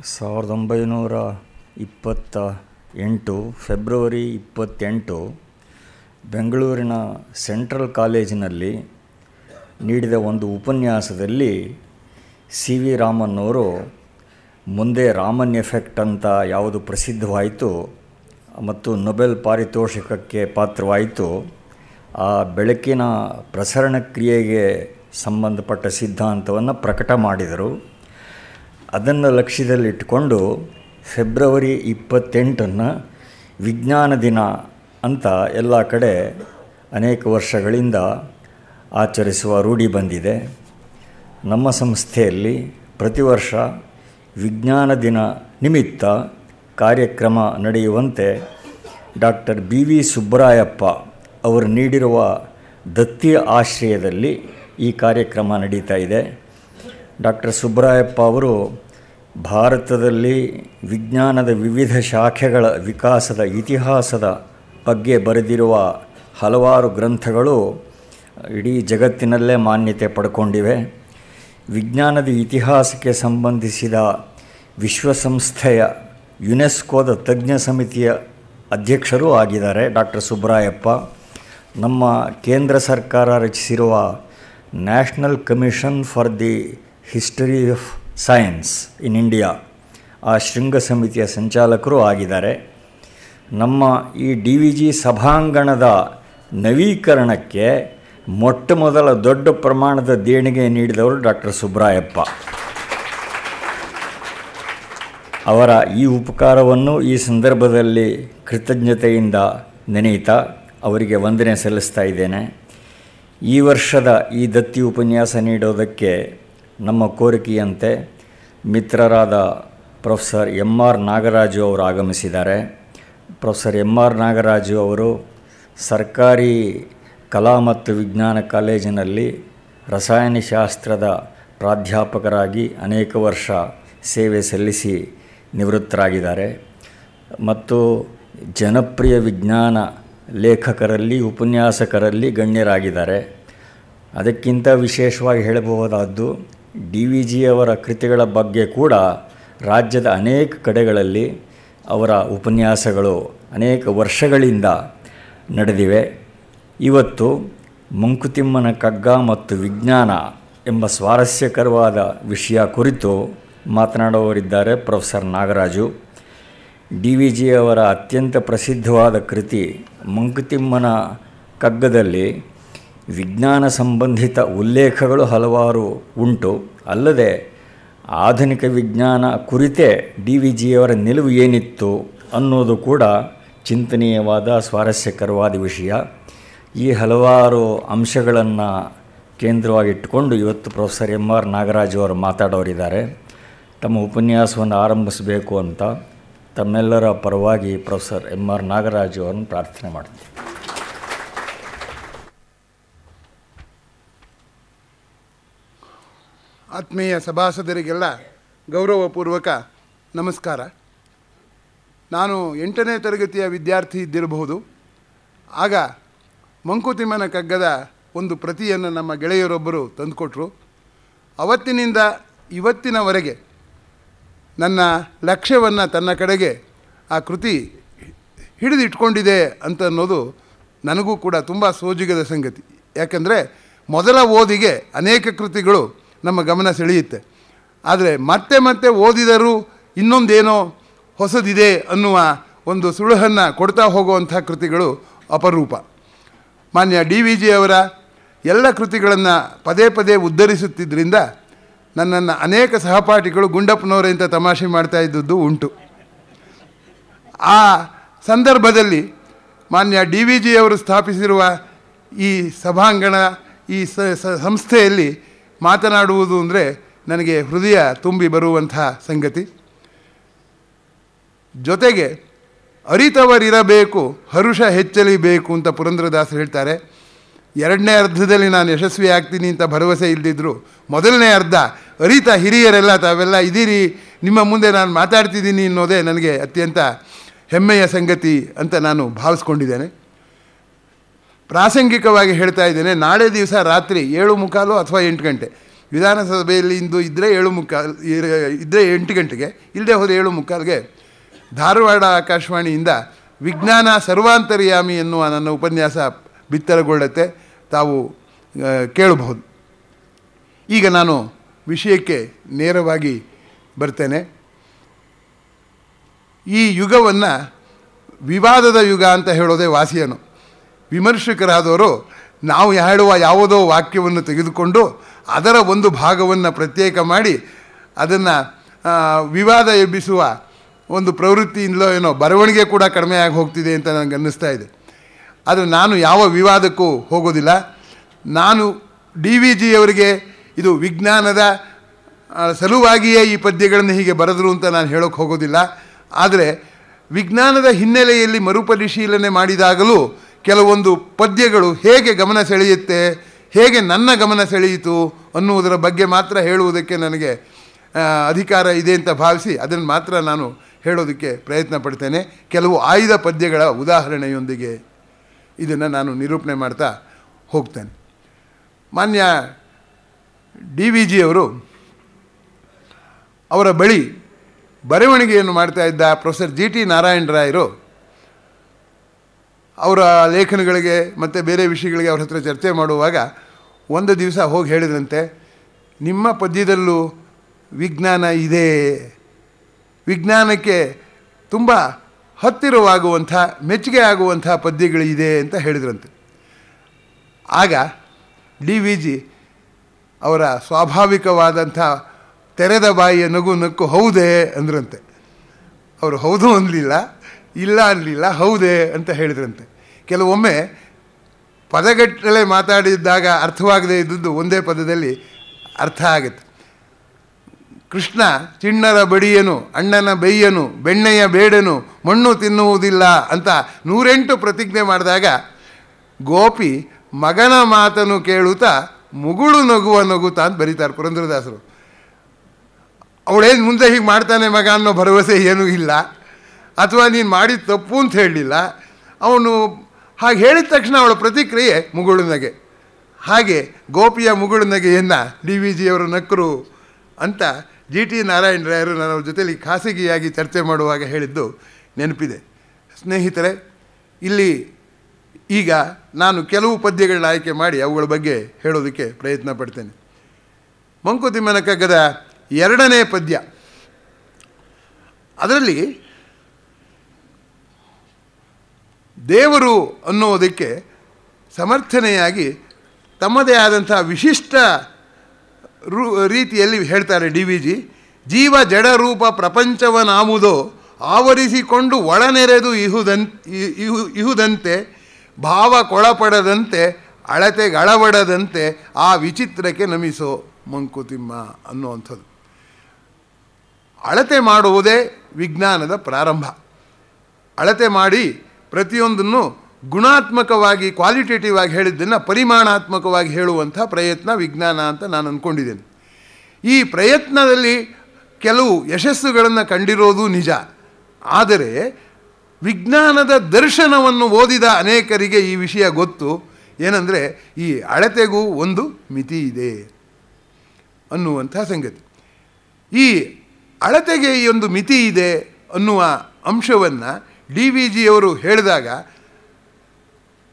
1928 February 28 ಬೆಂಗಳೂರಿನ central ಕಾಲೇಜಿನಲ್ಲಿ ನೀಡಿದ ಒಂದು ಉಪನ್ಯಾಸದಲ್ಲಿ ಸಿ ವಿ ರಾಮನ್ ಅವರು ಮುಂದೆ ರಾಮನ್ ಎಫೆಕ್ಟ್ ಅಂತ ಯಾವುದು ಪ್ರಸಿದ್ಧವಾಯಿತು ಮತ್ತು ನೊಬೆಲ್ ಪಾರಿತೋಷಿಕಕ್ಕೆ ಪಾತ್ರವಾಯಿತು, ಆ ಬೆಳಕಿನ ಪ್ರಸರಣ ಕ್ರಿಯೆಗೆ ಸಂಬಂಧಪಟ್ಟ ಸಿದ್ಧಾಂತವನ್ನು ಪ್ರಕಟ ಮಾಡಿದರು. ಅದನ್ನು ಲಕ್ಷ್ಯದಲ್ಲಿಟ್ಟುಕೊಂಡು ಫೆಬ್ರವರಿ 28 ವಿಜ್ಞಾನ ದಿನ ಅಂತ ಎಲ್ಲ ಕಡೆ ಅನೇಕ ವರ್ಷಗಳಿಂದ ಆಚರಿಸುವ ರೂಢಿ ಬಂದಿದೆ. ನಮ್ಮ ಸಂಸ್ಥೆಯಲ್ಲಿ ಪ್ರತಿ ವರ್ಷ ವಿಜ್ಞಾನ ದಿನ ನಿಮಿತ್ತ ಕಾರ್ಯಕ್ರಮ ನಡೆಯುವಂತೆ ಡಾಕ್ಟರ್ ಬಿ ವಿ ಸುಬ್ಬರಾಯಪ್ಪ ಅವರು ನೀಡಿರುವ ದತ್ತಿ ಆಶ್ರಯದಲ್ಲಿ ಈ ಕಾರ್ಯಕ್ರಮ ನಡೀತಾ ಇದೆ. ಡಾಕ್ಟರ್ ಸುಬ್ಬರಾಯಪ್ಪ ಅವರು ಭಾರತದಲ್ಲಿ ವಿಜ್ಞಾನದ ವಿವಿಧ ಶಾಖೆಗಳ ವಿಕಾಸದ ಇತಿಹಾಸದ ಬಗ್ಗೆ ಬರೆದಿರುವ ಹಲವಾರು ಗ್ರಂಥಗಳು ಇಡೀ ಜಗತ್ತಿನಲ್ಲೇ ಮಾನ್ಯತೆ ಪಡ್ಕೊಂಡಿವೆ. ವಿಜ್ಞಾನದ ಇತಿಹಾಸಕ್ಕೆ ಸಂಬಂಧಿಸಿದ ವಿಶ್ವಸಂಸ್ಥೆಯ ಯುನೆಸ್ಕೋದ ತಜ್ಞ ಸಮಿತಿಯ ಅಧ್ಯಕ್ಷರೂ ಆಗಿದ್ದಾರೆ ಡಾಕ್ಟರ್ ಸುಬ್ಬರಾಯಪ್ಪ. ನಮ್ಮ ಕೇಂದ್ರ ಸರ್ಕಾರ ರಚಿಸಿರುವ national commission for the history of science in India ಆ ಶೃಂಗ ಸಮಿತಿಯ ಸಂಚಾಲಕರೂ ಆಗಿದ್ದಾರೆ. ನಮ್ಮ ಈ DVG ಸಭಾಂಗಣದ ನವೀಕರಣಕ್ಕೆ ಮೊಟ್ಟ ಮೊದಲ ದೊಡ್ಡ ಪ್ರಮಾಣದ ದೇಣಿಗೆ ನೀಡಿದವರು ಡಾಕ್ಟರ್ ಸುಬ್ಬರಾಯಪ್ಪ. ಅವರ ಈ ಉಪಕಾರವನ್ನು ಈ ಸಂದರ್ಭದಲ್ಲಿ ಕೃತಜ್ಞತೆಯಿಂದ ನೆನೆಯುತ್ತಾ ಅವರಿಗೆ ವಂದನೆ ಸಲ್ಲಿಸ್ತಾ ಇದ್ದೇನೆ. ಈ ವರ್ಷದ ಈ ದತ್ತಿ ಉಪನ್ಯಾಸ ನೀಡೋದಕ್ಕೆ ನಮ್ಮ ಕೋರಿಕೆಯಂತೆ ಮಿತ್ರರಾದ ಪ್ರೊಫೆಸರ್ M.R. ನಾಗರಾಜು ಅವರು ಆಗಮಿಸಿದ್ದಾರೆ. Professor M.R. ನಾಗರಾಜು ಅವರು ಸರ್ಕಾರಿ ಕಲಾ ಮತ್ತು ವಿಜ್ಞಾನ ಕಾಲೇಜಿನಲ್ಲಿ ರಸಾಯನಶಾಸ್ತ್ರದ ಪ್ರಾಧ್ಯಾಪಕರಾಗಿ ಅನೇಕ ವರ್ಷ ಸೇವೆ ಸಲ್ಲಿಸಿ ನಿವೃತ್ತರಾಗಿದ್ದಾರೆ ಮತ್ತು ಜನಪ್ರಿಯ ವಿಜ್ಞಾನ ಲೇಖಕರಲ್ಲಿ ಉಪನ್ಯಾಸಕರಲ್ಲಿ ಗಣ್ಯರಾಗಿದ್ದಾರೆ. ಅದಕ್ಕಿಂತ ವಿಶೇಷವಾಗಿ ಹೇಳಬಹುದಾದ್ದು DVG ಅವರ ಕೃತಿಗಳ ಬಗ್ಗೆ ಕೂಡ ರಾಜ್ಯದ ಅನೇಕ ಕಡೆಗಳಲ್ಲಿ ಅವರ ಉಪನ್ಯಾಸಗಳು ಅನೇಕ ವರ್ಷಗಳಿಂದ ನಡೆದಿವೆ. ಇವತ್ತು ಮಂಕುತಿಮ್ಮನ ಕಗ್ಗ ಮತ್ತು ವಿಜ್ಞಾನ ಎಂಬ ಸ್ವಾರಸ್ಯಕರವಾದ ವಿಷಯ ಕುರಿತು ಮಾತನಾಡುವವರಿದ್ದಾರೆ ಪ್ರೊಫೆಸರ್ ನಾಗರಾಜು. DVG ಅವರ ಅತ್ಯಂತ ಪ್ರಸಿದ್ಧವಾದ ಕೃತಿ ಮಂಕುತಿಮ್ಮನ ಕಗ್ಗದಲ್ಲಿ ವಿಜ್ಞಾನ ಸಂಬಂಧಿತ ಉಲ್ಲೇಖಗಳು ಹಲವಾರು ಉಂಟು. ಅಲ್ಲದೆ ಆಧುನಿಕ ವಿಜ್ಞಾನ ಕುರಿತೇ DVG ಅವರ ನಿಲುವು ಏನಿತ್ತು ಅನ್ನೋದು ಕೂಡ ಚಿಂತನೀಯವಾದ ಸ್ವಾರಸ್ಯಕರವಾದ ವಿಷಯ. ಈ ಹಲವಾರು ಅಂಶಗಳನ್ನು ಕೇಂದ್ರವಾಗಿಟ್ಟುಕೊಂಡು ಇವತ್ತು ಪ್ರೊಫೆಸರ್ M.R. ನಾಗರಾಜು ಅವರು ಮಾತಾಡೋರಿದ್ದಾರೆ. ತಮ್ಮ ಉಪನ್ಯಾಸವನ್ನು ಆರಂಭಿಸಬೇಕು ಅಂತ ತಮ್ಮೆಲ್ಲರ ಪರವಾಗಿ ಪ್ರೊಫೆಸರ್ M.R. ನಾಗರಾಜು ಅವರನ್ನು ಪ್ರಾರ್ಥನೆ ಮಾಡ್ತೀನಿ. ಆತ್ಮೀಯ ಸಭಾಸದರಿಗೆಲ್ಲ ಗೌರವಪೂರ್ವಕ ನಮಸ್ಕಾರ. ನಾನು 8ನೇ ತರಗತಿಯ ವಿದ್ಯಾರ್ಥಿ ಇದ್ದಿರಬಹುದು. ಆಗ ಮಂಕುತಿಮ್ಮನ ಕಗ್ಗದ ಒಂದು ಪ್ರತಿಯನ್ನು ನಮ್ಮ ಗೆಳೆಯರೊಬ್ಬರು ತಂದುಕೊಟ್ರು. ಅವತ್ತಿನಿಂದ ಇವತ್ತಿನವರೆಗೆ ನನ್ನ ಲಕ್ಷ್ಯವನ್ನು ತನ್ನ ಕಡೆಗೆ ಆ ಕೃತಿ ಹಿಡಿದಿಟ್ಕೊಂಡಿದೆ ಅಂತ ಅನ್ನೋದು ನನಗೂ ಕೂಡ ತುಂಬ ಸೋಜಿಗದ ಸಂಗತಿ. ಯಾಕೆಂದರೆ ಮೊದಲ ಓದಿಗೆ ಅನೇಕ ಕೃತಿಗಳು ನಮ್ಮ ಗಮನ ಸೆಳೆಯುತ್ತೆ. ಆದರೆ ಮತ್ತೆ ಮತ್ತೆ ಓದಿದರೂ ಇನ್ನೊಂದೇನೋ ಹೊಸದಿದೆ ಅನ್ನುವ ಒಂದು ಸುಳುಹನ್ನು ಕೊಡ್ತಾ ಹೋಗುವಂಥ ಕೃತಿಗಳು ಅಪರೂಪ. ಮಾನ್ಯ DVG ಅವರ ಎಲ್ಲ ಕೃತಿಗಳನ್ನು ಪದೇ ಪದೇ ಉದ್ಧರಿಸುತ್ತಿದ್ದರಿಂದ ನನ್ನನ್ನು ಅನೇಕ ಸಹಪಾಠಿಗಳು ಗುಂಡಪ್ಪನವರೇ ಅಂತ ತಮಾಷೆ ಮಾಡ್ತಾ ಇದ್ದದ್ದು ಉಂಟು. ಆ ಸಂದರ್ಭದಲ್ಲಿ ಮಾನ್ಯ DVG ಅವರು ಸ್ಥಾಪಿಸಿರುವ ಈ ಸಭಾಂಗಣ, ಈ ಸಂಸ್ಥೆಯಲ್ಲಿ ಮಾತನಾಡುವುದು ಅಂದರೆ ನನಗೆ ಹೃದಯ ತುಂಬಿ ಬರುವಂಥ ಸಂಗತಿ. ಜೊತೆಗೆ ಅರಿತವರಿರಬೇಕು, ಹರುಷ ಹೆಚ್ಚಲಿಬೇಕು ಅಂತ ಪುರಂದರದಾಸರು ಹೇಳ್ತಾರೆ. 2ನೇ ಅರ್ಧದಲ್ಲಿ ನಾನು ಯಶಸ್ವಿ ಆಗ್ತೀನಿ ಅಂತ ಭರವಸೆ ಇಲ್ಲದಿದ್ದರೂ ಮೊದಲನೇ ಅರ್ಧ ಅರಿತ ಹಿರಿಯರೆಲ್ಲ ತಾವೆಲ್ಲ ಇದ್ದೀರಿ, ನಿಮ್ಮ ಮುಂದೆ ನಾನು ಮಾತಾಡ್ತಿದ್ದೀನಿ ಅನ್ನೋದೇ ನನಗೆ ಅತ್ಯಂತ ಹೆಮ್ಮೆಯ ಸಂಗತಿ ಅಂತ ನಾನು ಭಾವಿಸ್ಕೊಂಡಿದ್ದೇನೆ. ಪ್ರಾಸಂಗಿಕವಾಗಿ ಹೇಳ್ತಾ ಇದ್ದೇನೆ. ನಾಳೆ ದಿವಸ ರಾತ್ರಿ 7:45 ಅಥವಾ 8 ಗಂಟೆ ವಿಧಾನಸಭೆಯಲ್ಲಿ ಇಂದು ಇದ್ದರೆ 7:15 ಇದ್ದರೆ 8 ಗಂಟೆಗೆ, ಇಲ್ಲದೆ ಹೋದರೆ 7:15ಗೆ ಧಾರವಾಡ ಆಕಾಶವಾಣಿಯಿಂದ ವಿಜ್ಞಾನ ಸರ್ವಾಂತರ್ಯಾಮಿ ಎನ್ನುವ ನನ್ನ ಉಪನ್ಯಾಸ ಬಿತ್ತರಗೊಳ್ಳುತ್ತೆ, ತಾವು ಕೇಳಬಹುದು. ಈಗ ನಾನು ವಿಷಯಕ್ಕೆ ನೇರವಾಗಿ ಬರ್ತೇನೆ. ಈ ಯುಗವನ್ನು ವಿವಾದದ ಯುಗ ಅಂತ ಹೇಳೋದೇ ವಾಸಿಯನು. ವಿಮರ್ಶಕರಾದವರು ನಾವು ಹೇಳುವ ಯಾವುದೋ ವಾಕ್ಯವನ್ನು ತೆಗೆದುಕೊಂಡು ಅದರ ಒಂದು ಭಾಗವನ್ನು ಪ್ರತ್ಯೇಕ ಮಾಡಿ ಅದನ್ನು ವಿವಾದ ಎಬ್ಬಿಸುವ ಒಂದು ಪ್ರವೃತ್ತಿಯಿಂದಲೋ ಏನೋ ಬರವಣಿಗೆ ಕೂಡ ಕಡಿಮೆ ಆಗಿ ಹೋಗ್ತಿದೆ ಅಂತ ನನಗೆ ಅನ್ನಿಸ್ತಾ ಇದೆ. ಆದರೆ ನಾನು ಯಾವ ವಿವಾದಕ್ಕೂ ಹೋಗೋದಿಲ್ಲ. ನಾನು DVG ಅವರಿಗೆ ಇದು ವಿಜ್ಞಾನದ ಸಲುವಾಗಿಯೇ ಈ ಪದ್ಯಗಳನ್ನು ಹೀಗೆ ಬರೆದರು ಅಂತ ನಾನು ಹೇಳೋಕ್ಕೆ ಹೋಗೋದಿಲ್ಲ. ಆದರೆ ವಿಜ್ಞಾನದ ಹಿನ್ನೆಲೆಯಲ್ಲಿ ಮರುಪರಿಶೀಲನೆ ಮಾಡಿದಾಗಲೂ ಕೆಲವೊಂದು ಪದ್ಯಗಳು ಹೇಗೆ ಗಮನ ಸೆಳೆಯುತ್ತೆ, ಹೇಗೆ ನನ್ನ ಗಮನ ಸೆಳೆಯಿತು ಅನ್ನುವುದರ ಬಗ್ಗೆ ಮಾತ್ರ ಹೇಳುವುದಕ್ಕೆ ನನಗೆ ಅಧಿಕಾರ ಇದೆ ಅಂತ ಭಾವಿಸಿ ಅದನ್ನು ಮಾತ್ರ ನಾನು ಹೇಳೋದಕ್ಕೆ ಪ್ರಯತ್ನ ಪಡ್ತೇನೆ. ಕೆಲವು ಆಯ್ದ ಪದ್ಯಗಳ ಉದಾಹರಣೆಯೊಂದಿಗೆ ಇದನ್ನು ನಾನು ನಿರೂಪಣೆ ಮಾಡ್ತಾ ಹೋಗ್ತೇನೆ. ಮಾನ್ಯ DVG ಅವರು ಅವರ ಬಳಿ ಬರವಣಿಗೆಯನ್ನು ಮಾಡ್ತಾ ಇದ್ದ ಪ್ರೊಫೆಸರ್ GT ನಾರಾಯಣ ರಾಯರು ಅವರ ಲೇಖನಗಳಿಗೆ ಮತ್ತು ಬೇರೆ ವಿಷಯಗಳಿಗೆ ಅವ್ರ ಹತ್ರ ಚರ್ಚೆ ಮಾಡುವಾಗ ಒಂದು ದಿವಸ ಹೋಗಿ ಹೇಳಿದ್ರಂತೆ, ನಿಮ್ಮ ಪದ್ಯದಲ್ಲೂ ವಿಜ್ಞಾನ ಇದೆ, ವಿಜ್ಞಾನಕ್ಕೆ ತುಂಬ ಹತ್ತಿರವಾಗುವಂಥ ಮೆಚ್ಚುಗೆ ಆಗುವಂಥ ಪದ್ಯಗಳಿದೆ ಅಂತ ಹೇಳಿದ್ರಂತೆ. ಆಗ DVG ಅವರ ಸ್ವಾಭಾವಿಕವಾದಂಥ ತೆರೆದ ಬಾಯಿಯ ನಕ್ಕು ಹೌದೇ ಅಂದ್ರಂತೆ. ಅವರು ಹೌದು ಅನ್ನಲಿಲ್ಲ, ಇಲ್ಲ ಅನ್ನಲಿಲ್ಲ, ಹೌದೇ ಅಂತ ಹೇಳಿದ್ರಂತೆ. ಕೆಲವೊಮ್ಮೆ ಪದಗಟ್ಟಲೆ ಮಾತಾಡಿದ್ದಾಗ ಅರ್ಥವಾಗದೇ ಇದ್ದದ್ದು ಒಂದೇ ಪದದಲ್ಲಿ ಅರ್ಥ ಆಗುತ್ತೆ. ಕೃಷ್ಣ ಚಿಣ್ಣರ ಬಡಿಯನು, ಅಣ್ಣನ ಬೈಯನು, ಬೆಣ್ಣೆಯ ಬೇಡನು, ಮಣ್ಣು ತಿನ್ನುವುದಿಲ್ಲ ಅಂತ 108 ಪ್ರತಿಜ್ಞೆ ಮಾಡಿದಾಗ ಗೋಪಿ ಮಗನ ಮಾತನ್ನು ಕೇಳುತ್ತಾ ಮುಗುಳು ನಗುತ್ತಾ ಅಂತ ಬರೀತಾರೆ ಪುರಂದರದಾಸರು. ಅವಳೇನು ಮುಂದೆ ಹೀಗೆ ಮಾಡ್ತಾನೆ ಮಗ ಅನ್ನೋ ಭರವಸೆ ಏನೂ ಇಲ್ಲ, ಅಥವಾ ನೀನು ಮಾಡಿದ ತಪ್ಪು ಅಂತ ಹೇಳಲಿಲ್ಲ. ಅವನು ಹಾಗೆ ಹೇಳಿದ ತಕ್ಷಣ ಅವಳ ಪ್ರತಿಕ್ರಿಯೆ ಮುಗುಳು ನಗೆ. ಹಾಗೆ ಗೋಪಿಯ ಮುಗುಳು ನಗೆಯನ್ನು DVG ಅವರು ನಕ್ಕರು ಅಂತ GT ನಾರಾಯಣ ರಾಯರು ನನ್ನ ಜೊತೆಲಿ ಖಾಸಗಿಯಾಗಿ ಚರ್ಚೆ ಮಾಡುವಾಗ ಹೇಳಿದ್ದು ನೆನಪಿದೆ. ಸ್ನೇಹಿತರೆ, ಇಲ್ಲಿ ಈಗ ನಾನು ಕೆಲವು ಪದ್ಯಗಳನ್ನ ಆಯ್ಕೆ ಮಾಡಿ ಅವುಗಳ ಬಗ್ಗೆ ಹೇಳೋದಕ್ಕೆ ಪ್ರಯತ್ನ ಪಡ್ತೇನೆ. ಮಂಕುತಿಮ್ಮನ ಕಗ್ಗದ 2ನೇ ಪದ್ಯ, ಅದರಲ್ಲಿ ದೇವರು ಅನ್ನೋದಕ್ಕೆ ಸಮರ್ಥನೆಯಾಗಿ ತಮ್ಮದೇ ಆದಂಥ ವಿಶಿಷ್ಟ ರೀತಿಯಲ್ಲಿ ಹೇಳ್ತಾರೆ DVG. ಜೀವ ಜಡರೂಪ ಪ್ರಪಂಚವನಾವುದೋ ಆವರಿಸಿಕೊಂಡು ಒಳನೆರೆದು ಇಹುದಂತೆ ಭಾವ ಕೊಳಪಡದಂತೆ ಅಳತೆಗಳವಡದಂತೆ ಆ ವಿಚಿತ್ರಕ್ಕೆ ನಮಿಸೋ ಮಂಕುತಿಮ್ಮ ಅನ್ನುವಂಥದ್ದು. ಅಳತೆ ಮಾಡುವುದೇ ವಿಜ್ಞಾನದ ಪ್ರಾರಂಭ. ಅಳತೆ ಮಾಡಿ ಪ್ರತಿಯೊಂದನ್ನು ಗುಣಾತ್ಮಕವಾಗಿ ಕ್ವಾಲಿಟೇಟಿವ್ ಆಗಿ ಹೇಳಿದ್ದನ್ನು ಪರಿಮಾಣಾತ್ಮಕವಾಗಿ ಹೇಳುವಂಥ ಪ್ರಯತ್ನ ವಿಜ್ಞಾನ ಅಂತ ನಾನು ಅಂದ್ಕೊಂಡಿದ್ದೇನೆ. ಈ ಪ್ರಯತ್ನದಲ್ಲಿ ಕೆಲವು ಯಶಸ್ಸುಗಳನ್ನು ಕಂಡಿರೋದು ನಿಜ. ಆದರೆ ವಿಜ್ಞಾನದ ದರ್ಶನವನ್ನು ಓದಿದ ಅನೇಕರಿಗೆ ಈ ವಿಷಯ ಗೊತ್ತು. ಏನಂದರೆ ಈ ಅಳತೆಗೂ ಒಂದು ಮಿತಿ ಇದೆ ಅನ್ನುವಂಥ ಸಂಗತಿ. ಈ ಅಳತೆಗೆ ಈ ಒಂದು ಮಿತಿ ಇದೆ ಅನ್ನುವ ಅಂಶವನ್ನು DVG ಅವರು ಹೇಳಿದಾಗ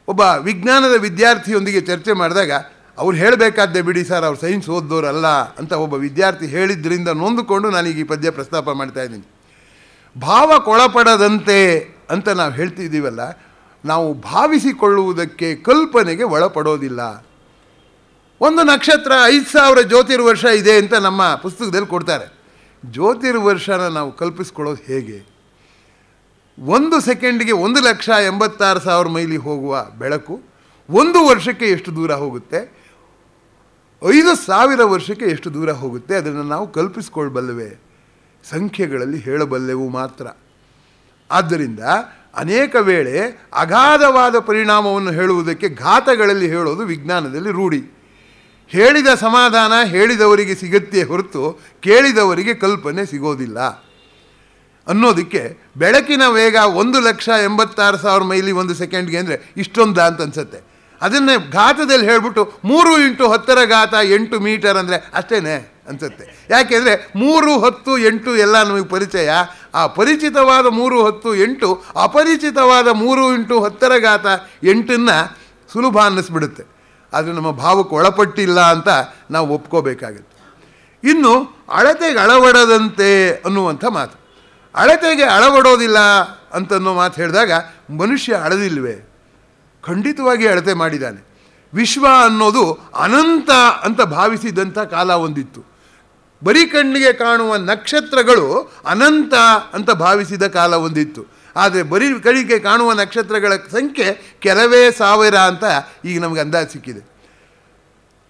ಒಬ್ಬ ವಿಜ್ಞಾನದ ವಿದ್ಯಾರ್ಥಿಯೊಂದಿಗೆ ಚರ್ಚೆ ಮಾಡಿದಾಗ ಅವ್ರು ಹೇಳಬೇಕಾದ್ದೇ ಬಿಡಿ ಸರ್, ಅವ್ರು ಸೈನ್ಸ್ ಓದ್ದೋರಲ್ಲ ಅಂತ ಒಬ್ಬ ವಿದ್ಯಾರ್ಥಿ ಹೇಳಿದ್ರಿಂದ ನೊಂದುಕೊಂಡು ನಾನೀಗ ಈ ಪದ್ಯ ಪ್ರಸ್ತಾಪ ಮಾಡ್ತಾ ಇದ್ದೀನಿ. ಭಾವ ಕೊಳಪಡದಂತೆ ಅಂತ ನಾವು ಹೇಳ್ತಿದ್ದೀವಲ್ಲ, ನಾವು ಭಾವಿಸಿಕೊಳ್ಳುವುದಕ್ಕೆ ಕಲ್ಪನೆಗೆ ಒಳಪಡೋದಿಲ್ಲ. ಒಂದು ನಕ್ಷತ್ರ 5000 ಜ್ಯೋತಿರ್ವರ್ಷ ಇದೆ ಅಂತ ನಮ್ಮ ಪುಸ್ತಕದಲ್ಲಿ ಕೊಡ್ತಾರೆ. ಜ್ಯೋತಿರ್ವರ್ಷನ ನಾವು ಕಲ್ಪಿಸ್ಕೊಳ್ಳೋದು ಹೇಗೆ? 1 ಸೆಕೆಂಡಿಗೆ 1,86,000 ಮೈಲಿ ಹೋಗುವ ಬೆಳಕು 1 ವರ್ಷಕ್ಕೆ ಎಷ್ಟು ದೂರ ಹೋಗುತ್ತೆ? 5,000 ವರ್ಷಕ್ಕೆ ಎಷ್ಟು ದೂರ ಹೋಗುತ್ತೆ? ಅದನ್ನು ನಾವು ಕಲ್ಪಿಸ್ಕೊಳ್ಬಲ್ಲವೇ? ಸಂಖ್ಯೆಗಳಲ್ಲಿ ಹೇಳಬಲ್ಲೆವು ಮಾತ್ರ. ಆದ್ದರಿಂದ ಅನೇಕ ವೇಳೆ ಅಗಾಧವಾದ ಪರಿಣಾಮವನ್ನು ಹೇಳುವುದಕ್ಕೆ ಘಾತಗಳಲ್ಲಿ ಹೇಳೋದು ವಿಜ್ಞಾನದಲ್ಲಿ ರೂಢಿ. ಹೇಳಿದ ಸಮಾಧಾನ ಹೇಳಿದವರಿಗೆ ಸಿಗತ್ತೆ ಹೊರತು ಕೇಳಿದವರಿಗೆ ಕಲ್ಪನೆ ಸಿಗೋದಿಲ್ಲ ಅನ್ನೋದಕ್ಕೆ ಬೆಳಕಿನ ವೇಗ 1,86,000 ಮೈಲಿ 1 ಸೆಕೆಂಡ್ಗೆ ಅಂದರೆ ಇಷ್ಟೊಂದ ಅಂತ ಅನ್ಸುತ್ತೆ. ಅದನ್ನೇ ಘಾತದಲ್ಲಿ ಹೇಳಿಬಿಟ್ಟು 3 × 10⁸ ಮೀಟರ್ ಅಂದರೆ ಅಷ್ಟೇ ಅನಿಸುತ್ತೆ. ಯಾಕೆಂದರೆ 3, 10, 8 ಎಲ್ಲ ನಮಗೆ ಪರಿಚಯ. ಆ ಪರಿಚಿತವಾದ 3, 10, 8 ಅಪರಿಚಿತವಾದ 3 × 10⁸ ಸುಲಭ ಅನ್ನಿಸ್ಬಿಡುತ್ತೆ. ಆದರೆ ನಮ್ಮ ಭಾವಕ್ಕೆ ಒಳಪಟ್ಟಿಲ್ಲ ಅಂತ ನಾವು ಒಪ್ಕೋಬೇಕಾಗುತ್ತೆ. ಇನ್ನು ಅಳತೆಗೆ ಅಳವಡದಂತೆ ಅನ್ನುವಂಥ ಮಾತು. ಅಳತೆಗೆ ಅಳವಡೋದಿಲ್ಲ ಅಂತನ್ನೋ ಮಾತು ಹೇಳಿದಾಗ ಮನುಷ್ಯ ಅಳದಿಲ್ವೇ? ಖಂಡಿತವಾಗಿ ಅಳತೆ ಮಾಡಿದ್ದಾನೆ. ವಿಶ್ವ ಅನ್ನೋದು ಅನಂತ ಅಂತ ಭಾವಿಸಿದಂಥ ಕಾಲ ಒಂದಿತ್ತು. ಬರೀ ಕಣ್ಣಿಗೆ ಕಾಣುವ ನಕ್ಷತ್ರಗಳು ಅನಂತ ಅಂತ ಭಾವಿಸಿದ ಕಾಲ ಒಂದಿತ್ತು. ಆದರೆ ಬರೀ ಕಣ್ಣಿಗೆ ಕಾಣುವ ನಕ್ಷತ್ರಗಳ ಸಂಖ್ಯೆ ಕೆಲವೇ ಸಾವಿರ ಅಂತ ಈಗ ನಮಗೆ ಅಂದಾಜು ಸಿಕ್ಕಿದೆ.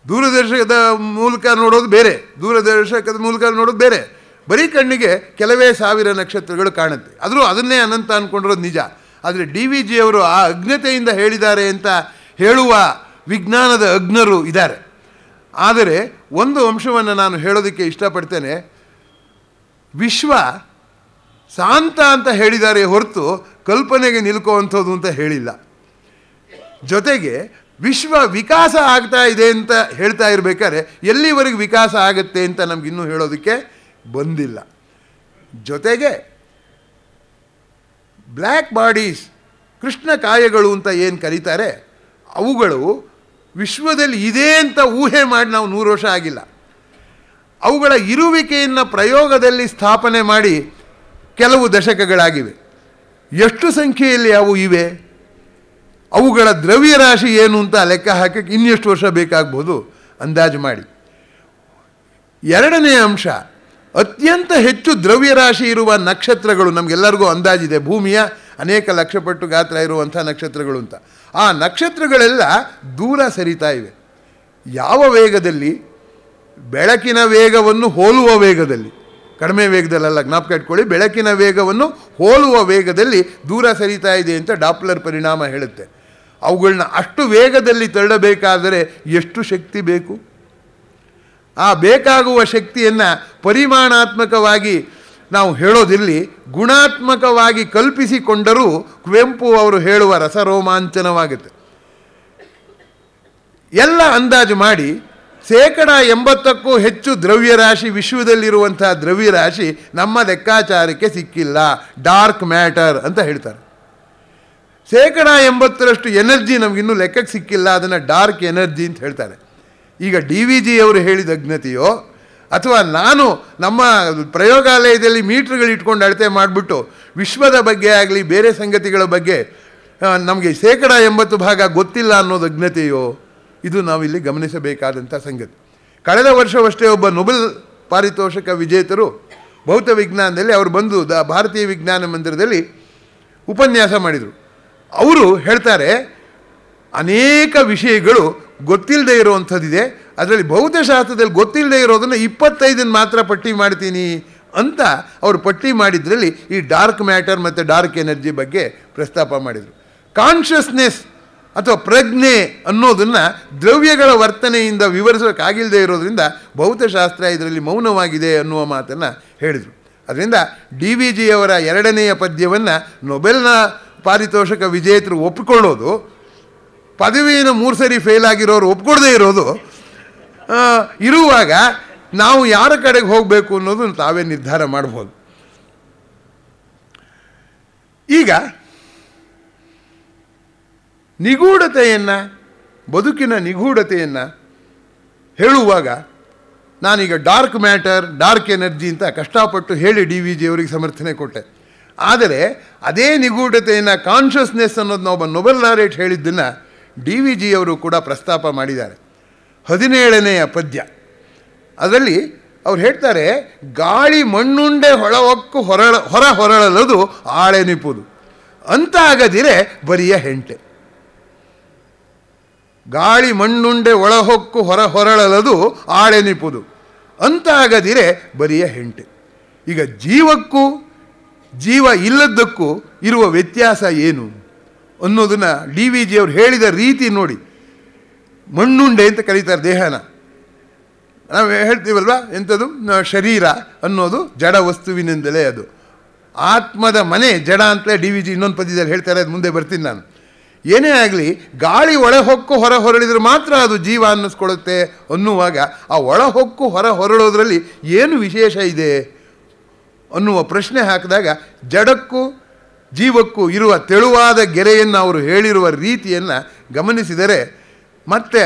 ದೂರದರ್ಶಕದ ಮೂಲಕ ನೋಡೋದು ಬೇರೆ, ದೂರದರ್ಶಕದ ಮೂಲಕ ನೋಡೋದು ಬೇರೆ. ಬರೀ ಕಣ್ಣಿಗೆ ಕೆಲವೇ ಸಾವಿರ ನಕ್ಷತ್ರಗಳು ಕಾಣುತ್ತೆ. ಆದರೂ ಅದನ್ನೇ ಅನಂತ ಅಂದ್ಕೊಂಡಿರೋದು ನಿಜ. ಆದರೆ DVG ಅವರು ಆ ಅಜ್ಞತೆಯಿಂದ ಹೇಳಿದ್ದಾರೆ ಅಂತ ಹೇಳುವ ವಿಜ್ಞಾನದ ಅಜ್ಞರು ಇದ್ದಾರೆ. ಆದರೆ ಒಂದು ಅಂಶವನ್ನು ನಾನು ಹೇಳೋದಕ್ಕೆ ಇಷ್ಟಪಡ್ತೇನೆ. ವಿಶ್ವ ಶಾಂತ ಅಂತ ಹೇಳಿದ್ದಾರೆ ಹೊರತು ಕಲ್ಪನೆಗೆ ನಿಲ್ಕೋವಂಥದ್ದು ಅಂತ ಹೇಳಿಲ್ಲ. ಜೊತೆಗೆ ವಿಶ್ವ ವಿಕಾಸ ಆಗ್ತಾ ಇದೆ ಅಂತ ಹೇಳ್ತಾ ಇರಬೇಕಾದ್ರೆ ಎಲ್ಲಿವರೆಗೆ ವಿಕಾಸ ಆಗುತ್ತೆ ಅಂತ ನಮಗಿನ್ನೂ ಹೇಳೋದಕ್ಕೆ ಬಂದಿಲ್ಲ. ಜೊತೆಗೆ ಬ್ಲ್ಯಾಕ್ ಬಾಡೀಸ್, ಕೃಷ್ಣ ಕಾಯಗಳು ಅಂತ ಏನು ಕರೀತಾರೆ, ಅವುಗಳು ವಿಶ್ವದಲ್ಲಿ ಇದೆ ಅಂತ ಊಹೆ ಮಾಡಿ ನಾವು 100 ವರ್ಷ ಆಗಿಲ್ಲ. ಅವುಗಳ ಇರುವಿಕೆಯನ್ನು ಪ್ರಯೋಗದಲ್ಲಿ ಸ್ಥಾಪನೆ ಮಾಡಿ ಕೆಲವು ದಶಕಗಳಾಗಿವೆ. ಎಷ್ಟು ಸಂಖ್ಯೆಯಲ್ಲಿ ಅವು ಇವೆ, ಅವುಗಳ ದ್ರವ್ಯರಾಶಿ ಏನು ಅಂತ ಲೆಕ್ಕ ಹಾಕಕ್ಕೆ ಇನ್ನೆಷ್ಟು ವರ್ಷ ಬೇಕಾಗ್ಬೋದು ಅಂದಾಜು ಮಾಡಿ. ಎರಡನೇ ಅಂಶ, ಅತ್ಯಂತ ಹೆಚ್ಚು ದ್ರವ್ಯರಾಶಿ ಇರುವ ನಕ್ಷತ್ರಗಳು ನಮಗೆಲ್ಲರಿಗೂ ಅಂದಾಜಿದೆ. ಭೂಮಿಯ ಅನೇಕ ಲಕ್ಷ ಪಟ್ಟು ಗಾತ್ರ ಇರುವಂಥ ನಕ್ಷತ್ರಗಳು ಅಂತ. ಆ ನಕ್ಷತ್ರಗಳೆಲ್ಲ ದೂರ ಸರಿತಾ ಇವೆ. ಯಾವ ವೇಗದಲ್ಲಿ? ಬೆಳಕಿನ ವೇಗವನ್ನು ಹೋಲುವ ವೇಗದಲ್ಲಿ, ಕಡಿಮೆ ವೇಗದಲ್ಲೆಲ್ಲ, ಜ್ಞಾಪಕ ಇಟ್ಕೊಳ್ಳಿ. ಬೆಳಕಿನ ವೇಗವನ್ನು ಹೋಲುವ ವೇಗದಲ್ಲಿ ದೂರ ಸರಿತಾ ಇದೆ ಅಂತ ಡಾಪ್ಲರ್ ಪರಿಣಾಮ ಹೇಳುತ್ತೆ. ಅವುಗಳನ್ನ ಅಷ್ಟು ವೇಗದಲ್ಲಿ ತಳ್ಳಬೇಕಾದರೆ ಎಷ್ಟು ಶಕ್ತಿ ಬೇಕು? ಆ ಬೇಕಾಗುವ ಶಕ್ತಿಯನ್ನು ಪರಿಮಾಣಾತ್ಮಕವಾಗಿ ನಾವು ಹೇಳೋದಿರಲಿ, ಗುಣಾತ್ಮಕವಾಗಿ ಕಲ್ಪಿಸಿಕೊಂಡರೂ ಕುವೆಂಪು ಅವರು ಹೇಳುವ ರಸರೋಮಾಂಚನವಾಗುತ್ತೆ. ಎಲ್ಲ ಅಂದಾಜು ಮಾಡಿ 80%ಕ್ಕೂ ಹೆಚ್ಚು ದ್ರವ್ಯರಾಶಿ, ವಿಶ್ವದಲ್ಲಿರುವಂಥ ದ್ರವ್ಯರಾಶಿ ನಮ್ಮ ಲೆಕ್ಕಾಚಾರಕ್ಕೆ ಸಿಕ್ಕಿಲ್ಲ. ಡಾರ್ಕ್ ಮ್ಯಾಟರ್ ಅಂತ ಹೇಳ್ತಾರೆ. 80%ರಷ್ಟು ಎನರ್ಜಿ ನಮಗಿನ್ನೂ ಲೆಕ್ಕಕ್ಕೆ ಸಿಕ್ಕಿಲ್ಲ. ಅದನ್ನು ಡಾರ್ಕ್ ಎನರ್ಜಿ ಅಂತ ಹೇಳ್ತಾರೆ. ಈಗ DVG ಅವರು ಹೇಳಿದ ಅಜ್ಞತೆಯೋ ಅಥವಾ ನಾನು ನಮ್ಮ ಪ್ರಯೋಗಾಲಯದಲ್ಲಿ ಮೀಟ್ರ್ಗಳು ಇಟ್ಕೊಂಡು ಅಳತೆ ಮಾಡಿಬಿಟ್ಟು ವಿಶ್ವದ ಬಗ್ಗೆ ಆಗಲಿ ಬೇರೆ ಸಂಗತಿಗಳ ಬಗ್ಗೆ ನಮಗೆ 80% ಗೊತ್ತಿಲ್ಲ ಅನ್ನೋದು ಅಜ್ಞತೆಯೋ, ಇದು ನಾವಿಲ್ಲಿ ಗಮನಿಸಬೇಕಾದಂಥ ಸಂಗತಿ. ಕಳೆದ ವರ್ಷವಷ್ಟೇ ಒಬ್ಬ ನೊಬೆಲ್ ಪಾರಿತೋಷಕ ವಿಜೇತರು ಭೌತ ವಿಜ್ಞಾನದಲ್ಲಿ ಅವರು ಬಂದು ಭಾರತೀಯ ವಿಜ್ಞಾನ ಮಂದಿರದಲ್ಲಿ ಉಪನ್ಯಾಸ ಮಾಡಿದರು. ಅವರು ಹೇಳ್ತಾರೆ, ಅನೇಕ ವಿಷಯಗಳು ಗೊತ್ತಿಲ್ಲದೆ ಇರುವಂಥದ್ದಿದೆ, ಅದರಲ್ಲಿ ಭೌತಶಾಸ್ತ್ರದಲ್ಲಿ ಗೊತ್ತಿಲ್ಲದೆ ಇರೋದನ್ನು 25 ಮಾತ್ರ ಪಟ್ಟಿ ಮಾಡ್ತೀನಿ ಅಂತ ಅವರು ಪಟ್ಟಿ ಮಾಡಿದ್ರಲ್ಲಿ ಈ ಡಾರ್ಕ್ ಮ್ಯಾಟರ್ ಮತ್ತು ಡಾರ್ಕ್ ಎನರ್ಜಿ ಬಗ್ಗೆ ಪ್ರಸ್ತಾಪ ಮಾಡಿದರು. ಕಾನ್ಷಿಯಸ್ನೆಸ್ ಅಥವಾ ಪ್ರಜ್ಞೆ ಅನ್ನೋದನ್ನು ದ್ರವ್ಯಗಳ ವರ್ತನೆಯಿಂದ ವಿವರಿಸೋಕ್ಕಾಗಿಲ್ಲದೆ ಇರೋದ್ರಿಂದ ಭೌತಶಾಸ್ತ್ರ ಇದರಲ್ಲಿ ಮೌನವಾಗಿದೆ ಅನ್ನುವ ಮಾತನ್ನು ಹೇಳಿದರು. ಅದರಿಂದ DVG ಅವರ ಎರಡನೆಯ ಪದ್ಯವನ್ನು ನೊಬೆಲ್ನ ಪಾರಿತೋಷಕ ವಿಜೇತರು ಒಪ್ಪಿಕೊಳ್ಳೋದು, ಪದವಿಯನ್ನು 3 ಸರಿ ಫೇಲ್ ಆಗಿರೋರು ಒಪ್ಕೊಡದೇ ಇರೋದು ಇರುವಾಗ ನಾವು ಯಾರ ಕಡೆಗೆ ಹೋಗಬೇಕು ಅನ್ನೋದು ತಾವೇ ನಿರ್ಧಾರ ಮಾಡ್ಬೋದು. ಈಗ ನಿಗೂಢತೆಯನ್ನು, ಬದುಕಿನ ನಿಗೂಢತೆಯನ್ನು ಹೇಳುವಾಗ ನಾನೀಗ ಡಾರ್ಕ್ ಮ್ಯಾಟರ್, ಡಾರ್ಕ್ ಎನರ್ಜಿ ಅಂತ ಕಷ್ಟಪಟ್ಟು ಹೇಳಿ DVG ಅವರಿಗೆ ಸಮರ್ಥನೆ ಕೊಟ್ಟೆ. ಆದರೆ ಅದೇ ನಿಗೂಢತೆಯನ್ನು, ಕಾನ್ಷಿಯಸ್ನೆಸ್ ಅನ್ನೋದನ್ನ ಒಬ್ಬ ನೊಬೆಲ್ ಲಾರೆಟ್ ಹೇಳಿದ್ದನ್ನು DVG ಅವರು ಕೂಡ ಪ್ರಸ್ತಾಪ ಮಾಡಿದ್ದಾರೆ. 17ನೇಯ ಪದ್ಯ ಅದರಲ್ಲಿ ಅವ್ರು ಹೇಳ್ತಾರೆ, ಗಾಳಿ ಮಣ್ಣುಂಡೆ ಹೊಳವಕ್ಕು ಹೊರ ಹೊರಳಲದು ಆಳೆನಿಪುದು ಅಂತಾಗದಿರೆ ಬರಿಯ ಹೆಂಟೆ. ಗಾಳಿ ಮಣ್ಣುಂಡೆ ಒಳಹೊಕ್ಕು ಹೊರ ಹೊರಳಲದು ಆಳೆನಿಪುದು ಅಂತಾಗದಿರೆ ಬರಿಯ ಹೆಂಟೆ. ಈಗ ಜೀವಕ್ಕೂ ಜೀವ ಇಲ್ಲದ್ದಕ್ಕೂ ಇರುವ ವ್ಯತ್ಯಾಸ ಏನು ಅನ್ನೋದನ್ನು DVG ಅವರು ಹೇಳಿದ ರೀತಿ ನೋಡಿ. ಮಣ್ಣುಂಡೆ ಅಂತ ಕರೀತಾರೆ ದೇಹನ. ನಾವು ಹೇಳ್ತೀವಲ್ವ, ಎಂಥದ್ದು, ಶರೀರ ಅನ್ನೋದು ಜಡ ವಸ್ತುವಿನಿಂದಲೇ, ಅದು ಆತ್ಮದ ಮನೆ ಜಡ ಅಂತಲೇ DVG ಇನ್ನೊಂದು ಪದ್ಯದಲ್ಲಿ ಹೇಳ್ತಾರೆ. ಅದು ಮುಂದೆ ಬರ್ತೀನಿ ನಾನು. ಏನೇ ಆಗಲಿ ಗಾಳಿ ಒಳ ಹೊಕ್ಕು ಹೊರ ಹೊರಳಿದ್ರೆ ಮಾತ್ರ ಅದು ಜೀವ ಅನ್ನಿಸ್ಕೊಳ್ಳುತ್ತೆ ಅನ್ನುವಾಗ ಆ ಒಳ ಹೊಕ್ಕು ಹೊರ ಹೊರಳೋದ್ರಲ್ಲಿ ಏನು ವಿಶೇಷ ಇದೆ ಅನ್ನುವ ಪ್ರಶ್ನೆ ಹಾಕಿದಾಗ ಜಡಕ್ಕೂ ಜೀವಕ್ಕೂ ಇರುವ ತೆಳುವಾದ ಗೆರೆಯನ್ನು ಅವರು ಹೇಳಿರುವ ರೀತಿಯನ್ನು ಗಮನಿಸಿದರೆ ಮತ್ತೆ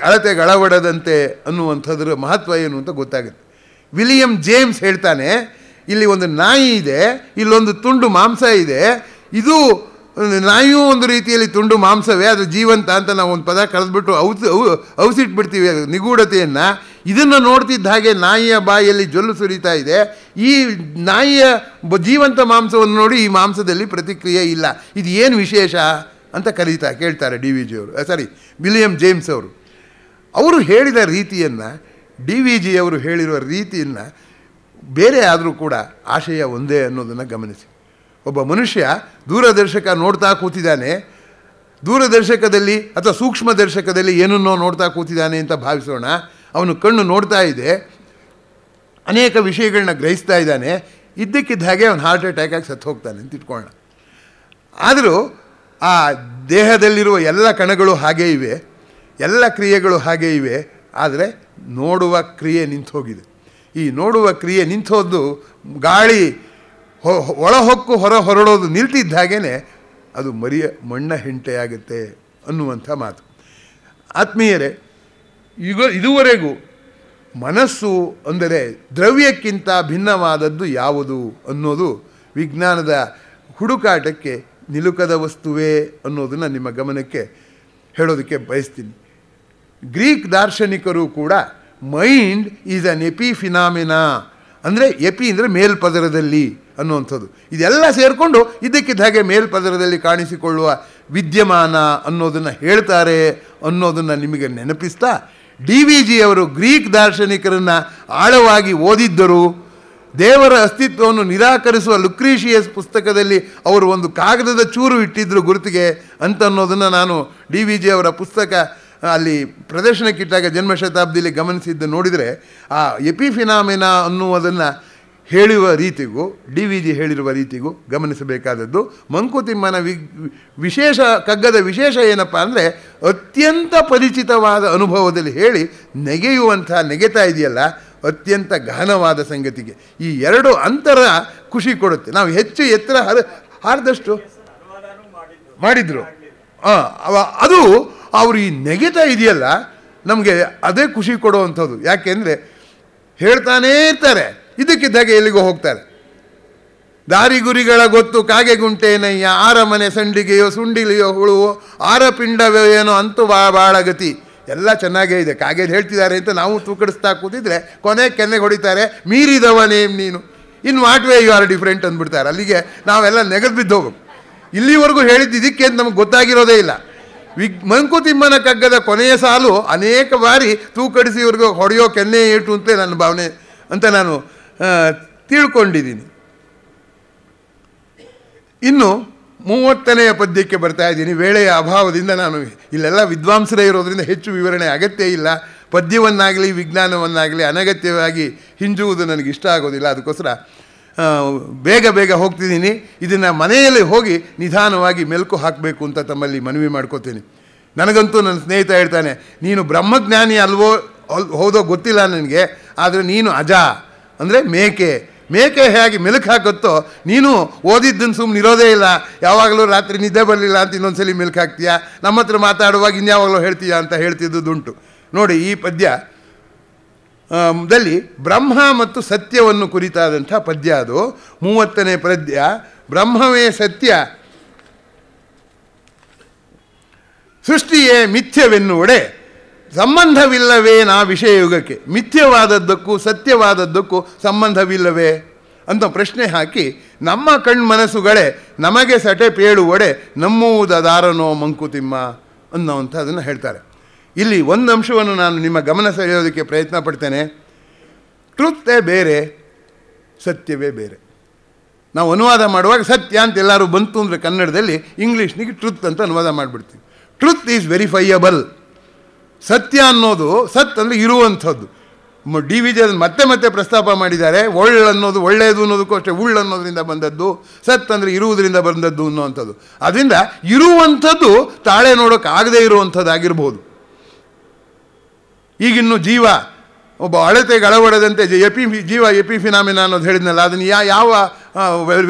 ಅಳತೆಗಳವಡದಂತೆ ಅನ್ನುವಂಥದ್ರ ಮಹತ್ವ ಏನು ಅಂತ ಗೊತ್ತಾಗುತ್ತೆ. ವಿಲಿಯಂ ಜೇಮ್ಸ್ ಹೇಳ್ತಾನೆ, ಇಲ್ಲಿ ಒಂದು ನಾಯಿ ಇದೆ, ಇಲ್ಲೊಂದು ತುಂಡು ಮಾಂಸ ಇದೆ, ಇದು ನಾಯಿಯೂ ಒಂದು ರೀತಿಯಲ್ಲಿ ತುಂಡು ಮಾಂಸವೇ, ಅದು ಜೀವಂತ ಅಂತ ನಾವು ಒಂದು ಪದ ಕಳೆದ್ಬಿಟ್ಟು ಔಸಿಟ್ಬಿಡ್ತೀವಿ ನಿಗೂಢತೆಯನ್ನು. ಇದನ್ನು ನೋಡ್ತಿದ್ದ ಹಾಗೆ ನಾಯಿಯ ಬಾಯಲ್ಲಿ ಜೊಲ್ಲು ಸುರಿತಾ ಇದೆ. ಈ ನಾಯಿಯ ಜೀವಂತ ಮಾಂಸವನ್ನು ನೋಡಿ ಈ ಮಾಂಸದಲ್ಲಿ ಪ್ರತಿಕ್ರಿಯೆ ಇಲ್ಲ, ಇದು ಏನು ವಿಶೇಷ ಅಂತ ಕೇಳ್ತಾರೆ DVG ಅವರು, ವಿಲಿಯಂ ಜೇಮ್ಸ್ ಅವರು. ಅವರು ಹೇಳಿದ ರೀತಿಯನ್ನು, DVG ಅವರು ಹೇಳಿರುವ ರೀತಿಯನ್ನು ಬೇರೆ ಆದರೂ ಕೂಡ ಆಶಯ ಒಂದೇ ಅನ್ನೋದನ್ನು ಗಮನಿಸಿ. ಒಬ್ಬ ಮನುಷ್ಯ ದೂರದರ್ಶಕ ನೋಡ್ತಾ ಕೂತಿದ್ದಾನೆ, ದೂರದರ್ಶಕದಲ್ಲಿ ಅಥವಾ ಸೂಕ್ಷ್ಮದರ್ಶಕದಲ್ಲಿ ಏನನ್ನೋ ನೋಡ್ತಾ ಕೂತಿದ್ದಾನೆ ಅಂತ ಭಾವಿಸೋಣ. ಅವನು ಕಣ್ಣು ನೋಡ್ತಾ ಇದೆ, ಅನೇಕ ವಿಷಯಗಳನ್ನ ಗ್ರಹಿಸ್ತಾ ಇದ್ದಾನೆ, ಇದ್ದಕ್ಕಿದ್ದ ಹಾಗೆ ಅವನು ಹಾರ್ಟ್ ಅಟ್ಯಾಕ್ ಆಗಿ ಸತ್ತು ಹೋಗ್ತಾನೆ ಅಂತ ಇಟ್ಕೊಳ್ಳೋಣ. ಆದರೂ ಆ ದೇಹದಲ್ಲಿರುವ ಎಲ್ಲ ಕಣಗಳು ಹಾಗೇ ಇವೆ, ಎಲ್ಲ ಕ್ರಿಯೆಗಳು ಹಾಗೇ ಇವೆ, ಆದರೆ ನೋಡುವ ಕ್ರಿಯೆ ನಿಂತು ಹೋಗಿದೆ. ಈ ನೋಡುವ ಕ್ರಿಯೆ ನಿಂತು ಹೋದ್ದು ಗಾಳಿ ಒಳ ಹೊಕ್ಕು ಹೊರ ಹೊರಡೋದು ನಿಲ್ತಿದ್ದ ಹಾಗೇ ಅದು ಮಣ್ಣ ಹೆಂಟೆಯಾಗುತ್ತೆ ಅನ್ನುವಂಥ ಮಾತು. ಆತ್ಮೀಯರೇ, ಇದುವರೆಗೂ ಮನಸ್ಸು ಅಂದರೆ ದ್ರವ್ಯಕ್ಕಿಂತ ಭಿನ್ನವಾದದ್ದು ಯಾವುದು ಅನ್ನೋದು ವಿಜ್ಞಾನದ ಹುಡುಕಾಟಕ್ಕೆ ನಿಲುಕದ ವಸ್ತುವೇ ಅನ್ನೋದನ್ನು ನಿಮ್ಮ ಗಮನಕ್ಕೆ ಹೇಳೋದಕ್ಕೆ ಬಯಸ್ತೀನಿ. ಗ್ರೀಕ್ ದಾರ್ಶನಿಕರು ಕೂಡ mind is an epiphenomena, ಅಂದರೆ ಎಪಿ ಅಂದರೆ ಮೇಲ್ಪದರದಲ್ಲಿ ಅನ್ನುವಂಥದ್ದು, ಇದೆಲ್ಲ ಸೇರಿಕೊಂಡು ಇದಕ್ಕಿದ್ದ ಹಾಗೆ ಮೇಲ್ಪದರದಲ್ಲಿ ಕಾಣಿಸಿಕೊಳ್ಳುವ ವಿದ್ಯಮಾನ ಅನ್ನೋದನ್ನು ಹೇಳ್ತಾರೆ ಅನ್ನೋದನ್ನು ನಿಮಗೆ ನೆನಪಿಸ್ತಾ, DVG ಅವರು ಗ್ರೀಕ್ ದಾರ್ಶನಿಕರನ್ನು ಆಳವಾಗಿ ಓದಿದ್ದರು. ದೇವರ ಅಸ್ತಿತ್ವವನ್ನು ನಿರಾಕರಿಸುವ ಲುಕ್ರೀಷಿಯಸ್ ಪುಸ್ತಕದಲ್ಲಿ ಅವರು ಒಂದು ಕಾಗದದ ಚೂರು ಇಟ್ಟಿದ್ದರು ಗುರುತಿಗೆ ಅಂತ ಅನ್ನೋದನ್ನು ನಾನು DVG ಅವರ ಪುಸ್ತಕ ಅಲ್ಲಿ ಪ್ರದರ್ಶನಕ್ಕಿಟ್ಟಾಗ ಜನ್ಮಶತಾಬ್ದಿಯಲ್ಲಿ ಗಮನಿಸಿದ್ದು ನೋಡಿದರೆ, ಆ ಎಪಿಫಿನಾಮಿನಾ ಅನ್ನುವುದನ್ನು ಹೇಳುವ ರೀತಿಗೂ DVG ಹೇಳಿರುವ ರೀತಿಗೂ ಗಮನಿಸಬೇಕಾದದ್ದು. ಮಂಕುತಿಮ್ಮನ ವಿಶೇಷ ಕಗ್ಗದ ವಿಶೇಷ ಏನಪ್ಪ ಅಂದರೆ, ಅತ್ಯಂತ ಪರಿಚಿತವಾದ ಅನುಭವದಲ್ಲಿ ಹೇಳಿ ನೆಗೆತಾ ಇದೆಯಲ್ಲ, ಅತ್ಯಂತ ಗಹನವಾದ ಸಂಗತಿಗೆ. ಈ ಎರಡು ಅಂತರ ಖುಷಿ ಕೊಡುತ್ತೆ. ನಾವು ಹೆಚ್ಚು ಎತ್ತರ ಹಾರದಷ್ಟು ಮಾಡಿದ್ರು, ಅದು ಅವರು ಈ ನೆಗೆತಾ ಇದೆಯಲ್ಲ ನಮಗೆ ಅದೇ ಖುಷಿ ಕೊಡುವಂಥದ್ದು. ಯಾಕೆಂದರೆ ಹೇಳ್ತಾನೇ ಇರ್ತಾರೆ, ಇದಕ್ಕಿದ್ದಾಗೆ ಎಲ್ಲಿಗೋ ಹೋಗ್ತಾರೆ. ದಾರಿ ಗುರಿಗಳ ಗೊತ್ತು ಕಾಗೆ ಗುಂಟೇನಯ್ಯ, ಆರ ಮನೆ ಸಂಡಿಗೆಯೋ ಸುಂಡಿಲಿಯೋ ಹುಳುವೋ, ಆರ ಪಿಂಡವೋ ಏನೋ ಅಂತೂ ಭಾಳ ಗತಿ. ಎಲ್ಲ ಚೆನ್ನಾಗೇ ಇದೆ, ಕಾಗೆದು ಹೇಳ್ತಿದ್ದಾರೆ ಅಂತ ನಾವು ತೂಕಡಿಸ್ತಾ ಕೂತಿದ್ರೆ ಕೊನೆ ಕೆನ್ನೆಗೆ ಹೊಡಿತಾರೆ, ಮೀರಿದವನೇಮ್ ನೀನು, in what way you are different ಅಂದ್ಬಿಡ್ತಾರೆ. ಅಲ್ಲಿಗೆ ನಾವೆಲ್ಲ ನೆಗೆದು ಬಿದ್ದು ಹೋಗ್ಬೇಕು. ಇಲ್ಲಿವರೆಗೂ ಹೇಳಿದ್ದು ಇದಕ್ಕೆ ಅಂತ ನಮಗೆ ಗೊತ್ತಾಗಿರೋದೇ ಇಲ್ಲ. ಮಂಕುತಿಮ್ಮನ ಕಗ್ಗದ ಕೊನೆಯ ಸಾಲು ಅನೇಕ ಬಾರಿ ತೂಕಡಿಸಿ ಇವ್ರಿಗೆ ಹೊಡೆಯೋ ಕೆನ್ನೆ ಏಟು ಅಂತಲೇ ನನ್ನ ಭಾವನೆ ಅಂತ ನಾನು ತಿಳ್ಕೊಂಡಿದ್ದೀನಿ. ಇನ್ನು 30ನೆಯ ಪದ್ಯಕ್ಕೆ ಬರ್ತಾ ಇದ್ದೀನಿ. ವೇಳೆಯ ಅಭಾವದಿಂದ ನಾನು ಇಲ್ಲೆಲ್ಲ ವಿದ್ವಾಂಸರೇ ಇರೋದರಿಂದ ಹೆಚ್ಚು ವಿವರಣೆ ಅಗತ್ಯ ಇಲ್ಲ. ಪದ್ಯವನ್ನಾಗಲಿ ವಿಜ್ಞಾನವನ್ನಾಗಲಿ ಅನಗತ್ಯವಾಗಿ ಹಿಂಜುವುದು ನನಗೆ ಇಷ್ಟ ಆಗೋದಿಲ್ಲ. ಅದಕ್ಕೋಸ್ಕರ ಬೇಗ ಹೋಗ್ತಿದ್ದೀನಿ. ಇದನ್ನು ಮನೆಯಲ್ಲಿ ಹೋಗಿ ನಿಧಾನವಾಗಿ ಮೆಲುಕು ಹಾಕಬೇಕು ಅಂತ ತಮ್ಮಲ್ಲಿ ಮನವಿ ಮಾಡ್ಕೋತೀನಿ. ನನಗಂತೂ ನನ್ನ ಸ್ನೇಹಿತ ಹೇಳ್ತಾನೆ, ನೀನು ಬ್ರಹ್ಮಜ್ಞಾನಿ ಅಲ್ವೋ ಹೌದೋ ಗೊತ್ತಿಲ್ಲ ನನಗೆ, ಆದರೆ ನೀನು ಅಜ ಅಂದರೆ ಮೇಕೆ ಹೇಗೆ ಮೆಲುಕು ಹಾಕುತ್ತೋ ನೀನು ಓದಿದ್ದನ್ನು ಸುಮ್ಮನೆ ಇರೋದೇ ಇಲ್ಲ, ಯಾವಾಗಲೂ ರಾತ್ರಿ ನಿದ್ದೆ ಬರಲಿಲ್ಲ ಅಂತ ಇನ್ನೊಂದ್ಸಲಿ ಮೆಲುಕು ಹಾಕ್ತೀಯಾ, ನಮ್ಮ ಹತ್ರ ಮಾತಾಡುವಾಗ ಇನ್ಯಾವಾಗಲೂ ಹೇಳ್ತೀಯಾ ಅಂತ ಹೇಳ್ತಿದ್ದುದುಂಟು. ನೋಡಿ, ಈ ಪದ್ಯ ದಲ್ಲಿ ಬ್ರಹ್ಮ ಮತ್ತು ಸತ್ಯವನ್ನು ಕುರಿತಾದಂಥ ಪದ್ಯ. ಅದು 30ನೇ ಪದ್ಯ. ಬ್ರಹ್ಮವೇ ಸತ್ಯ, ಸೃಷ್ಟಿಯೇ ಮಿಥ್ಯವೆನ್ನುವಡೆ, ಸಂಬಂಧವಿಲ್ಲವೇ ನಾ ವಿಷಯಯುಗಕ್ಕೆ. ಮಿಥ್ಯವಾದದ್ದಕ್ಕೂ ಸತ್ಯವಾದದ್ದಕ್ಕೂ ಸಂಬಂಧವಿಲ್ಲವೇ ಅಂತ ಪ್ರಶ್ನೆ ಹಾಕಿ, ನಮ್ಮ ಕಣ್ಮನಸ್ಸುಗಳೇ ನಮಗೆ ಸಟೆ ಪೇಳುವಡೆ ನಮ್ಮುವುದಾರನೋ ಮಂಕುತಿಮ್ಮ ಅನ್ನೋವಂಥದ್ದನ್ನು ಹೇಳ್ತಾರೆ. ಇಲ್ಲಿ ಒಂದು ಅಂಶವನ್ನು ನಾನು ನಿಮ್ಮ ಗಮನ ಸೆಳೆಯೋದಕ್ಕೆ ಪ್ರಯತ್ನ ಪಡ್ತೇನೆ. ಟ್ರುತ್ತೇ ಬೇರೆ, ಸತ್ಯವೇ ಬೇರೆ. ನಾವು ಅನುವಾದ ಮಾಡುವಾಗ ಸತ್ಯ ಅಂತ ಎಲ್ಲರೂ ಬಂತು ಅಂದರೆ ಕನ್ನಡದಲ್ಲಿ ಇಂಗ್ಲೀಷ್ನಿಗೆ ಟ್ರುತ್ ಅಂತ ಅನುವಾದ ಮಾಡಿಬಿಡ್ತೀವಿ. Truth is verifiable. ಸತ್ಯ ಅನ್ನೋದು ಸತ್ ಅಂದರೆ ಇರುವಂಥದ್ದು. ಡಿ ವಿ ಜಿ ಅದನ್ನು ಮತ್ತೆ ಮತ್ತೆ ಪ್ರಸ್ತಾಪ ಮಾಡಿದ್ದಾರೆ. ಅನ್ನೋದು ಒಳ್ಳೆಯದು ಅನ್ನೋದಕ್ಕೂ ಅಷ್ಟೇ, ಅನ್ನೋದ್ರಿಂದ ಬಂದದ್ದು, ಸತ್ ಅಂದರೆ ಇರುವುದರಿಂದ ಬಂದದ್ದು ಅನ್ನೋವಂಥದ್ದು. ಅದರಿಂದ ಇರುವಂಥದ್ದು ತಾಳೆ ನೋಡೋಕ್ಕಾಗದೇ ಇರುವಂಥದ್ದಾಗಿರ್ಬೋದು. ಈಗಿನ್ನು ಜೀವ ಒಬ್ಬ ಅಳತೆಗೆ ಅಳವಡದಂತೆ ಜೀವ ಎಪಿಫಿನಾಮಿನಾ ಅನ್ನೋದು ಹೇಳಿದ್ನಲ್ಲ, ಅದನ್ನು ಯಾವ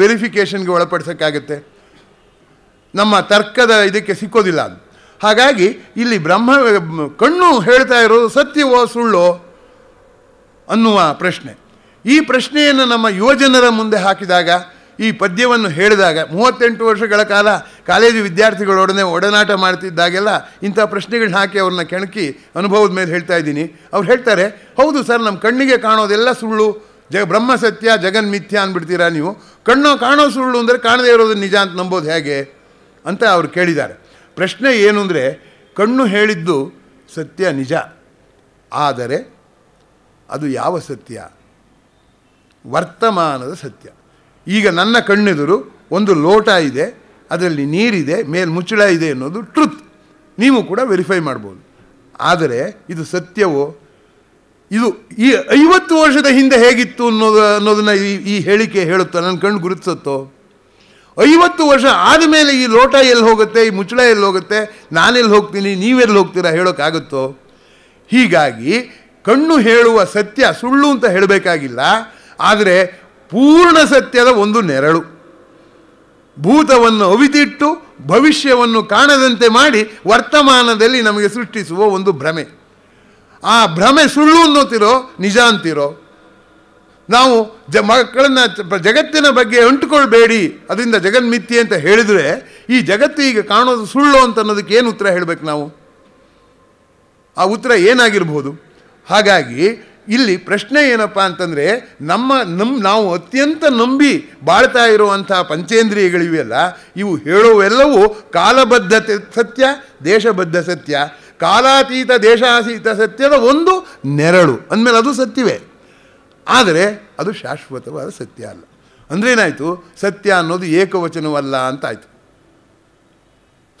ವೆರಿಫಿಕೇಷನ್ಗೆ ಒಳಪಡಿಸೋಕ್ಕಾಗುತ್ತೆ? ನಮ್ಮ ತರ್ಕದ ಇದಕ್ಕೆ ಸಿಕ್ಕೋದಿಲ್ಲ ಅದು. ಹಾಗಾಗಿ ಇಲ್ಲಿ ಕಣ್ಣು ಹೇಳ್ತಾ ಇರೋದು ಸತ್ಯವೋ ಸುಳ್ಳೋ ಅನ್ನುವ ಪ್ರಶ್ನೆ. ಈ ಪ್ರಶ್ನೆಯನ್ನು ನಮ್ಮ ಯುವಜನರ ಮುಂದೆ ಹಾಕಿದಾಗ, ಈ ಪದ್ಯವನ್ನು ಹೇಳಿದಾಗ, 38 ವರ್ಷಗಳ ಕಾಲ ಕಾಲೇಜು ವಿದ್ಯಾರ್ಥಿಗಳೊಡನೆ ಒಡನಾಟ ಮಾಡ್ತಿದ್ದಾಗೆಲ್ಲ ಇಂಥ ಪ್ರಶ್ನೆಗಳನ್ನ ಹಾಕಿ ಅವ್ರನ್ನ ಕೆಣಕಿ ಅನುಭವದ ಮೇಲೆ ಹೇಳ್ತಾ ಇದ್ದೀನಿ. ಅವ್ರು ಹೇಳ್ತಾರೆ, ಹೌದು ಸರ್, ನಮ್ಮ ಕಣ್ಣಿಗೆ ಕಾಣೋದೆಲ್ಲ ಸುಳ್ಳು, ಬ್ರಹ್ಮ ಸತ್ಯ ಜಗನ್ಮಿಥ್ಯ ಅಂದ್ಬಿಡ್ತೀರಾ ನೀವು. ಕಾಣೋ ಸುಳ್ಳು ಅಂದರೆ ಕಾಣದೇ ಇರೋದು ನಿಜ ಅಂತ ನಂಬೋದು ಹೇಗೆ ಅಂತ ಅವ್ರು ಕೇಳಿದ್ದಾರೆ. ಪ್ರಶ್ನೆ ಏನು ಅಂದರೆ, ಕಣ್ಣು ಹೇಳಿದ್ದು ಸತ್ಯ ನಿಜ, ಆದರೆ ಅದು ಯಾವ ಸತ್ಯ? ವರ್ತಮಾನದ ಸತ್ಯ. ಈಗ ನನ್ನ ಕಣ್ಣೆದುರು ಒಂದು ಲೋಟ ಇದೆ, ಅದರಲ್ಲಿ ನೀರಿದೆ, ಮೇಲೆ ಮುಚ್ಚಳ ಇದೆ ಅನ್ನೋದು ಟ್ರುತ್. ನೀವು ಕೂಡ ವೆರಿಫೈ ಮಾಡ್ಬೋದು. ಆದರೆ ಇದು ಸತ್ಯವೋ? ಇದು ಈ 50 ವರ್ಷದ ಹಿಂದೆ ಹೇಗಿತ್ತು ಅನ್ನೋದನ್ನು ಈ ಹೇಳಿಕೆ ಹೇಳುತ್ತೋ? ನನ್ನ ಕಣ್ಣು ಗುರುತಿಸುತ್ತೋ? 50 ವರ್ಷ ಆದಮೇಲೆ ಈ ಲೋಟ ಎಲ್ಲಿ ಹೋಗುತ್ತೆ, ಈ ಮುಚ್ಚಳ ಎಲ್ಲಿ ಹೋಗುತ್ತೆ, ನಾನೆಲ್ಲಿ ಹೋಗ್ತೀನಿ, ನೀವೆಲ್ಲಿ ಹೋಗ್ತೀರಾ ಹೇಳೋಕ್ಕಾಗುತ್ತೋ? ಹೀಗಾಗಿ ಕಣ್ಣು ಹೇಳುವ ಸತ್ಯ ಸುಳ್ಳು ಅಂತ ಹೇಳಬೇಕಾಗಿಲ್ಲ, ಆದರೆ ಪೂರ್ಣ ಸತ್ಯದ ಒಂದು ನೆರಳು. ಭೂತವನ್ನು ಅವಿತಿಟ್ಟು ಭವಿಷ್ಯವನ್ನು ಕಾಣದಂತೆ ಮಾಡಿ ವರ್ತಮಾನದಲ್ಲಿ ನಮಗೆ ಸೃಷ್ಟಿಸುವ ಒಂದು ಭ್ರಮೆ. ಆ ಭ್ರಮೆ ಸುಳ್ಳು ಅನ್ನೋತಿರೋ ನಿಜ ಅಂತಿರೋ? ನಾವು ಮಕ್ಕಳನ್ನು ಜಗತ್ತಿನ ಬಗ್ಗೆ ಅಂಟುಕೊಳ್ಬೇಡಿ, ಅದರಿಂದ ಜಗನ್ಮಿಥ್ಯೆ ಅಂತ ಹೇಳಿದರೆ, ಈ ಜಗತ್ತು ಈಗ ಕಾಣೋದು ಸುಳ್ಳು ಅಂತ ಅನ್ನೋದಕ್ಕೆ ಏನು ಉತ್ತರ ಹೇಳಬೇಕು ನಾವು? ಆ ಉತ್ತರ ಏನಾಗಿರ್ಬೋದು? ಹಾಗಾಗಿ ಇಲ್ಲಿ ಪ್ರಶ್ನೆ ಏನಪ್ಪ ಅಂತಂದರೆ, ನಾವು ಅತ್ಯಂತ ನಂಬಿ ಬಾಳ್ತಾ ಇರುವಂಥ ಪಂಚೇಂದ್ರಿಯಗಳಿವೆಯಲ್ಲ, ಇವು ಹೇಳುವೆಲ್ಲವೂ ಕಾಲಬದ್ಧ ಸತ್ಯ, ದೇಶಬದ್ಧ ಸತ್ಯ, ಕಾಲಾತೀತ ದೇಶಾತೀತ ಸತ್ಯದ ಒಂದು ನೆರಳು ಅಂದಮೇಲೆ ಅದು ಸತ್ಯವೇ, ಆದರೆ ಅದು ಶಾಶ್ವತವಾದ ಸತ್ಯ ಅಲ್ಲ. ಅಂದ್ರೇನಾಯಿತು? ಸತ್ಯ ಅನ್ನೋದು ಏಕವಚನವಲ್ಲ ಅಂತಾಯಿತು.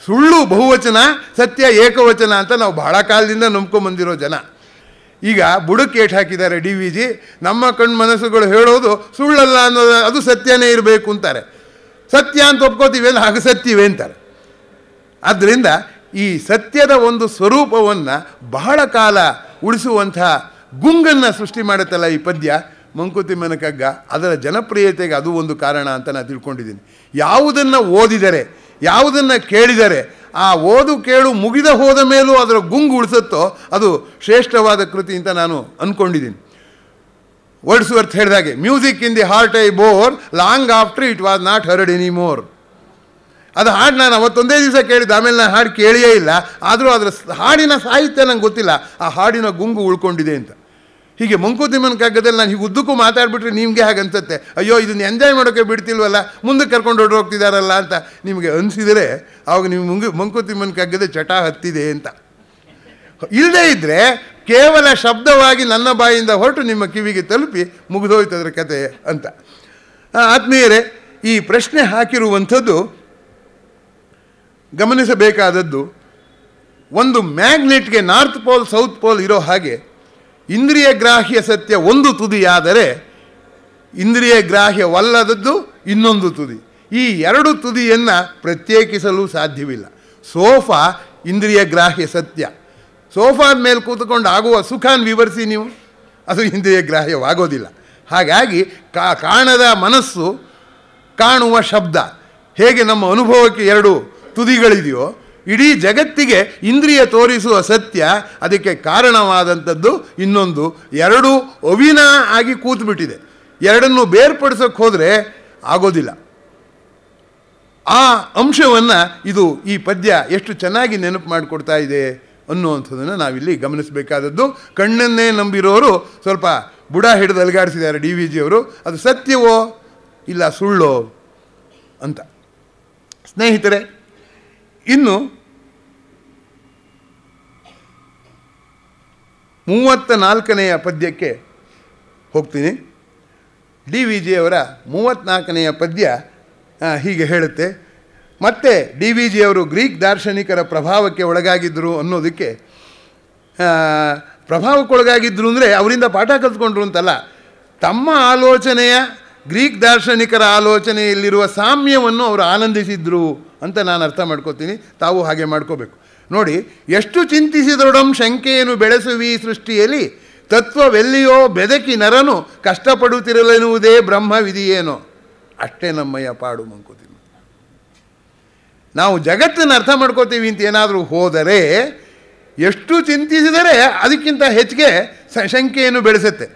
ಸುಳ್ಳು ಬಹುವಚನ, ಸತ್ಯ ಏಕವಚನ ಅಂತ ನಾವು ಬಹಳ ಕಾಲದಿಂದ ನಂಬ್ಕೊಂಬಂದಿರೋ ಜನ ಈಗ ಬುಡಕ್ಕೆ ಏಟು ಹಾಕಿದ್ದಾರೆ. ಡಿ ವಿ ಜಿ ನಮ್ಮ ಮನಸ್ಸುಗಳು ಹೇಳೋದು ಸುಳ್ಳಲ್ಲ ಅನ್ನೋದು, ಅದು ಸತ್ಯನೇ ಇರಬೇಕು ಅಂತಾರೆ. ಸತ್ಯ ಅಂತ ಒಪ್ಕೋತೀವಿ ಅಂದ್ರೆ ಹಾಗೆ ಸತ್ಯವೇ ಅಂತಾರೆ. ಆದ್ದರಿಂದ ಈ ಸತ್ಯದ ಒಂದು ಸ್ವರೂಪವನ್ನು ಬಹಳ ಕಾಲ ಉಳಿಸುವಂಥ ಗುಂಗನ್ನು ಸೃಷ್ಟಿ ಮಾಡುತ್ತಲ್ಲ ಈ ಪದ್ಯ ಮಂಕುತಿಮ್ಮನ ಕಗ್ಗ, ಅದರ ಜನಪ್ರಿಯತೆಗೆ ಅದು ಒಂದು ಕಾರಣ ಅಂತ ನಾನು ತಿಳ್ಕೊಂಡಿದ್ದೀನಿ. ಯಾವುದನ್ನು ಓದಿದರೆ, ಯಾವುದನ್ನು ಕೇಳಿದರೆ, ಆ ಓದು ಕೇಳು ಮುಗಿದ ಹೋದ ಮೇಲೂ ಅದರ ಗುಂಗು ಉಳಿಸುತ್ತೋ ಅದು ಶ್ರೇಷ್ಠವಾದ ಕೃತಿ ಅಂತ ನಾನು ಅಂದ್ಕೊಂಡಿದ್ದೀನಿ. ವರ್ಡ್ಸ್ವರ್ತ್ ಹೇಳಿದಾಗೆ, music in the heart I bore long after it was not heard any more. ಅದು ಹಾಡು ನಾನು ಅವತ್ತೊಂದೇ ದಿವಸ ಕೇಳಿದ್ದು, ಆಮೇಲೆ ನಾನು ಹಾಡು ಕೇಳಿಯೇ ಇಲ್ಲ. ಆದರೂ ಅದರ ಹಾಡಿನ ಸಾಹಿತ್ಯ ನಂಗೆ ಗೊತ್ತಿಲ್ಲ, ಆ ಹಾಡಿನ ಗುಂಗು ಉಳ್ಕೊಂಡಿದೆ ಅಂತ. ಹೀಗೆ ಮಂಕುತಿಮ್ಮನ ಕಗ್ಗದಲ್ಲಿ ನಾನು ಹೀಗೆ ಉದ್ದಕ್ಕೂ ಮಾತಾಡ್ಬಿಟ್ರೆ ನಿಮಗೆ ಹಾಗೆ ಅನ್ಸುತ್ತೆ, ಅಯ್ಯೋ ಇದನ್ನು ಎಂಜಾಯ್ ಮಾಡೋಕ್ಕೆ ಬಿಡ್ತಿಲ್ವಲ್ಲ, ಮುಂದಕ್ಕೆ ಕರ್ಕೊಂಡು ಹೋಗ್ತಿದ್ದಾರಲ್ಲ ಅಂತ ನಿಮಗೆ ಅನಿಸಿದರೆ ಆವಾಗ ನೀವು ಮಂಕುತಿಮ್ಮನ ಕಗ್ಗದ ಚಟ ಹತ್ತಿದೆ ಅಂತ. ಇಲ್ಲದೇ ಇದ್ದರೆ ಕೇವಲ ಶಬ್ದವಾಗಿ ನನ್ನ ಬಾಯಿಂದ ಹೊರಟು ನಿಮ್ಮ ಕಿವಿಗೆ ತಲುಪಿ ಮುಗಿದೋಯ್ತು ಅದರ ಕತೆ ಅಂತ. ಆತ್ಮೀಯರೇ, ಈ ಪ್ರಶ್ನೆ ಹಾಕಿರುವಂಥದ್ದು ಗಮನಿಸಬೇಕಾದದ್ದು, ಒಂದು ಮ್ಯಾಗ್ನೆಟ್ಗೆ ನಾರ್ತ್ ಪೋಲ್ ಸೌತ್ ಪೋಲ್ ಇರೋ ಹಾಗೆ ಇಂದ್ರಿಯ ಗ್ರಾಹ್ಯ ಸತ್ಯ ಒಂದು ತುದಿಯಾದರೆ ಇಂದ್ರಿಯ ಗ್ರಾಹ್ಯವಲ್ಲದದ್ದು ಇನ್ನೊಂದು ತುದಿ. ಈ ಎರಡು ತುದಿಯನ್ನು ಪ್ರತ್ಯೇಕಿಸಲು ಸಾಧ್ಯವಿಲ್ಲ. ಸೋಫಾ ಇಂದ್ರಿಯ ಗ್ರಾಹ್ಯ ಸತ್ಯ, ಸೋಫಾದ ಮೇಲೆ ಕೂತ್ಕೊಂಡು ಆಗುವ ಸುಖಾನ್ ವಿವರಿಸಿ ನೀವು, ಅದು ಇಂದ್ರಿಯ ಗ್ರಾಹ್ಯವಾಗೋದಿಲ್ಲ. ಹಾಗಾಗಿ ಕಾಣದ ಮನಸ್ಸು, ಕಾಣುವ ಶಬ್ದ, ಹೇಗೆ ನಮ್ಮ ಅನುಭವಕ್ಕೆ ಎರಡು ತುದಿಗಳಿದೆಯೋ, ಇಡೀ ಜಗತ್ತಿಗೆ ಇಂದ್ರಿಯ ತೋರಿಸುವ ಸತ್ಯ, ಅದಕ್ಕೆ ಕಾರಣವಾದಂಥದ್ದು ಇನ್ನೊಂದು. ಎರಡೂ ಅವಿನ ಆಗಿ ಕೂತ್ಬಿಟ್ಟಿದೆ. ಎರಡನ್ನು ಬೇರ್ಪಡಿಸೋಕ್ಕೆ ಹೋದರೆ ಆಗೋದಿಲ್ಲ. ಆ ಅಂಶವನ್ನು ಈ ಪದ್ಯ ಎಷ್ಟು ಚೆನ್ನಾಗಿ ನೆನಪು ಮಾಡಿಕೊಡ್ತಾ ಇದೆ ಅನ್ನುವಂಥದ್ದನ್ನು ನಾವಿಲ್ಲಿ ಗಮನಿಸಬೇಕಾದದ್ದು. ಕಣ್ಣನ್ನೇ ನಂಬಿರೋರು ಸ್ವಲ್ಪ ಬುಡ ಹಿಡಿದು ಅಲುಗಾಡಿಸಿದ್ದಾರೆ ಡಿ ವಿ ಜಿಯವರು. ಅದು ಸತ್ಯವೋ ಇಲ್ಲ ಸುಳ್ಳೋ ಅಂತ. ಸ್ನೇಹಿತರೆ, ಇನ್ನು 34ನೆಯ ಪದ್ಯಕ್ಕೆ ಹೋಗ್ತೀನಿ. ಡಿ ವಿ ಜಿಯವರ 34ನೆಯ ಪದ್ಯ ಹೀಗೆ ಹೇಳುತ್ತೆ. ಮತ್ತೆ ಡಿ ವಿ ಜಿಯವರು ಗ್ರೀಕ್ ದಾರ್ಶನಿಕರ ಪ್ರಭಾವಕ್ಕೆ ಒಳಗಾಗಿದ್ದರು ಅನ್ನೋದಕ್ಕೆ ಪ್ರಭಾವಕ್ಕೊಳಗಾಗಿದ್ರು ಅಂದರೆ ಅವರಿಂದ ಪಾಠ ಕಲ್ತ್ಕೊಂಡ್ರು ಅಂತಲ್ಲ, ತಮ್ಮ ಆಲೋಚನೆಯ ಗ್ರೀಕ್ ದಾರ್ಶನಿಕರ ಆಲೋಚನೆಯಲ್ಲಿರುವ ಸಾಮ್ಯವನ್ನು ಅವರು ಆನಂದಿಸಿದ್ರು ಅಂತ ನಾನು ಅರ್ಥ ಮಾಡ್ಕೋತೀನಿ. ತಾವು ಹಾಗೆ ಮಾಡ್ಕೋಬೇಕು. ನೋಡಿ, ಎಷ್ಟು ಚಿಂತಿಸಿದೊಡಂ ಶಂಕೆಯನ್ನು ಬೆಳೆಸುವಿ ಸೃಷ್ಟಿಯಲ್ಲಿ, ತತ್ವವೆಲ್ಲಿಯೋ ಬೆದಕಿ ನರನು ಕಷ್ಟಪಡುತ್ತಿರಲೆನ್ನುವುದೇ ಬ್ರಹ್ಮ ವಿಧಿಯೇನೋ. ಅಷ್ಟೇ ನಮ್ಮಯ್ಯ ಪಾಡು ಮಂಕೋತೀನಿ. ನಾವು ಜಗತ್ತನ್ನು ಅರ್ಥ ಮಾಡ್ಕೋತೀವಿ ಅಂತ ಏನಾದರೂ ಹೋದರೆ ಎಷ್ಟು ಚಿಂತಿಸಿದರೆ ಅದಕ್ಕಿಂತ ಹೆಚ್ಚಿಗೆ ಶಂಕೆಯನ್ನು ಬೆಳೆಸುತ್ತೆ.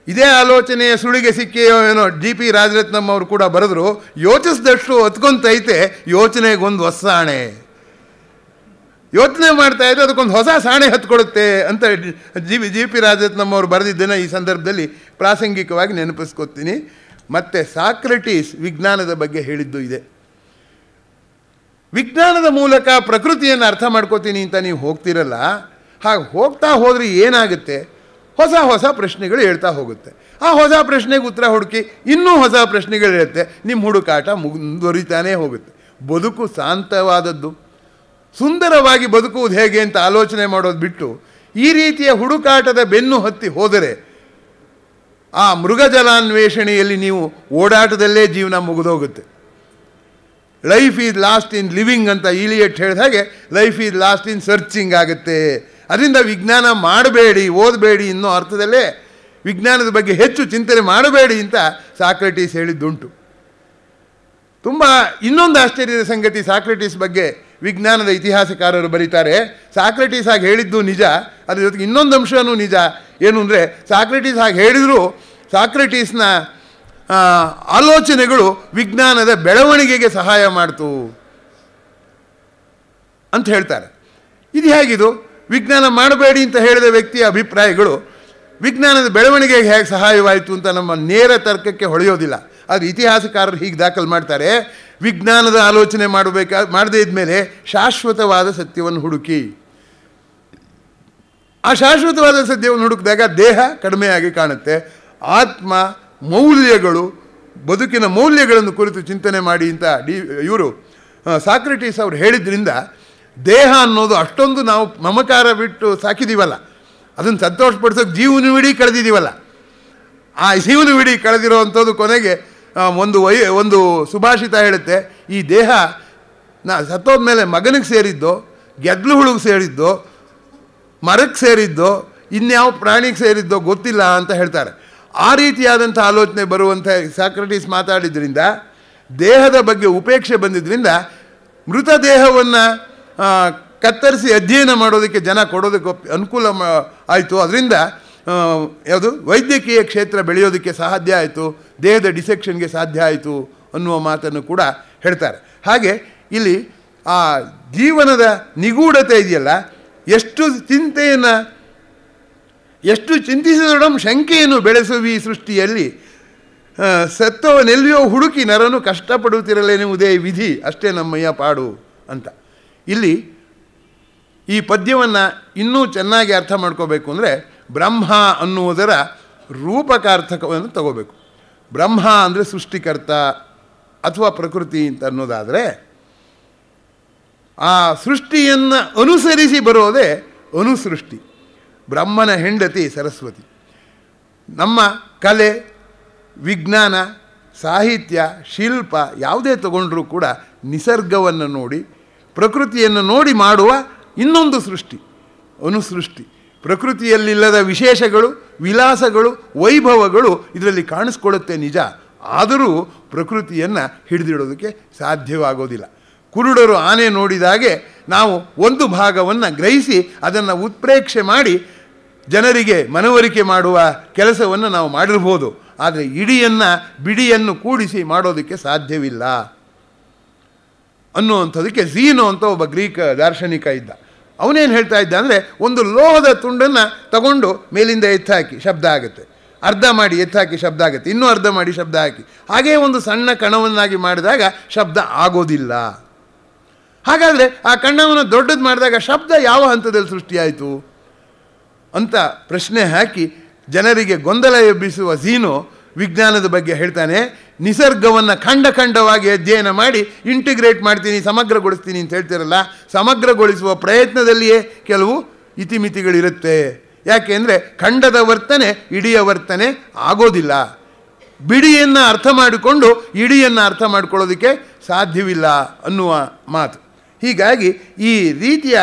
ಇದೇ ಆಲೋಚನೆಯ ಸುಳಿಗೆ ಸಿಕ್ಕಿಯೋ ಏನೋ GP ರಾಜರತ್ನಂ ಅವರು ಕೂಡ ಬರೆದ್ರು, ಯೋಚಿಸಿದಷ್ಟು ಹೊತ್ಕೊಂತೈತೆ ಯೋಚನೆಗೊಂದು ಹೊಸ ಸಾಣೆ. ಯೋಚನೆ ಮಾಡ್ತಾ ಇದ್ರೆ ಅದಕ್ಕೊಂದು ಹೊಸ ಸಾಣೆ ಹತ್ಕೊಡುತ್ತೆ ಅಂತ GP ರಾಜರತ್ನಂ ಅವರು ಬರೆದಿದ್ದನ್ನು ಈ ಸಂದರ್ಭದಲ್ಲಿ ಪ್ರಾಸಂಗಿಕವಾಗಿ ನೆನಪಿಸ್ಕೊತೀನಿ. ಮತ್ತು ಸಾಕ್ರೆಟೀಸ್ ವಿಜ್ಞಾನದ ಬಗ್ಗೆ ಹೇಳಿದ್ದು ಇದೆ. ವಿಜ್ಞಾನದ ಮೂಲಕ ಪ್ರಕೃತಿಯನ್ನು ಅರ್ಥ ಮಾಡ್ಕೋತೀನಿ ಅಂತ ನೀವು ಹೋಗ್ತಿರಲ್ಲ, ಹಾಗೆ ಹೋಗ್ತಾ ಹೋದರೆ ಏನಾಗುತ್ತೆ, ಹೊಸ ಹೊಸ ಪ್ರಶ್ನೆಗಳು ಹೇಳ್ತಾ ಹೋಗುತ್ತೆ. ಆ ಹೊಸ ಪ್ರಶ್ನೆಗೆ ಉತ್ತರ ಹುಡುಕಿ ಇನ್ನೂ ಹೊಸ ಪ್ರಶ್ನೆಗಳಿರುತ್ತೆ. ನಿಮ್ಮ ಹುಡುಕಾಟ ಮುಂದುವರಿತಾನೇ ಹೋಗುತ್ತೆ. ಬದುಕು ಶಾಂತವಾದದ್ದು, ಸುಂದರವಾಗಿ ಬದುಕುವುದು ಹೇಗೆ ಅಂತ ಆಲೋಚನೆ ಮಾಡೋದು ಬಿಟ್ಟು ಈ ರೀತಿಯ ಹುಡುಕಾಟದ ಬೆನ್ನು ಹತ್ತಿ ಹೋದರೆ ಆ ಮೃಗಜಲಾನ್ವೇಷಣೆಯಲ್ಲಿ ನೀವು ಓಡಾಟದಲ್ಲೇ ಜೀವನ ಮುಗಿದೋಗುತ್ತೆ. Life is lost in living ಅಂತ ಇಲಿಯಟ್ ಹೇಳಿದ ಹಾಗೆ life is lost in searching ಆಗುತ್ತೆ. ಅದರಿಂದ ವಿಜ್ಞಾನ ಮಾಡಬೇಡಿ, ಓದಬೇಡಿ ಅನ್ನೋ ಅರ್ಥದಲ್ಲೇ ವಿಜ್ಞಾನದ ಬಗ್ಗೆ ಹೆಚ್ಚು ಚಿಂತನೆ ಮಾಡಬೇಡಿ ಅಂತ ಸಾಕ್ರೆಟೀಸ್ ಹೇಳಿದ್ದುಂಟು. ತುಂಬ ಇನ್ನೊಂದು ಆಶ್ಚರ್ಯದ ಸಂಗತಿ ಸಾಕ್ರೆಟೀಸ್ ಬಗ್ಗೆ ವಿಜ್ಞಾನದ ಇತಿಹಾಸಕಾರರು ಬರೀತಾರೆ. ಸಾಕ್ರೆಟೀಸ್ ಹಾಗೆ ಹೇಳಿದ್ದು ನಿಜ, ಅದ್ರ ಜೊತೆಗೆ ಇನ್ನೊಂದು ಅಂಶವೂ ನಿಜ. ಏನು ಅಂದರೆ, ಸಾಕ್ರೆಟೀಸ್ ಹಾಗೆ ಹೇಳಿದರೂ ಸಾಕ್ರೆಟೀಸ್ನ ಆಲೋಚನೆಗಳು ವಿಜ್ಞಾನದ ಬೆಳವಣಿಗೆಗೆ ಸಹಾಯ ಮಾಡ್ತು ಅಂತ ಹೇಳ್ತಾರೆ. ಇದು ಹೇಗಿದು? ವಿಜ್ಞಾನ ಮಾಡಬೇಡಿ ಅಂತ ಹೇಳಿದ ವ್ಯಕ್ತಿಯ ಅಭಿಪ್ರಾಯಗಳು ವಿಜ್ಞಾನದ ಬೆಳವಣಿಗೆಗೆ ಹೇಗೆ ಸಹಾಯವಾಯಿತು ಅಂತ ನಮ್ಮ ನೇರ ತರ್ಕಕ್ಕೆ ಹೊಳೆಯೋದಿಲ್ಲ. ಆದರೆ ಇತಿಹಾಸಕಾರರು ಹೀಗೆ ದಾಖಲು ಮಾಡ್ತಾರೆ, ವಿಜ್ಞಾನದ ಆಲೋಚನೆ ಮಾಡದೇ ಇದ್ಮೇಲೆ ಶಾಶ್ವತವಾದ ಸತ್ಯವನ್ನು ಹುಡುಕಿ. ಆ ಶಾಶ್ವತವಾದ ಸತ್ಯವನ್ನು ಹುಡುಕಿದಾಗ ದೇಹ ಕಡಿಮೆಯಾಗಿ ಕಾಣುತ್ತೆ. ಆತ್ಮ, ಮೌಲ್ಯಗಳು, ಬದುಕಿನ ಮೌಲ್ಯಗಳನ್ನು ಕುರಿತು ಚಿಂತನೆ ಮಾಡಿ ಅಂತ ಇವರು ಸಾಕ್ರೆಟೀಸ್ ಅವರು ಹೇಳಿದ್ರಿಂದ ದೇಹ ಅನ್ನೋದು ಅಷ್ಟೊಂದು ನಾವು ಮಮಕಾರ ಬಿಟ್ಟು ಸಾಕಿದ್ದೀವಲ್ಲ, ಅದನ್ನು ಸಂತೋಷಪಡಿಸೋಕೆ ಜೀವನವಿಡೀ ಕಳೆದಿದ್ದೀವಲ್ಲ. ಆ ಜೀವನವಿಡೀ ಕಳೆದಿರೋವಂಥದ್ದು ಕೊನೆಗೆ ಒಂದು ಸುಭಾಷಿತ ಹೇಳುತ್ತೆ, ಈ ದೇಹ ಸತ್ತೋದ ಮೇಲೆ ಮಗನಿಗೆ ಸೇರಿದ್ದೋ, ಗೆದ್ಲು ಹುಳುಗೆ ಸೇರಿದ್ದೋ, ಮರಕ್ಕೆ ಸೇರಿದ್ದೋ, ಇನ್ಯಾವ ಪ್ರಾಣಿಗೆ ಸೇರಿದ್ದೋ ಗೊತ್ತಿಲ್ಲ ಅಂತ ಹೇಳ್ತಾರೆ. ಆ ರೀತಿಯಾದಂಥ ಆಲೋಚನೆ ಬರುವಂಥ ಸಾಕ್ರೆಟೀಸ್ ಮಾತಾಡಿದ್ರಿಂದ ದೇಹದ ಬಗ್ಗೆ ಉಪೇಕ್ಷೆ ಬಂದಿದ್ದರಿಂದ ಮೃತದೇಹವನ್ನು ಕತ್ತರಿಸಿ ಅಧ್ಯಯನ ಮಾಡೋದಕ್ಕೆ ಜನ ಕೊಡೋದಕ್ಕೆ ಅನುಕೂಲ ಆಯಿತು. ಅದರಿಂದ ಯಾವುದು ವೈದ್ಯಕೀಯ ಕ್ಷೇತ್ರ ಬೆಳೆಯೋದಕ್ಕೆ ಸಾಧ್ಯ ಆಯಿತು, ದೇಹದ ಡಿಸೆಕ್ಷನ್ಗೆ ಸಾಧ್ಯ ಆಯಿತು ಅನ್ನುವ ಮಾತನ್ನು ಕೂಡ ಹೇಳ್ತಾರೆ. ಹಾಗೆ ಇಲ್ಲಿ ಆ ಜೀವನದ ನಿಗೂಢತೆ ಇದೆಯಲ್ಲ, ಎಷ್ಟು ಚಿಂತಿಸಿದೊಡಂ ಶಂಕೆಯನ್ನು ಬೆಳೆಸುವಿ ಸೃಷ್ಟಿಯಲ್ಲಿ, ಸತ್ವವನ್ನೆಲ್ಲಿಯೋ ಹುಡುಕಿ ನರನು ಕಷ್ಟಪಡುತ್ತಿರಲೆನ್ನುವುದೇ ವಿಧಿ, ಅಷ್ಟೇ ನಮ್ಮಯ್ಯ ಪಾಡು ಅಂತ. ಇಲ್ಲಿ ಈ ಪದ್ಯವನ್ನು ಇನ್ನೂ ಚೆನ್ನಾಗಿ ಅರ್ಥ ಮಾಡ್ಕೋಬೇಕು ಅಂದರೆ ಬ್ರಹ್ಮ ಅನ್ನುವುದರ ರೂಪಕಾರ್ಥಕವನ್ನು ತಗೋಬೇಕು. ಬ್ರಹ್ಮ ಅಂದರೆ ಸೃಷ್ಟಿಕರ್ತ ಅಥವಾ ಪ್ರಕೃತಿ ಅಂತ ಅನ್ನೋದಾದರೆ, ಆ ಸೃಷ್ಟಿಯನ್ನು ಅನುಸರಿಸಿ ಬರೋದೇ ಅನುಸೃಷ್ಟಿ. ಬ್ರಹ್ಮನ ಹೆಂಡತಿ ಸರಸ್ವತಿ. ನಮ್ಮ ಕಲೆ, ವಿಜ್ಞಾನ, ಸಾಹಿತ್ಯ, ಶಿಲ್ಪ ಯಾವುದೇ ತಗೊಂಡ್ರೂ ಕೂಡ ನಿಸರ್ಗವನ್ನು ನೋಡಿ, ಪ್ರಕೃತಿಯನ್ನು ನೋಡಿ ಮಾಡುವ ಇನ್ನೊಂದು ಸೃಷ್ಟಿ ಅನುಸೃಷ್ಟಿ. ಪ್ರಕೃತಿಯಲ್ಲಿಲ್ಲದ ವಿಶೇಷಗಳು, ವಿಲಾಸಗಳು, ವೈಭವಗಳು ಇದರಲ್ಲಿ ಕಾಣಿಸ್ಕೊಳ್ಳುತ್ತೆ ನಿಜ. ಆದರೂ ಪ್ರಕೃತಿಯನ್ನು ಹಿಡಿದಿಡೋದಕ್ಕೆ ಸಾಧ್ಯವಾಗೋದಿಲ್ಲ. ಕುರುಡರು ಆನೆ ನೋಡಿದಾಗೆ ನಾವು ಒಂದು ಭಾಗವನ್ನು ಗ್ರಹಿಸಿ ಅದನ್ನು ಉತ್ಪ್ರೇಕ್ಷೆ ಮಾಡಿ ಜನರಿಗೆ ಮನವರಿಕೆ ಮಾಡುವ ಕೆಲಸವನ್ನು ನಾವು ಮಾಡಿರ್ಬೋದು. ಆದರೆ ಬಿಡಿಯನ್ನು ಕೂಡಿಸಿ ಮಾಡೋದಕ್ಕೆ ಸಾಧ್ಯವಿಲ್ಲ ಅನ್ನುವಂಥದಕ್ಕೆ ಝೀನೋ ಅಂತ ಒಬ್ಬ ಗ್ರೀಕ್ ದಾರ್ಶನಿಕ ಇದ್ದ. ಅವನೇನು ಹೇಳ್ತಾ ಇದ್ದ ಅಂದರೆ, ಒಂದು ಲೋಹದ ತುಂಡನ್ನು ತಗೊಂಡು ಮೇಲಿಂದ ಎತ್ತಾಕಿ ಶಬ್ದ ಆಗುತ್ತೆ, ಅರ್ಧ ಮಾಡಿ ಎತ್ತಾಕಿ ಶಬ್ದ ಆಗುತ್ತೆ, ಇನ್ನೂ ಅರ್ಧ ಮಾಡಿ ಶಬ್ದ ಹಾಕಿ, ಹಾಗೇ ಒಂದು ಸಣ್ಣ ಕಣವನ್ನಾಗಿ ಮಾಡಿದಾಗ ಶಬ್ದ ಆಗೋದಿಲ್ಲ. ಹಾಗಾದರೆ ಆ ಕಣವನ್ನು ದೊಡ್ಡದು ಮಾಡಿದಾಗ ಶಬ್ದ ಯಾವ ಹಂತದಲ್ಲಿ ಸೃಷ್ಟಿಯಾಯಿತು ಅಂತ ಪ್ರಶ್ನೆ ಹಾಕಿ ಜನರಿಗೆ ಗೊಂದಲ ಎಬ್ಬಿಸುವ ಝೀನೋ ವಿಜ್ಞಾನದ ಬಗ್ಗೆ ಹೇಳ್ತಾನೆ. ನಿಸರ್ಗವನ್ನು ಖಂಡವಾಗಿ ಅಧ್ಯಯನ ಮಾಡಿ ಇಂಟಿಗ್ರೇಟ್ ಮಾಡ್ತೀನಿ, ಸಮಗ್ರಗೊಳಿಸ್ತೀನಿ ಅಂತ ಹೇಳ್ತಿರಲ್ಲ, ಸಮಗ್ರಗೊಳಿಸುವ ಪ್ರಯತ್ನದಲ್ಲಿಯೇ ಕೆಲವು ಇತಿಮಿತಿಗಳಿರುತ್ತೆ. ಯಾಕೆಂದರೆ ಖಂಡದ ವರ್ತನೆ ಇಡಿಯ ವರ್ತನೆ ಆಗೋದಿಲ್ಲ. ಬಿಡಿಯನ್ನು ಅರ್ಥ ಮಾಡಿಕೊಂಡು ಇಡಿಯನ್ನು ಅರ್ಥ ಮಾಡ್ಕೊಳ್ಳೋದಕ್ಕೆ ಸಾಧ್ಯವಿಲ್ಲ ಅನ್ನುವ ಮಾತು. ಹೀಗಾಗಿ ಈ ರೀತಿಯ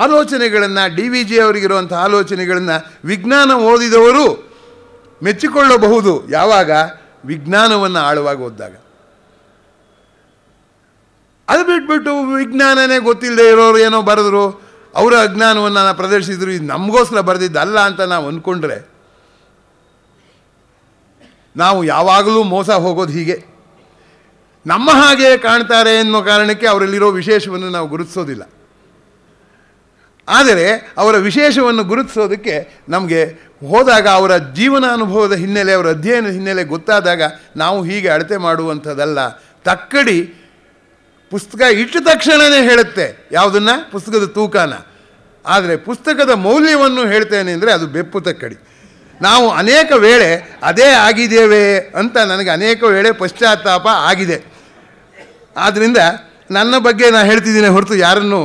ಆಲೋಚನೆಗಳನ್ನು DVG ಅವರಿಗಿರುವಂಥ ಆಲೋಚನೆಗಳನ್ನು ವಿಜ್ಞಾನ ಓದಿದವರು ಮೆಚ್ಚಿಕೊಳ್ಳಬಹುದು. ಯಾವಾಗ? ವಿಜ್ಞಾನವನ್ನು ಆಳವಾಗಿ ಓದಿದಾಗ. ಅದು ಬಿಟ್ಬಿಟ್ಟು ವಿಜ್ಞಾನನೇ ಗೊತ್ತಿಲ್ಲದೆ ಇರೋರು ಏನೋ ಬರೆದ್ರು, ಅವರ ಅಜ್ಞಾನವನ್ನು ಪ್ರದರ್ಶಿಸಿದ್ರು, ಇದು ನಮಗೋಸ್ಕರ ಬರೆದಿದ್ದಲ್ಲ ಅಂತ ನಾವು ಅಂದ್ಕೊಂಡ್ರೆ ನಾವು ಯಾವಾಗಲೂ ಮೋಸ ಹೋಗೋದು ಹೀಗೆ. ನಮ್ಮ ಹಾಗೆ ಕಾಣ್ತಾರೆ ಅನ್ನೋ ಕಾರಣಕ್ಕೆ ಅವರಲ್ಲಿರೋ ವಿಶೇಷವನ್ನು ನಾವು ಗುರುತಿಸೋದಿಲ್ಲ. ಆದರೆ ಅವರ ವಿಶೇಷವನ್ನು ಗುರುತಿಸೋದಕ್ಕೆ ನಮಗೆ ಹೋದಾಗ ಅವರ ಜೀವನಾನುಭವದ ಹಿನ್ನೆಲೆ, ಅವರ ಅಧ್ಯಯನದ ಹಿನ್ನೆಲೆ ಗೊತ್ತಾದಾಗ ನಾವು ಹೀಗೆ ಅಳತೆ ಮಾಡುವಂಥದ್ದಲ್ಲ. ತಕ್ಕಡಿ ಪುಸ್ತಕ ಇಟ್ಟ ತಕ್ಷಣವೇ ಹೇಳುತ್ತೆ ಯಾವುದನ್ನು, ಪುಸ್ತಕದ ತೂಕನ. ಆದರೆ ಪುಸ್ತಕದ ಮೌಲ್ಯವನ್ನು ಹೇಳ್ತೇನೆ ಅಂದರೆ ಅದು ಬೆಪ್ಪು ತಕ್ಕಡಿ. ನಾವು ಅನೇಕ ವೇಳೆ ಅದೇ ಆಗಿದ್ದೇವೆ ಅಂತ ನನಗೆ ಅನೇಕ ವೇಳೆ ಪಶ್ಚಾತ್ತಾಪ ಆಗಿದೆ. ಆದ್ದರಿಂದ ನನ್ನ ಬಗ್ಗೆ ನಾನು ಹೇಳ್ತಿದ್ದೀನಿ ಹೊರತು ಯಾರನ್ನು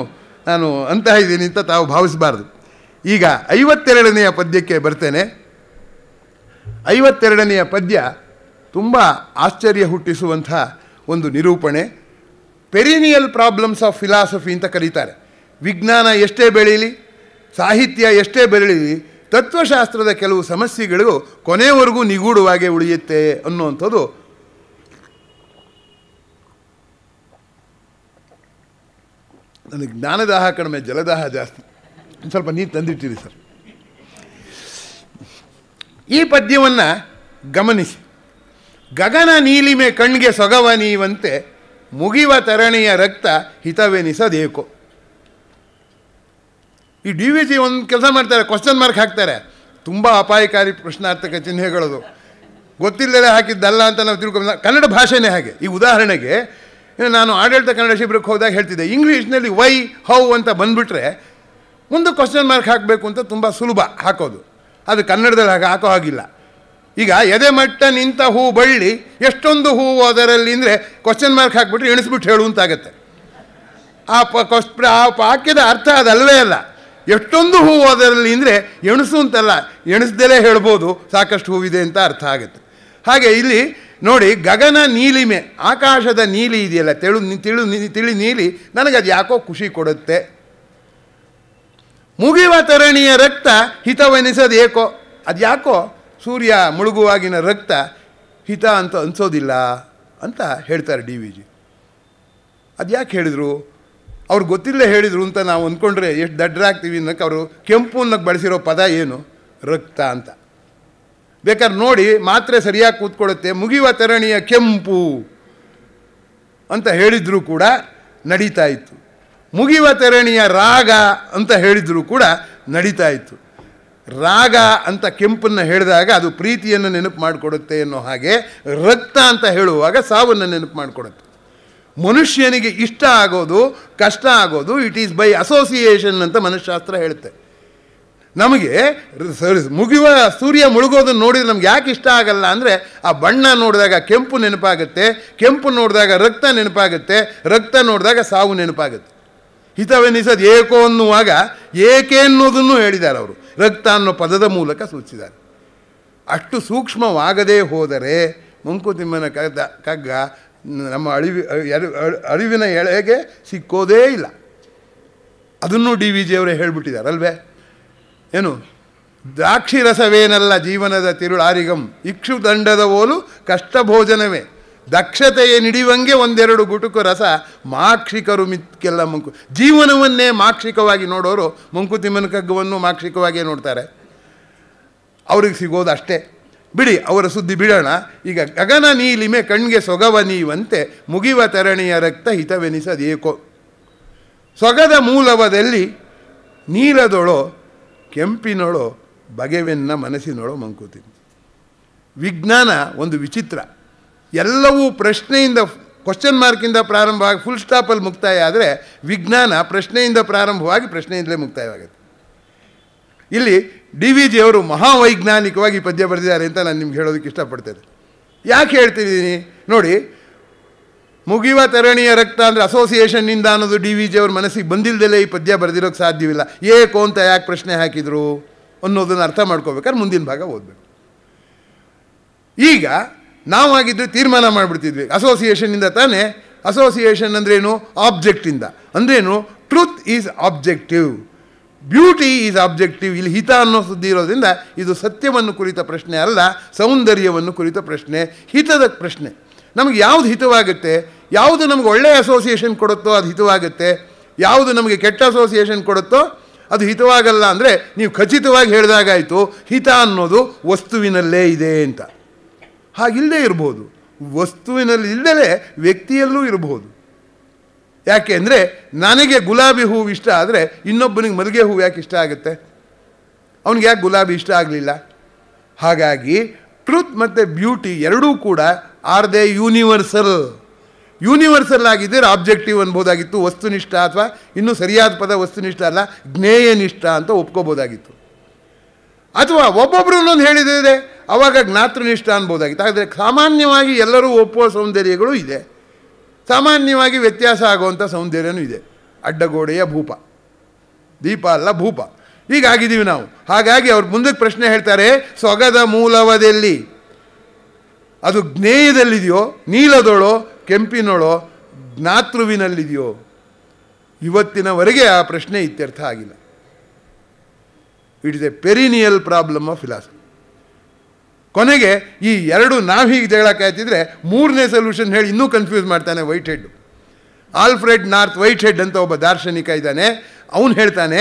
ನಾನು ಅಂತ ಇದ್ದೀನಿ ಅಂತ ತಾವು ಭಾವಿಸಬಾರ್ದು. ಈಗ 52ನೆಯ ಪದ್ಯಕ್ಕೆ ಬರ್ತೇನೆ. 52ನೆಯ ಪದ್ಯ ತುಂಬ ಆಶ್ಚರ್ಯ ಹುಟ್ಟಿಸುವಂಥ ಒಂದು ನಿರೂಪಣೆ. ಪೆರಿನಿಯಲ್ ಪ್ರಾಬ್ಲಮ್ಸ್ ಆಫ್ ಫಿಲಾಸಫಿ ಅಂತ ಕರೀತಾರೆ. ವಿಜ್ಞಾನ ಎಷ್ಟೇ ಬೆಳೀಲಿ, ಸಾಹಿತ್ಯ ಎಷ್ಟೇ ಬೆಳೀಲಿ, ತತ್ವಶಾಸ್ತ್ರದ ಕೆಲವು ಸಮಸ್ಯೆಗಳು ಕೊನೆಯವರೆಗೂ ನಿಗೂಢವಾಗಿ ಉಳಿಯುತ್ತೆ ಅನ್ನುವಂಥದ್ದು ನನಗೆ. ಜ್ಞಾನದಾಹ ಕಡಿಮೆ, ಜಲದಾಹ ಜಾಸ್ತಿ. ಸ್ವಲ್ಪ ನೀರು ತಂದಿಟ್ಟಿರಿ ಸರ್. ಈ ಪದ್ಯವನ್ನು ಗಮನಿಸಿ. ಗಗನ ನೀಲಿಮೆ ಕಣ್ಗೆ ಸೊಗವ ನೀವಂತೆ ಮುಗಿವ ತರಣೆಯ ರಕ್ತ ಹಿತವೆನಿಸದೇಕೋ. ಈ DVG ಒಂದು ಕೆಲಸ ಮಾಡ್ತಾರೆ, ಕ್ವಶನ್ ಮಾರ್ಕ್ ಹಾಕ್ತಾರೆ. ತುಂಬ ಅಪಾಯಕಾರಿ ಪ್ರಶ್ನಾರ್ಥಕ ಚಿಹ್ನೆಗಳದು. ಗೊತ್ತಿಲ್ಲದೆ ಹಾಕಿದ್ದಲ್ಲ ಅಂತ ನಾವು ತಿಳ್ಕೊಂಡು, ಕನ್ನಡ ಭಾಷೆನೇ ಹಾಗೆ. ಈ ಉದಾಹರಣೆಗೆ ನಾನು ಆಡಳಿತ ಕನ್ನಡ ಶಿಬಿರಕ್ಕೆ ಹೋದಾಗ ಹೇಳ್ತಿದ್ದೆ, ಇಂಗ್ಲೀಷ್ನಲ್ಲಿ ವೈ ಹೌ ಅಂತ ಬಂದುಬಿಟ್ರೆ ಒಂದು ಕ್ವಶನ್ ಮಾರ್ಕ್ ಹಾಕಬೇಕು ಅಂತ ತುಂಬ ಸುಲಭ ಹಾಕೋದು. ಅದು ಕನ್ನಡದಲ್ಲಿ ಹಾಕೋ ಹಾಗಿಲ್ಲ. ಈಗ ಎದೆ ಮಟ್ಟ ನಿಂತ ಹೂ ಬಳ್ಳಿ ಎಷ್ಟೊಂದು ಹೂವು ಅದರಲ್ಲಿ ಅಂದರೆ ಕ್ವಶನ್ ಮಾರ್ಕ್ ಹಾಕ್ಬಿಟ್ರೆ ಎಣಿಸ್ಬಿಟ್ಟು ಹೇಳು ಅಂತಾಗತ್ತೆ. ಆ ವಾಕ್ಯದ ಅರ್ಥ ಅದಲ್ಲವೇ ಅಲ್ಲ. ಎಷ್ಟೊಂದು ಹೂವು ಅದರಲ್ಲಿ ಅಂದರೆ ಎಣಿಸು ಅಂತಲ್ಲ, ಎಣಿಸ್ದಲೇ ಹೇಳ್ಬೋದು ಸಾಕಷ್ಟು ಹೂವಿದೆ ಅಂತ ಅರ್ಥ ಆಗುತ್ತೆ. ಹಾಗೆ ಇಲ್ಲಿ ನೋಡಿ, ಗಗನ ನೀಲಿಮೆ, ಆಕಾಶದ ನೀಲಿ ಇದೆಯಲ್ಲ, ತಿಳಿ ನೀಲಿ, ನನಗದು ಯಾಕೋ ಖುಷಿ ಕೊಡುತ್ತೆ. ಮುಗಿಯುವ ತರಣಿಯ ರಕ್ತ ಹಿತವೆನಿಸೋದು ಏಕೋ, ಅದು ಯಾಕೋ ಸೂರ್ಯ ಮುಳುಗುವಾಗಿನ ರಕ್ತ ಹಿತ ಅಂತ ಅನಿಸೋದಿಲ್ಲ ಅಂತ ಹೇಳ್ತಾರೆ DVG. ಅದು ಯಾಕೆ ಹೇಳಿದರು? ಅವ್ರು ಗೊತ್ತಿಲ್ಲದೆ ಹೇಳಿದರು ಅಂತ ನಾವು ಅಂದ್ಕೊಂಡ್ರೆ ಎಷ್ಟು ದಡ್ಡರಾಗ್ತೀವಿ ಅನ್ನೋಕ್ಕೆ ಅವರು ಕೆಂಪು ಅನ್ನೋಕ್ಕೆ ಬಳಸಿರೋ ಪದ ಏನು? ರಕ್ತ ಅಂತ. ಬೇಕಾದ್ರೆ ನೋಡಿ, ಮಾತ್ರೆ ಸರಿಯಾಗಿ ಕೂತ್ಕೊಳ್ಳುತ್ತೆ. ಮುಗಿಯುವ ತರಣಿಯ ಕೆಂಪು ಅಂತ ಹೇಳಿದರೂ ಕೂಡ ನಡೀತಾ ಇತ್ತು. ಮುಗಿಯುವ ತರಣಿಯ ರಾಗ ಅಂತ ಹೇಳಿದರೂ ಕೂಡ ನಡೀತಾ ಇತ್ತು. ರಾಗ ಅಂತ ಕೆಂಪನ್ನು ಹೇಳಿದಾಗ ಅದು ಪ್ರೀತಿಯನ್ನು ನೆನಪು ಮಾಡಿಕೊಡುತ್ತೆ ಅನ್ನೋ ಹಾಗೆ, ರಕ್ತ ಅಂತ ಹೇಳುವಾಗ ಸಾವನ್ನು ನೆನಪು ಮಾಡಿಕೊಡುತ್ತೆ. ಮನುಷ್ಯನಿಗೆ ಇಷ್ಟ ಆಗೋದು, ಕಷ್ಟ ಆಗೋದು ಇಟ್ ಈಸ್ ಬೈ ಅಸೋಸಿಯೇಷನ್ ಅಂತ ಮನಃಶಾಸ್ತ್ರ ಹೇಳುತ್ತೆ. ನಮಗೆ ಮುಗಿಯುವ ಸೂರ್ಯ ಮುಳುಗೋದನ್ನು ನೋಡಿದರೆ ನಮ್ಗೆ ಯಾಕೆ ಇಷ್ಟ ಆಗಲ್ಲ ಅಂದರೆ, ಆ ಬಣ್ಣ ನೋಡಿದಾಗ ಕೆಂಪು ನೆನಪಾಗುತ್ತೆ, ಕೆಂಪು ನೋಡಿದಾಗ ರಕ್ತ ನೆನಪಾಗುತ್ತೆ, ರಕ್ತ ನೋಡಿದಾಗ ಸಾವು ನೆನಪಾಗುತ್ತೆ. ಹಿತವೆನಿಸೋದು ಏಕೋ ಅನ್ನುವಾಗ ಏಕೆ ಅನ್ನೋದನ್ನು ಹೇಳಿದ್ದಾರೆ ಅವರು, ರಕ್ತ ಅನ್ನೋ ಪದದ ಮೂಲಕ ಸೂಚಿಸಿದ್ದಾರೆ. ಅಷ್ಟು ಸೂಕ್ಷ್ಮವಾಗದೇ ಹೋದರೆ ಮಂಕುತಿಮ್ಮನ ಕಗ್ಗ ನಮ್ಮ ಅರಿವಿನ ಎಳೆಗೆ ಸಿಕ್ಕೋದೇ ಇಲ್ಲ. ಅದನ್ನು DVG ಅವರೇ ಹೇಳಿಬಿಟ್ಟಿದ್ದಾರೆ ಅಲ್ವೇ. ಏನು, ದ್ರಾಕ್ಷಿ ರಸವೇನಲ್ಲ ಜೀವನದ ತಿರುಳಾರಿಗಂ, ಇಕ್ಷು ದಂಡದ ಓಲು ಕಷ್ಟ ಭೋಜನವೇ, ದಕ್ಷತೆಯ ನಿಡಿವಂಗೆ ಒಂದೆರಡು ಗುಟುಕು ರಸ ಮಾಕ್ಷಿಕರು ಮಿಕ್ಕೆಲ್ಲ ಮಂಕು. ಜೀವನವನ್ನೇ ಮಾಕ್ಷಿಕವಾಗಿ ನೋಡೋರು ಮಂಕುತಿಮ್ಮನ ಕಗ್ಗವನ್ನು ಮಾಕ್ಷಿಕವಾಗಿಯೇ ನೋಡ್ತಾರೆ. ಅವ್ರಿಗೆ ಸಿಗೋದು ಅಷ್ಟೇ. ಬಿಡಿ, ಅವರ ಸುದ್ದಿ ಬಿಡೋಣ. ಈಗ ಗಗನ ನೀಲಿಮೆ ಕಣ್ಗೆ ಸೊಗವ ನೀವಂತೆ ಮುಗಿವ ತರಣಿಯ ರಕ್ತ ಹಿತವೆನಿಸದೇಕೋ. ಸೊಗದ ಮೂಲವದಲ್ಲಿ ನೀಲದೊಳೋ ಕೆಂಪಿನೊಳೋ ಬಗೆವೆನ್ನ ಮನಸ್ಸಿನೊಳೋ ಮಂಕುತಿಮ್ಮ. ವಿಜ್ಞಾನ ಒಂದು ವಿಚಿತ್ರ. ಎಲ್ಲವೂ ಪ್ರಶ್ನೆಯಿಂದ, ಕ್ವಶನ್ ಮಾರ್ಕಿಂದ ಪ್ರಾರಂಭವಾಗಿ ಫುಲ್ ಸ್ಟಾಪಲ್ಲಿ ಮುಕ್ತಾಯ ಆದರೆ, ವಿಜ್ಞಾನ ಪ್ರಶ್ನೆಯಿಂದ ಪ್ರಾರಂಭವಾಗಿ ಪ್ರಶ್ನೆಯಿಂದಲೇ ಮುಕ್ತಾಯವಾಗುತ್ತೆ. ಇಲ್ಲಿ DVG ಅವರು ಮಹಾವೈಜ್ಞಾನಿಕವಾಗಿ ಪದ್ಯ ಬರೆದಿದ್ದಾರೆ ಅಂತ ನಾನು ನಿಮ್ಗೆ ಹೇಳೋದಕ್ಕೆ ಇಷ್ಟಪಡ್ತೇನೆ. ಯಾಕೆ ಹೇಳ್ತಿದ್ದೀನಿ ನೋಡಿ, ಮುಗಿವ ತರಣಿಯ ರಕ್ತ ಅಂದರೆ ಅಸೋಸಿಯೇಷನ್ನಿಂದ ಅನ್ನೋದು ಡಿ ವಿ ಜಿ ಅವ್ರ ಮನಸ್ಸಿಗೆ ಬಂದಿಲ್ಲದಲೇ ಈ ಪದ್ಯ ಬರೆದಿರೋಕ್ಕೆ ಸಾಧ್ಯವಿಲ್ಲ. ಏಕೋ ಅಂತ ಯಾಕೆ ಪ್ರಶ್ನೆ ಹಾಕಿದರು ಅನ್ನೋದನ್ನು ಅರ್ಥ ಮಾಡ್ಕೋಬೇಕಾದ್ರೆ ಮುಂದಿನ ಭಾಗ ಓದಬೇಕು. ಈಗ ನಾವಾಗಿದ್ದರೆ ತೀರ್ಮಾನ ಮಾಡಿಬಿಡ್ತಿದ್ವಿ, ಅಸೋಸಿಯೇಷನ್ನಿಂದ ತಾನೇ. ಅಸೋಸಿಯೇಷನ್ ಅಂದ್ರೇನು? ಆಬ್ಜೆಕ್ಟಿಂದ. ಅಂದ್ರೇನು? Truth is objective, beauty is objective. ಇಲ್ಲಿ ಹಿತ ಅನ್ನೋ ಸುದ್ದಿ ಇರೋದ್ರಿಂದ ಇದು ಸತ್ಯವನ್ನು ಕುರಿತ ಪ್ರಶ್ನೆ ಅಲ್ಲ, ಸೌಂದರ್ಯವನ್ನು ಕುರಿತ ಪ್ರಶ್ನೆ, ಹಿತದ ಪ್ರಶ್ನೆ. ನಮಗೆ ಯಾವುದು ಹಿತವಾಗುತ್ತೆ, ಯಾವುದು ನಮಗೆ ಒಳ್ಳೆಯ ಅಸೋಸಿಯೇಷನ್ ಕೊಡುತ್ತೋ ಅದು ಹಿತವಾಗುತ್ತೆ, ಯಾವುದು ನಮಗೆ ಕೆಟ್ಟ ಅಸೋಸಿಯೇಷನ್ ಕೊಡುತ್ತೋ ಅದು ಹಿತವಾಗಲ್ಲ. ಅಂದರೆ ನೀವು ಖಚಿತವಾಗಿ ಹೇಳಿದಾಗಾಯಿತು ಹಿತ ಅನ್ನೋದು ವಸ್ತುವಿನಲ್ಲೇ ಇದೆ ಅಂತ. ಹಾಗಿಲ್ಲದೆ ಇರ್ಬೋದು, ವಸ್ತುವಿನಲ್ಲಿ ಇಲ್ಲದೆ ವ್ಯಕ್ತಿಯಲ್ಲೂ ಇರಬಹುದು. ಯಾಕೆ ಅಂದರೆ ನನಗೆ ಗುಲಾಬಿ ಹೂವು ಇಷ್ಟ ಆದರೆ ಇನ್ನೊಬ್ಬನಿಗೆ ಮಲ್ಲಿಗೆ ಹೂವು ಯಾಕೆ ಇಷ್ಟ ಆಗುತ್ತೆ? ಅವನಿಗೆ ಯಾಕೆ ಗುಲಾಬಿ ಇಷ್ಟ ಆಗಲಿಲ್ಲ? ಹಾಗಾಗಿ ಟ್ರೂತ್ ಮತ್ತು ಬ್ಯೂಟಿ ಎರಡೂ ಕೂಡ ಆರ್ ದೇ ಯೂನಿವರ್ಸಲ್. ಯೂನಿವರ್ಸಲ್ ಆಗಿದ್ದರೆ ಆಬ್ಜೆಕ್ಟಿವ್ ಅನ್ಬೋದಾಗಿತ್ತು, ವಸ್ತುನಿಷ್ಠ, ಅಥವಾ ಇನ್ನೂ ಸರಿಯಾದ ಪದ ವಸ್ತುನಿಷ್ಠ ಅಲ್ಲ, ಜ್ಞೇಯನಿಷ್ಠ ಅಂತ ಒಪ್ಕೋಬೋದಾಗಿತ್ತು. ಅಥವಾ ಒಬ್ಬೊಬ್ಬರು ಒಂದೊಂದು ಹೇಳಿದರೆ ಆವಾಗ ಜ್ಞಾತೃನಿಷ್ಠ ಅನ್ಬೋದಾಗಿತ್ತು. ಆದರೆ ಸಾಮಾನ್ಯವಾಗಿ ಎಲ್ಲರೂ ಒಪ್ಪುವ ಸೌಂದರ್ಯಗಳು ಇದೆ, ಸಾಮಾನ್ಯವಾಗಿ ವ್ಯತ್ಯಾಸ ಆಗುವಂಥ ಸೌಂದರ್ಯನೂ ಇದೆ. ಅಡ್ಡಗೋಡೆಯ ಭೂಪ, ದೀಪ ಅಲ್ಲ ಭೂಪ. ಹೀಗಾಗಿದ್ದೀವಿ ನಾವು. ಹಾಗಾಗಿ ಅವ್ರು ಮುಂದಕ್ಕೆ ಪ್ರಶ್ನೆ ಹೇಳ್ತಾರೆ, ಸೊಗದ ಮೂಲವದೆಲ್ಲಿ? ಅದು ಜ್ಞೇಯದಲ್ಲಿದೆಯೋ, ನೀಲದೊಳೋ, ಕೆಂಪಿನೊಳೋ, ಜ್ಞಾತೃವಿನಲ್ಲಿದೆಯೋ? ಇವತ್ತಿನವರೆಗೆ ಆ ಪ್ರಶ್ನೆ ಇತ್ಯರ್ಥ ಆಗಿಲ್ಲ. It is A perennial problem of philosophy. ಕೊನೆಗೆ ಈ ಎರಡು ನಾವು ಹೀಗೆ ಜಗಳ ಕಾಯ್ತಿದ್ರೆ ಮೂರನೇ ಸೊಲ್ಯೂಷನ್ ಹೇಳಿ ಇನ್ನೂ ಕನ್ಫ್ಯೂಸ್ ಮಾಡ್ತಾನೆ white head. Alfred north white head ಅಂತ ಒಬ್ಬ ದಾರ್ಶನಿಕ ಇದ್ದಾನೆ. ಅವನು ಹೇಳ್ತಾನೆ,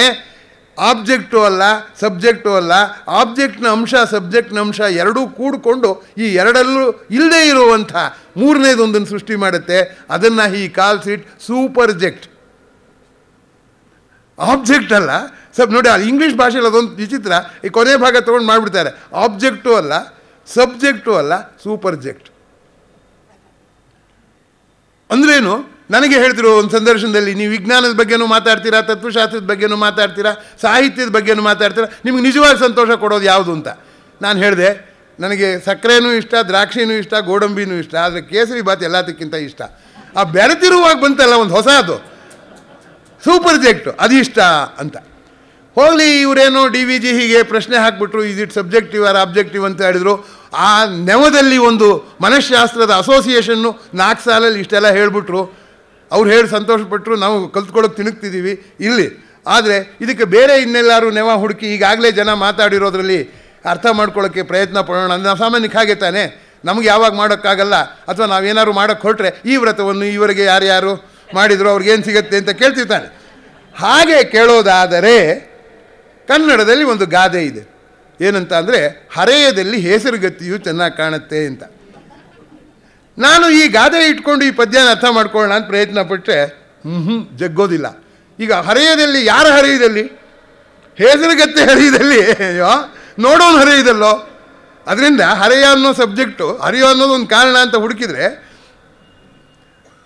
ಆಬ್ಜೆಕ್ಟು ಅಲ್ಲ ಸಬ್ಜೆಕ್ಟು ಅಲ್ಲ, ಆಬ್ಜೆಕ್ಟ್ನ ಅಂಶ ಸಬ್ಜೆಕ್ಟ್ನ ಅಂಶ ಎರಡೂ ಕೂಡಿಕೊಂಡು ಈ ಎರಡಲ್ಲೂ ಇಲ್ಲದೇ ಇರುವಂಥ ಮೂರನೇದೊಂದನ್ನು ಸೃಷ್ಟಿ ಮಾಡುತ್ತೆ. ಅದನ್ನು ಹಿ ಕಾಲ್ಸ್ ಇಟ್ ಸೂಪರ್ಜೆಕ್ಟ್. ಆಬ್ಜೆಕ್ಟ್ ಅಲ್ಲ ನೋಡಿ, ಅದು ಇಂಗ್ಲೀಷ್ ಭಾಷೆಯಲ್ಲಿ ಅದೊಂದು ವಿಚಿತ್ರ. ಈ ಕೊನೆ ಭಾಗ ತೊಗೊಂಡು ಮಾಡಿಬಿಡ್ತಾರೆ. ಆಬ್ಜೆಕ್ಟು ಅಲ್ಲ, ಸಬ್ಜೆಕ್ಟು ಅಲ್ಲ, ಸೂಪರ್ಜೆಕ್ಟ್. ಅಂದ್ರೇನು? ನನಗೆ ಹೇಳ್ತಿರೋ ಒಂದು ಸಂದರ್ಶನದಲ್ಲಿ, ನೀವು ವಿಜ್ಞಾನದ ಬಗ್ಗೆನೂ ಮಾತಾಡ್ತೀರಾ, ತತ್ವಶಾಸ್ತ್ರದ ಬಗ್ಗೆನೂ ಮಾತಾಡ್ತೀರಾ, ಸಾಹಿತ್ಯದ ಬಗ್ಗೆನೂ ಮಾತಾಡ್ತೀರಾ, ನಿಮ್ಗೆ ನಿಜವಾಗಿ ಸಂತೋಷ ಕೊಡೋದು ಯಾವುದು ಅಂತ. ನಾನು ಹೇಳಿದೆ, ನನಗೆ ಸಕ್ಕರೆನೂ ಇಷ್ಟ, ದ್ರಾಕ್ಷಿನೂ ಇಷ್ಟ, ಗೋಡಂಬಿನೂ ಇಷ್ಟ, ಆದರೆ ಕೇಸರಿ ಬಾತ್ ಎಲ್ಲದಕ್ಕಿಂತ ಇಷ್ಟ. ಆ ಬೆರೆತಿರುವಾಗ ಬಂತಲ್ಲ ಒಂದು ಹೊಸದು ಸೂಪರ್ಜೆಕ್ಟು, ಅದು ಇಷ್ಟ ಅಂತ. ಹೋಗಲಿ, ಇವರೇನೋ ಡಿ ವಿ ಜಿ ಹೀಗೆ ಪ್ರಶ್ನೆ ಹಾಕ್ಬಿಟ್ರು, is it subjective or objective ಅಂತ ಹೇಳಿದ್ರು. ಆ ನೆವದಲ್ಲಿ ಒಂದು ಮನಃಶಾಸ್ತ್ರದ ಅಸೋಸಿಯೇಷನ್ನು 4 ಸಾಲಲ್ಲಿ ಇಷ್ಟೆಲ್ಲ ಹೇಳಿಬಿಟ್ರು. ಅವ್ರು ಹೇಳಿ ಸಂತೋಷಪಟ್ಟರು, ನಾವು ಕಲ್ತ್ಕೊಳ್ಳೋಕೆ ತಿಣುಕ್ತಿದ್ದೀವಿ ಇಲ್ಲಿ. ಆದರೆ ಇದಕ್ಕೆ ಬೇರೆ ಇನ್ನೆಲ್ಲರೂ ನೆವ ಹುಡುಕಿ ಈಗಾಗಲೇ ಜನ ಮಾತಾಡಿರೋದ್ರಲ್ಲಿ ಅರ್ಥ ಮಾಡ್ಕೊಳ್ಳೋಕ್ಕೆ ಪ್ರಯತ್ನ ಪಡೋಣ. ನಾವು ಸಾಮಾನ್ಯಕ್ಕೆ ಹಾಗೆ ತಾನೆ, ನಮಗೆ ಯಾವಾಗ ಮಾಡೋಕ್ಕಾಗಲ್ಲ, ಅಥವಾ ನಾವೇನಾದ್ರು ಮಾಡೋಕ್ಕೆ ಹೊರಟ್ರೆ ಈ ವ್ರತವನ್ನು ಈವರೆಗೆ ಯಾರ್ಯಾರು ಮಾಡಿದ್ರು ಅವ್ರಿಗೇನು ಸಿಗುತ್ತೆ ಅಂತ ಕೇಳ್ತಿರ್ತಾನೆ. ಹಾಗೆ ಕೇಳೋದಾದರೆ ಕನ್ನಡದಲ್ಲಿ ಒಂದು ಗಾದೆ ಇದೆ. ಏನಂತ ಅಂದರೆ, ಹರೆಯದಲ್ಲಿ ಹೆಸರುಗತಿಯು ಚೆನ್ನಾಗಿ ಕಾಣುತ್ತೆ ಅಂತ. ನಾನು ಈ ಗಾದೆ ಇಟ್ಕೊಂಡು ಈ ಪದ್ಯನ ಅರ್ಥ ಮಾಡ್ಕೊಳ್ಳೋಣ ಅಂತ ಪ್ರಯತ್ನ ಪಟ್ಟರೆ ಜಗ್ಗೋದಿಲ್ಲ. ಈಗ ಹರೆಯದಲ್ಲಿ, ಯಾರ ಹರೆಯದಲ್ಲಿ? ಹೆಸರುಗತ್ತೆ ಹರೆಯದಲ್ಲಿ, ಅಯ್ಯೋ ನೋಡೋನು ಹರೆಯದಲ್ಲೋ. ಅದರಿಂದ ಹರೆಯ ಅನ್ನೋ ಸಬ್ಜೆಕ್ಟು, ಹರಿಯೋ ಅನ್ನೋದು ಒಂದು ಕಾರಣ ಅಂತ ಹುಡುಕಿದ್ರೆ,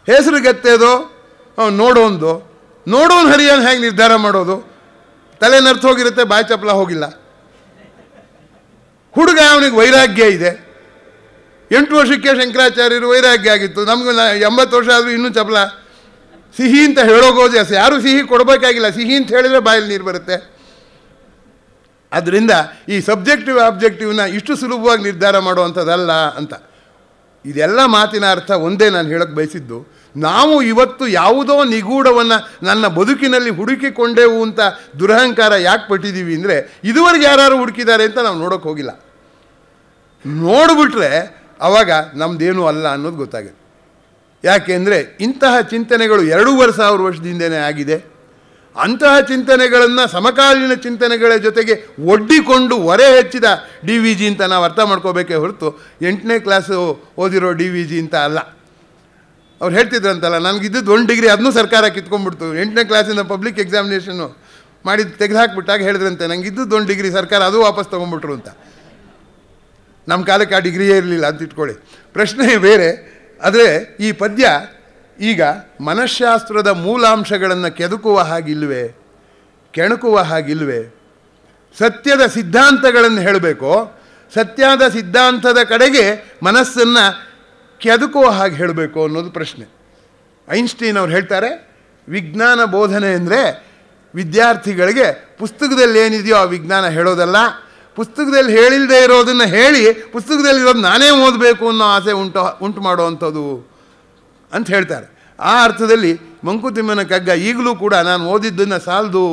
ಹೆಸರುಗತ್ತೆದೋ ನೋಡೋನು ಹರಿಯೋನು ಹೇಗೆ ನಿರ್ಧಾರ ಮಾಡೋದು? ತಲೆ ನರ್ತು ಹೋಗಿರುತ್ತೆ, ಬಾಯಿ ಚಪ್ಪಲ ಹೋಗಿಲ್ಲ. ಹುಡುಗ ಅವನಿಗೆ ವೈರಾಗ್ಯ ಇದೆ. 8 ವರ್ಷಕ್ಕೆ ಶಂಕರಾಚಾರ್ಯರು ವೈರಾಗ್ಯ ಆಗಿತ್ತು. ನಮಗೂ 80 ವರ್ಷ ಆದರೂ ಇನ್ನೂ ಚಪ್ಪಲ. ಸಿಹಿ ಅಂತ ಹೇಳೋಗೋದು ಜಾಸ್ತಿ. ಯಾರೂ ಸಿಹಿ ಕೊಡಬೇಕಾಗಿಲ್ಲ, ಸಿಹಿ ಅಂತ ಹೇಳಿದರೆ ಬಾಯಲ್ಲಿ ನೀರು ಬರುತ್ತೆ. ಆದ್ದರಿಂದ ಈ ಸಬ್ಜೆಕ್ಟಿವ್ ಆಬ್ಜೆಕ್ಟಿವ್ನ ಇಷ್ಟು ಸುಲಭವಾಗಿ ನಿರ್ಧಾರ ಮಾಡುವಂಥದ್ದಲ್ಲ ಅಂತ. ಇದೆಲ್ಲ ಮಾತಿನ ಅರ್ಥ ಒಂದೇ ನಾನು ಹೇಳೋಕ್ಕೆ ಬಯಸಿದ್ದು. ನಾವು ಇವತ್ತು ಯಾವುದೋ ನಿಗೂಢವನ್ನು ನನ್ನ ಬದುಕಿನಲ್ಲಿ ಹುಡುಕಿಕೊಂಡೆವು ಅಂತ ದುರಹಂಕಾರ ಯಾಕೆ ಪಟ್ಟಿದ್ದೀವಿ ಅಂದರೆ, ಇದುವರೆಗೆ ಯಾರು ಹುಡುಕಿದ್ದಾರೆ ಅಂತ ನಾವು ನೋಡೋಕ್ಕೆ ಹೋಗಿಲ್ಲ. ನೋಡಿಬಿಟ್ರೆ ಆವಾಗ ನಮ್ಮದೇನೂ ಅಲ್ಲ ಅನ್ನೋದು ಗೊತ್ತಾಗುತ್ತೆ. ಯಾಕೆಂದರೆ ಇಂತಹ ಚಿಂತನೆಗಳು 2,500 ವರ್ಷದಿಂದನೇ ಆಗಿದೆ. ಅಂತಹ ಚಿಂತನೆಗಳನ್ನು ಸಮಕಾಲೀನ ಚಿಂತನೆಗಳ ಜೊತೆಗೆ ಒಡ್ಡಿಕೊಂಡು ಹೊರೆ ಹೆಚ್ಚಿದ ಡಿ ವಿ ಜಿ ಅಂತ ನಾವು ಅರ್ಥ ಮಾಡ್ಕೋಬೇಕೇ ಹೊರತು 8ನೇ ಕ್ಲಾಸು ಓದಿರೋ ಡಿ ವಿ ಜಿ ಅಂತ ಅಲ್ಲ. ಅವ್ರು ಹೇಳ್ತಿದ್ರಂತಲ್ಲ, ನನಗಿದ್ದದ್ದು 1 ಡಿಗ್ರಿ, ಅದನ್ನೂ ಸರ್ಕಾರ ಕಿತ್ಕೊಂಡ್ಬಿಡ್ತು. 8ನೇ ಕ್ಲಾಸಿಂದ ಪಬ್ಲಿಕ್ ಎಕ್ಸಾಮಿನೇಷನ್ನು ಮಾಡಿ ತೆಗೆದುಹಾಕ್ಬಿಟ್ಟಾಗ ಹೇಳಿದ್ರಂತೆ, ನನಗಿದ್ದದ್ದು 1 ಡಿಗ್ರಿ, ಸರ್ಕಾರ ಅದು ವಾಪಸ್ ತೊಗೊಂಡ್ಬಿಟ್ರು ಅಂತ. ನಮ್ಮ ಕಾಲಕ್ಕೆ ಆ ಡಿಗ್ರಿಯೇ ಇರಲಿಲ್ಲ ಅಂತ ಇಟ್ಕೊಳ್ಳಿ. ಪ್ರಶ್ನೆ ಬೇರೆ. ಆದರೆ ಈ ಪದ್ಯ ಈಗ ಮನಃಶಾಸ್ತ್ರದ ಮೂಲಾಂಶಗಳನ್ನು ಕೆದಕುವ ಹಾಗಿಲ್ವೇ, ಕೆಣಕುವ ಹಾಗಿಲ್ವೇ? ಸತ್ಯದ ಸಿದ್ಧಾಂತಗಳನ್ನು ಹೇಳಬೇಕು, ಸತ್ಯದ ಸಿದ್ಧಾಂತದ ಕಡೆಗೆ ಮನಸ್ಸನ್ನು ಕೆದಕುವ ಹಾಗೆ ಹೇಳಬೇಕು ಅನ್ನೋದು ಪ್ರಶ್ನೆ. ಐನ್ಸ್ಟೀನ್ ಅವ್ರು ಹೇಳ್ತಾರೆ, ವಿಜ್ಞಾನ ಬೋಧನೆ ಅಂದರೆ ವಿದ್ಯಾರ್ಥಿಗಳಿಗೆ ಪುಸ್ತಕದಲ್ಲಿ ಏನಿದೆಯೋ ಆ ವಿಜ್ಞಾನ ಹೇಳೋದಲ್ಲ, ಪುಸ್ತಕದಲ್ಲಿ ಹೇಳಿಲ್ಲದೆ ಇರೋದನ್ನು ಹೇಳಿ ಪುಸ್ತಕದಲ್ಲಿರೋದು ನಾನೇ ಓದಬೇಕು ಅನ್ನೋ ಆಸೆ ಉಂಟು ಮಾಡುವಂಥದ್ದು ಅಂತ ಹೇಳ್ತಾರೆ. ಆ ಅರ್ಥದಲ್ಲಿ ಮಂಕುತಿಮ್ಮನ ಕಗ್ಗ ಈಗಲೂ ಕೂಡ ನಾನು ಓದಿದ್ದನ್ನು ಸಾಲದು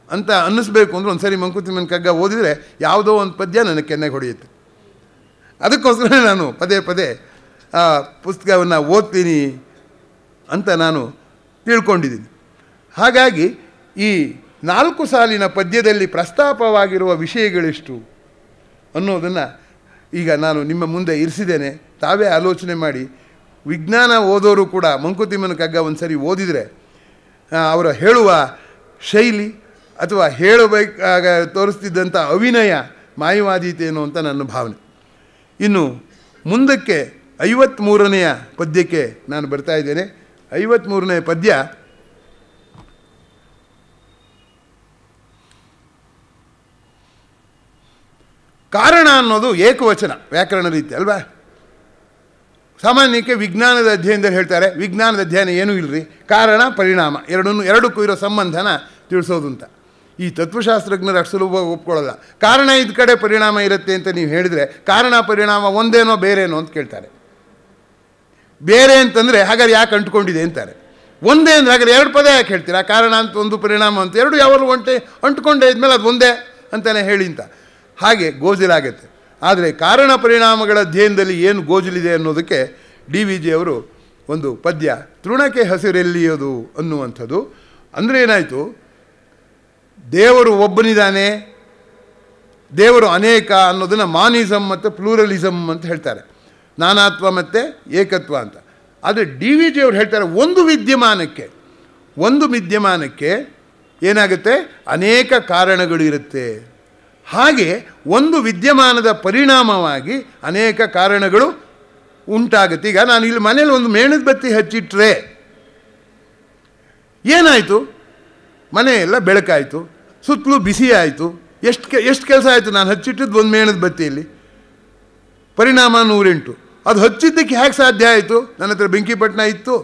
ಅಂತ ಅನ್ನಿಸ್ಬೇಕು ಅಂದರೆ ಒಂದು ಸರಿ ಮಂಕುತಿಮ್ಮನ ಕಗ್ಗ ಓದಿದರೆ ಯಾವುದೋ ಒಂದು ಪದ್ಯ ನನಗೆ ಕೆನ್ನೆಗೆ ಹೊಡೆಯುತ್ತೆ. ಅದಕ್ಕೋಸ್ಕರ ನಾನು ಪದೇ ಪದೇ ಆ ಪುಸ್ತಕವನ್ನು ಓದ್ತೀನಿ ಅಂತ ನಾನು ತಿಳ್ಕೊಂಡಿದ್ದೀನಿ. ಹಾಗಾಗಿ ಈ 4 ಸಾಲಿನ ಪದ್ಯದಲ್ಲಿ ಪ್ರಸ್ತಾಪವಾಗಿರುವ ವಿಷಯಗಳೆಷ್ಟು ಅನ್ನೋದನ್ನು ಈಗ ನಾನು ನಿಮ್ಮ ಮುಂದೆ ಇರಿಸಿದ್ದೇನೆ. ತಾವೇ ಆಲೋಚನೆ ಮಾಡಿ. ವಿಜ್ಞಾನ ಓದೋರು ಕೂಡ ಮಂಕುತಿಮ್ಮನ ಕಗ್ಗ ಒಂದು ಸರಿ ಓದಿದರೆ ಅವರ ಹೇಳುವ ಶೈಲಿ ಅಥವಾ ಹೇಳಬೇಕಾಗ ತೋರಿಸ್ತಿದ್ದಂಥ ಅಭಿನಯ ಮಾಯವಾದೀತೇನೋ ಅಂತ ನನ್ನ ಭಾವನೆ. ಇನ್ನು ಮುಂದಕ್ಕೆ 53ನೆಯ ಪದ್ಯಕ್ಕೆ ನಾನು ಬರ್ತಾ ಇದ್ದೇನೆ. 53ನೇ ಪದ್ಯ ಕಾರಣ ಅನ್ನೋದು ಏಕವಚನ ವ್ಯಾಕರಣ ರೀತಿ ಅಲ್ವಾ. ಸಾಮಾನ್ಯಕ್ಕೆ ವಿಜ್ಞಾನದ ಅಧ್ಯಯನದಲ್ಲಿ ಹೇಳ್ತಾರೆ, ವಿಜ್ಞಾನದ ಅಧ್ಯಯನ ಏನೂ ಇಲ್ಲರಿ, ಕಾರಣ ಪರಿಣಾಮ ಎರಡಕ್ಕೂ ಇರೋ ಸಂಬಂಧನ ತಿಳಿಸೋದು ಅಂತ. ಈ ತತ್ವಶಾಸ್ತ್ರಜ್ಞರು ಅಷ್ಟು ಸುಲಭವಾಗಿ ಒಪ್ಕೊಳ್ಳಲ್ಲ. ಕಾರಣ ಇದ್ದ ಕಡೆ ಪರಿಣಾಮ ಇರುತ್ತೆ ಅಂತ ನೀವು ಹೇಳಿದರೆ ಕಾರಣ ಪರಿಣಾಮ ಒಂದೇನೋ ಬೇರೇನೋ ಅಂತ ಕೇಳ್ತಾರೆ. ಬೇರೆ ಅಂತಂದರೆ ಹಾಗಾದ್ರೆ ಯಾಕೆ ಅಂಟ್ಕೊಂಡಿದೆ ಅಂತಾರೆ. ಒಂದೇ ಅಂದರೆ ಹಾಗಾದ್ರೆ 2 ಪದ ಯಾಕೆ ಹೇಳ್ತೀರಾ? ಕಾರಣ ಅಂತ ಒಂದು, ಪರಿಣಾಮ ಅಂತ ಎರಡು, ಯಾವಾಗಲೂ ಅಂಟ್ಕೊಂಡೇ ಇದ್ಮೇಲೆ ಅದು ಒಂದೇ ಅಂತಲೇ ಹೇಳಿ ಅಂತ. ಹಾಗೆ ಗೋಜಿಲಾಗತ್ತೆ. ಆದರೆ ಕಾರಣ ಪರಿಣಾಮಗಳ ಅಧ್ಯಯನದಲ್ಲಿ ಏನು ಗೋಜಲಿದೆ ಅನ್ನೋದಕ್ಕೆ DVG ಅವರು ಒಂದು ಪದ್ಯ, ತೃಣಕ್ಕೆ ಹಸಿರೆಲ್ಲಿಯೋದು ಅನ್ನುವಂಥದ್ದು. ಅಂದರೆ ಏನಾಯಿತು, ದೇವರು ಒಬ್ಬನಿದ್ದಾನೆ, ದೇವರು ಅನೇಕ ಅನ್ನೋದನ್ನು ಮಾನಿಸಮ್ ಮತ್ತು ಪ್ಲೂರಲಿಸಮ್ ಅಂತ ಹೇಳ್ತಾರೆ, ನಾನಾತ್ವ ಮತ್ತು ಏಕತ್ವ ಅಂತ. ಆದರೆ DVG ಅವರು ಹೇಳ್ತಾರೆ, ಒಂದು ವಿದ್ಯಮಾನಕ್ಕೆ ಏನಾಗುತ್ತೆ, ಅನೇಕ ಕಾರಣಗಳು ಇರುತ್ತೆ. ಹಾಗೆ ಒಂದು ವಿದ್ಯಮಾನದ ಪರಿಣಾಮವಾಗಿ ಅನೇಕ ಕಾರಣಗಳು ಉಂಟಾಗುತ್ತೆ. ಈಗ ನಾನು ಇಲ್ಲಿ ಮನೇಲಿ ಒಂದು ಮೇಣದ ಬತ್ತಿ ಹಚ್ಚಿಟ್ರೆ ಏನಾಯಿತು, ಮನೆಯೆಲ್ಲ ಬೆಳಕಾಯಿತು, ಸುತ್ತಲೂ ಬಿಸಿ ಆಯಿತು. ಎಷ್ಟು ಕೆಲಸ ಆಯಿತು ನಾನು ಹಚ್ಚಿಟ್ಟಿದ್ದು ಒಂದು ಮೇಣದ ಬತ್ತಿಯಲ್ಲಿ, ಪರಿಣಾಮ 108. ಅದು ಹಚ್ಚಿದ್ದಕ್ಕೆ ಹೇಗೆ ಸಾಧ್ಯ ಆಯಿತು? ನನ್ನ ಹತ್ರ ಬೆಂಕಿಪಟ್ಟಣ ಇತ್ತು,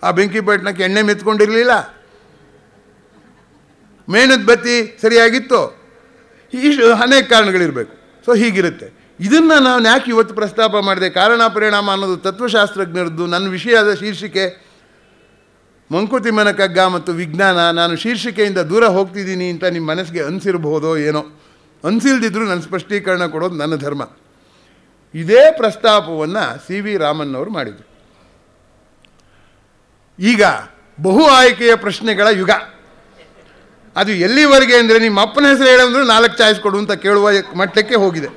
ಆ ಬೆಂಕಿಪಟ್ಟಣಕ್ಕೆ ಎಣ್ಣೆ ಮೆತ್ಕೊಂಡಿರಲಿಲ್ಲ, ಮೇಣದ ಬತ್ತಿ ಸರಿಯಾಗಿತ್ತು, ಇಷ್ಟು ಅನೇಕ ಕಾರಣಗಳಿರಬೇಕು. ಸೊ ಹೀಗಿರುತ್ತೆ. ಇದನ್ನು ನಾನು ಯಾಕೆ ಇವತ್ತು ಪ್ರಸ್ತಾಪ ಮಾಡಿದೆ? ಕಾರಣ ಪರಿಣಾಮ ಅನ್ನೋದು ತತ್ವಶಾಸ್ತ್ರಜ್ಞರದ್ದು. ನನ್ನ ವಿಷಯದ ಶೀರ್ಷಿಕೆ ಮಂಕುತಿಮ್ಮನ ಕಗ್ಗ ಮತ್ತು ವಿಜ್ಞಾನ. ನಾನು ಶೀರ್ಷಿಕೆಯಿಂದ ದೂರ ಹೋಗ್ತಿದ್ದೀನಿ ಅಂತ ನಿಮ್ಮ ಮನಸ್ಸಿಗೆ ಅನಿಸಿರ್ಬೋದೋ ಏನೋ. ಅನಿಸಿಲ್ದಿದ್ರೂ ನನ್ನ ಸ್ಪಷ್ಟೀಕರಣ ಕೊಡೋದು ನನ್ನ ಧರ್ಮ. ಇದೇ ಪ್ರಸ್ತಾಪವನ್ನು CV ರಾಮನ್ ಅವರು ಮಾಡಿದರು. ಈಗ ಬಹು ಆಯ್ಕೆಯ ಪ್ರಶ್ನೆಗಳ ಯುಗ. ಅದು ಎಲ್ಲಿವರೆಗೆ ಅಂದರೆ ನಿಮ್ಮ ಅಪ್ಪನ ಹೆಸರು ಹೇಳಂದ್ರೆ 4 ಚಾಯ್ಸ್ ಕೊಡು ಅಂತ ಕೇಳುವ ಮಟ್ಟಕ್ಕೆ ಹೋಗಿದೆ.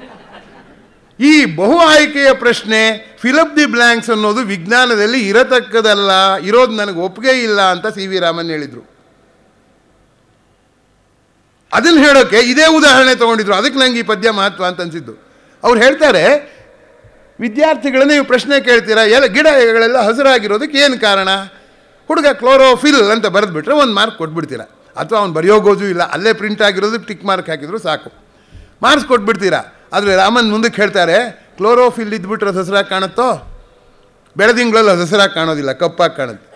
ಈ ಬಹು ಆಯ್ಕೆಯ ಪ್ರಶ್ನೆ, ಫಿಲಪ್ ದಿ ಬ್ಲ್ಯಾಂಕ್ಸ್ ಅನ್ನೋದು ವಿಜ್ಞಾನದಲ್ಲಿ ಇರತಕ್ಕದಲ್ಲ, ಇರೋದು ನನಗೆ ಒಪ್ಪಿಗೆ ಇಲ್ಲ ಅಂತ CV ರಾಮನ್ ಹೇಳಿದರು. ಅದನ್ನು ಹೇಳೋಕ್ಕೆ ಇದೇ ಉದಾಹರಣೆ ತೊಗೊಂಡಿದ್ರು. ಅದಕ್ಕೆ ನನಗೆ ಈ ಪದ್ಯ ಮಹತ್ವ ಅಂತ ಅನಿಸಿದ್ದು. ಅವ್ರು ಹೇಳ್ತಾರೆ, ವಿದ್ಯಾರ್ಥಿಗಳನ್ನ ನೀವು ಪ್ರಶ್ನೆ ಕೇಳ್ತೀರಾ, ಗಿಡಗಳೆಲ್ಲ ಹಸಿರಾಗಿರೋದಕ್ಕೆ ಏನು ಕಾರಣ? ಹುಡುಗ ಕ್ಲೋರೋಫಿಲ್ ಅಂತ ಬರೆದ್ಬಿಟ್ರೆ 1 ಮಾರ್ಕ್ ಕೊಟ್ಬಿಡ್ತೀರಾ. ಅಥವಾ ಅವ್ನು ಬರೆಯೋಗೋದು ಇಲ್ಲ, ಅಲ್ಲೇ ಪ್ರಿಂಟ್ ಆಗಿರೋದು ಟಿಕ್ ಮಾರ್ಕ್ ಹಾಕಿದ್ರು ಸಾಕು, ಮಾರ್ಕ್ಸ್ ಕೊಟ್ಬಿಡ್ತೀರಾ. ಆದರೆ ರಾಮನ್ ಮುಂದಕ್ಕೆ ಹೇಳ್ತಾರೆ, ಕ್ಲೋರೋಫಿಲ್ ಇದ್ಬಿಟ್ರೆ ಅದು ಹಸಿರಾಗಿ ಕಾಣುತ್ತೋ? ಬೆಳೆದಿಂಗಳಲ್ಲಿ ಅದು ಹಸಿರಾಗಿ ಕಾಣೋದಿಲ್ಲ, ಕಪ್ಪಾಗಿ ಕಾಣುತ್ತೆ.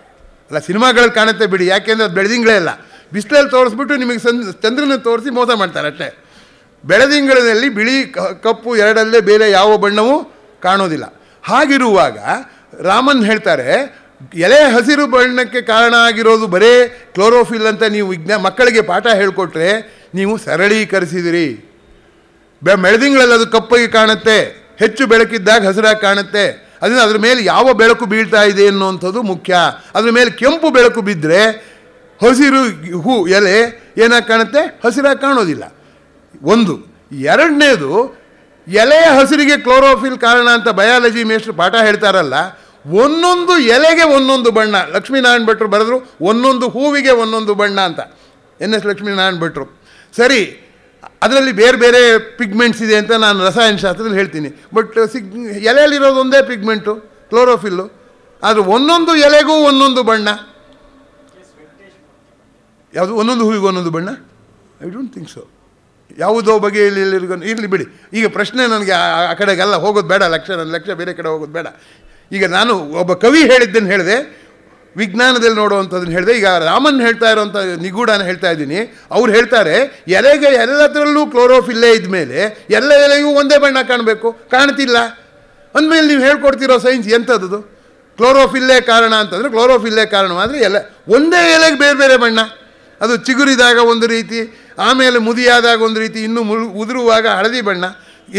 ಅಲ್ಲ, ಸಿನಿಮಾಗಳಲ್ಲಿ ಕಾಣುತ್ತೆ ಬಿಡಿ, ಯಾಕೆಂದರೆ ಅದು ಬೆಳೆದಿಂಗಳೇ ಇಲ್ಲ. ಬಿಸಿಲಲ್ಲಿ ತೋರಿಸ್ಬಿಟ್ಟು ನಿಮಗೆ ಚಂದ್ರನ ತೋರಿಸಿ ಮೋಸ ಮಾಡ್ತಾರೆ ಅಷ್ಟೇ. ಬೆಳೆದಿಂಗಳಲ್ಲಿ ಬಿಳಿ ಕಪ್ಪು ಎರಡಲ್ಲೇ ಬೇರೆ ಯಾವ ಬಣ್ಣವೂ ಕಾಣೋದಿಲ್ಲ. ಹಾಗಿರುವಾಗ ರಾಮನ್ ಹೇಳ್ತಾರೆ, ಎಲೆ ಹಸಿರು ಬಣ್ಣಕ್ಕೆ ಕಾರಣ ಆಗಿರೋದು ಬರೇ ಕ್ಲೋರೋಫಿಲ್ ಅಂತ ನೀವು ಮಕ್ಕಳಿಗೆ ಪಾಠ ಹೇಳಿಕೊಟ್ರೆ ನೀವು ಸರಳೀಕರಿಸಿದಿರಿ. ಬೆಳೆದಿಂಗಳಲ್ಲಿ ಅದು ಕಪ್ಪಾಗಿ ಕಾಣುತ್ತೆ, ಹೆಚ್ಚು ಬೆಳಕಿದ್ದಾಗ ಹಸಿರಾಗಿ ಕಾಣುತ್ತೆ. ಅದರಿಂದ ಅದ್ರ ಮೇಲೆ ಯಾವ ಬೆಳಕು ಬೀಳ್ತಾ ಇದೆ ಅನ್ನುವಂಥದ್ದು ಮುಖ್ಯ. ಅದ್ರ ಮೇಲೆ ಕೆಂಪು ಬೆಳಕು ಬಿದ್ದರೆ ಹಸಿರು ಎಲೆ ಏನಾಗಿ ಕಾಣುತ್ತೆ, ಹಸಿರಾಗಿ ಕಾಣೋದಿಲ್ಲ. ಒಂದು. ಎರಡನೇದು, ಎಲೆಯ ಹಸಿರಿಗೆ ಕ್ಲೋರೋಫಿಲ್ ಕಾರಣ ಅಂತ ಬಯಾಲಜಿ ಮೇಷ್ಟ್ರು ಪಾಠ ಹೇಳ್ತಾರಲ್ಲ, ಒಂದೊಂದು ಎಲೆಗೆ ಒಂದೊಂದು ಬಣ್ಣ. ಲಕ್ಷ್ಮೀನಾರಾಯಣ ಭಟ್ರು ಬರೆದ್ರು, ಒಂದೊಂದು ಹೂವಿಗೆ ಒಂದೊಂದು ಬಣ್ಣ ಅಂತ, NS ಲಕ್ಷ್ಮೀನಾರಾಯಣ ಭಟ್ರು. ಸರಿ, ಅದರಲ್ಲಿ ಬೇರೆ ಬೇರೆ ಪಿಗ್ಮೆಂಟ್ಸ್ ಇದೆ ಅಂತ ನಾನು ರಸಾಯನಶಾಸ್ತ್ರದಲ್ಲಿ ಹೇಳ್ತೀನಿ. ಬಟ್ ಎಲೆಯಲ್ಲಿರೋದು ಒಂದೇ ಪಿಗ್ಮೆಂಟು, ಕ್ಲೋರೋಫಿಲ್ಲು. ಆದರೆ ಒಂದೊಂದು ಎಲೆಗೂ ಒಂದೊಂದು ಬಣ್ಣ. ಯಾವುದು ಒಂದೊಂದು ಹೂವಿಗೆ ಒಂದೊಂದು ಬಣ್ಣ? I don't think so. ಯಾವುದೋ ಬಗೆಯಲ್ಲಿ ಇರಲಿ ಬಿಡಿ. ಈಗ ಪ್ರಶ್ನೆ ನನಗೆ ಆ ಕಡೆಗೆಲ್ಲ ಹೋಗೋದು ಬೇಡ, ಲಕ್ಷ್ಯ ಬೇರೆ ಕಡೆ ಹೋಗೋದು ಬೇಡ. ಈಗ ನಾನು ಒಬ್ಬ ಕವಿ ಹೇಳಿದ್ದನ್ನು ಹೇಳಿದೆ, ವಿಜ್ಞಾನದಲ್ಲಿ ನೋಡುವಂಥದ್ದನ್ನು ಹೇಳಿದೆ. ಈಗ ರಾಮನ್ ಹೇಳ್ತಾ ಇರೋವಂಥ ನಿಗೂಢನ ಹೇಳ್ತಾ ಇದ್ದೀನಿ. ಅವ್ರು ಹೇಳ್ತಾರೆ ಎಲೆಗೆ ಎಲ್ಲದರಲ್ಲೂ ಕ್ಲೋರೋಫಿಲ್ಲೇ ಇದ್ಮೇಲೆ ಎಲ್ಲ ಎಲೆಯೂ ಒಂದೇ ಬಣ್ಣ ಕಾಣಬೇಕು, ಕಾಣ್ತಿಲ್ಲ ಅಂದಮೇಲೆ ನೀವು ಹೇಳ್ಕೊಡ್ತಿರೋ ಸೈನ್ಸ್ ಎಂಥದ್ದು? ಕ್ಲೋರೋಫಿಲ್ಲೇ ಕಾರಣ ಅಂತಂದರೆ ಕ್ಲೋರೋಫಿಲ್ಲೇ ಕಾರಣವಾದರೆ ಎಲ್ಲ ಒಂದೇ ಎಲೆಗೆ ಬೇರೆ ಬೇರೆ ಬಣ್ಣ, ಅದು ಚಿಗುರಿದಾಗ ಒಂದು ರೀತಿ, ಆಮೇಲೆ ಮುದಿಯಾದಾಗ ಒಂದು ರೀತಿ, ಇನ್ನೂ ಉದುರುವಾಗ ಹಳದಿ ಬಣ್ಣ.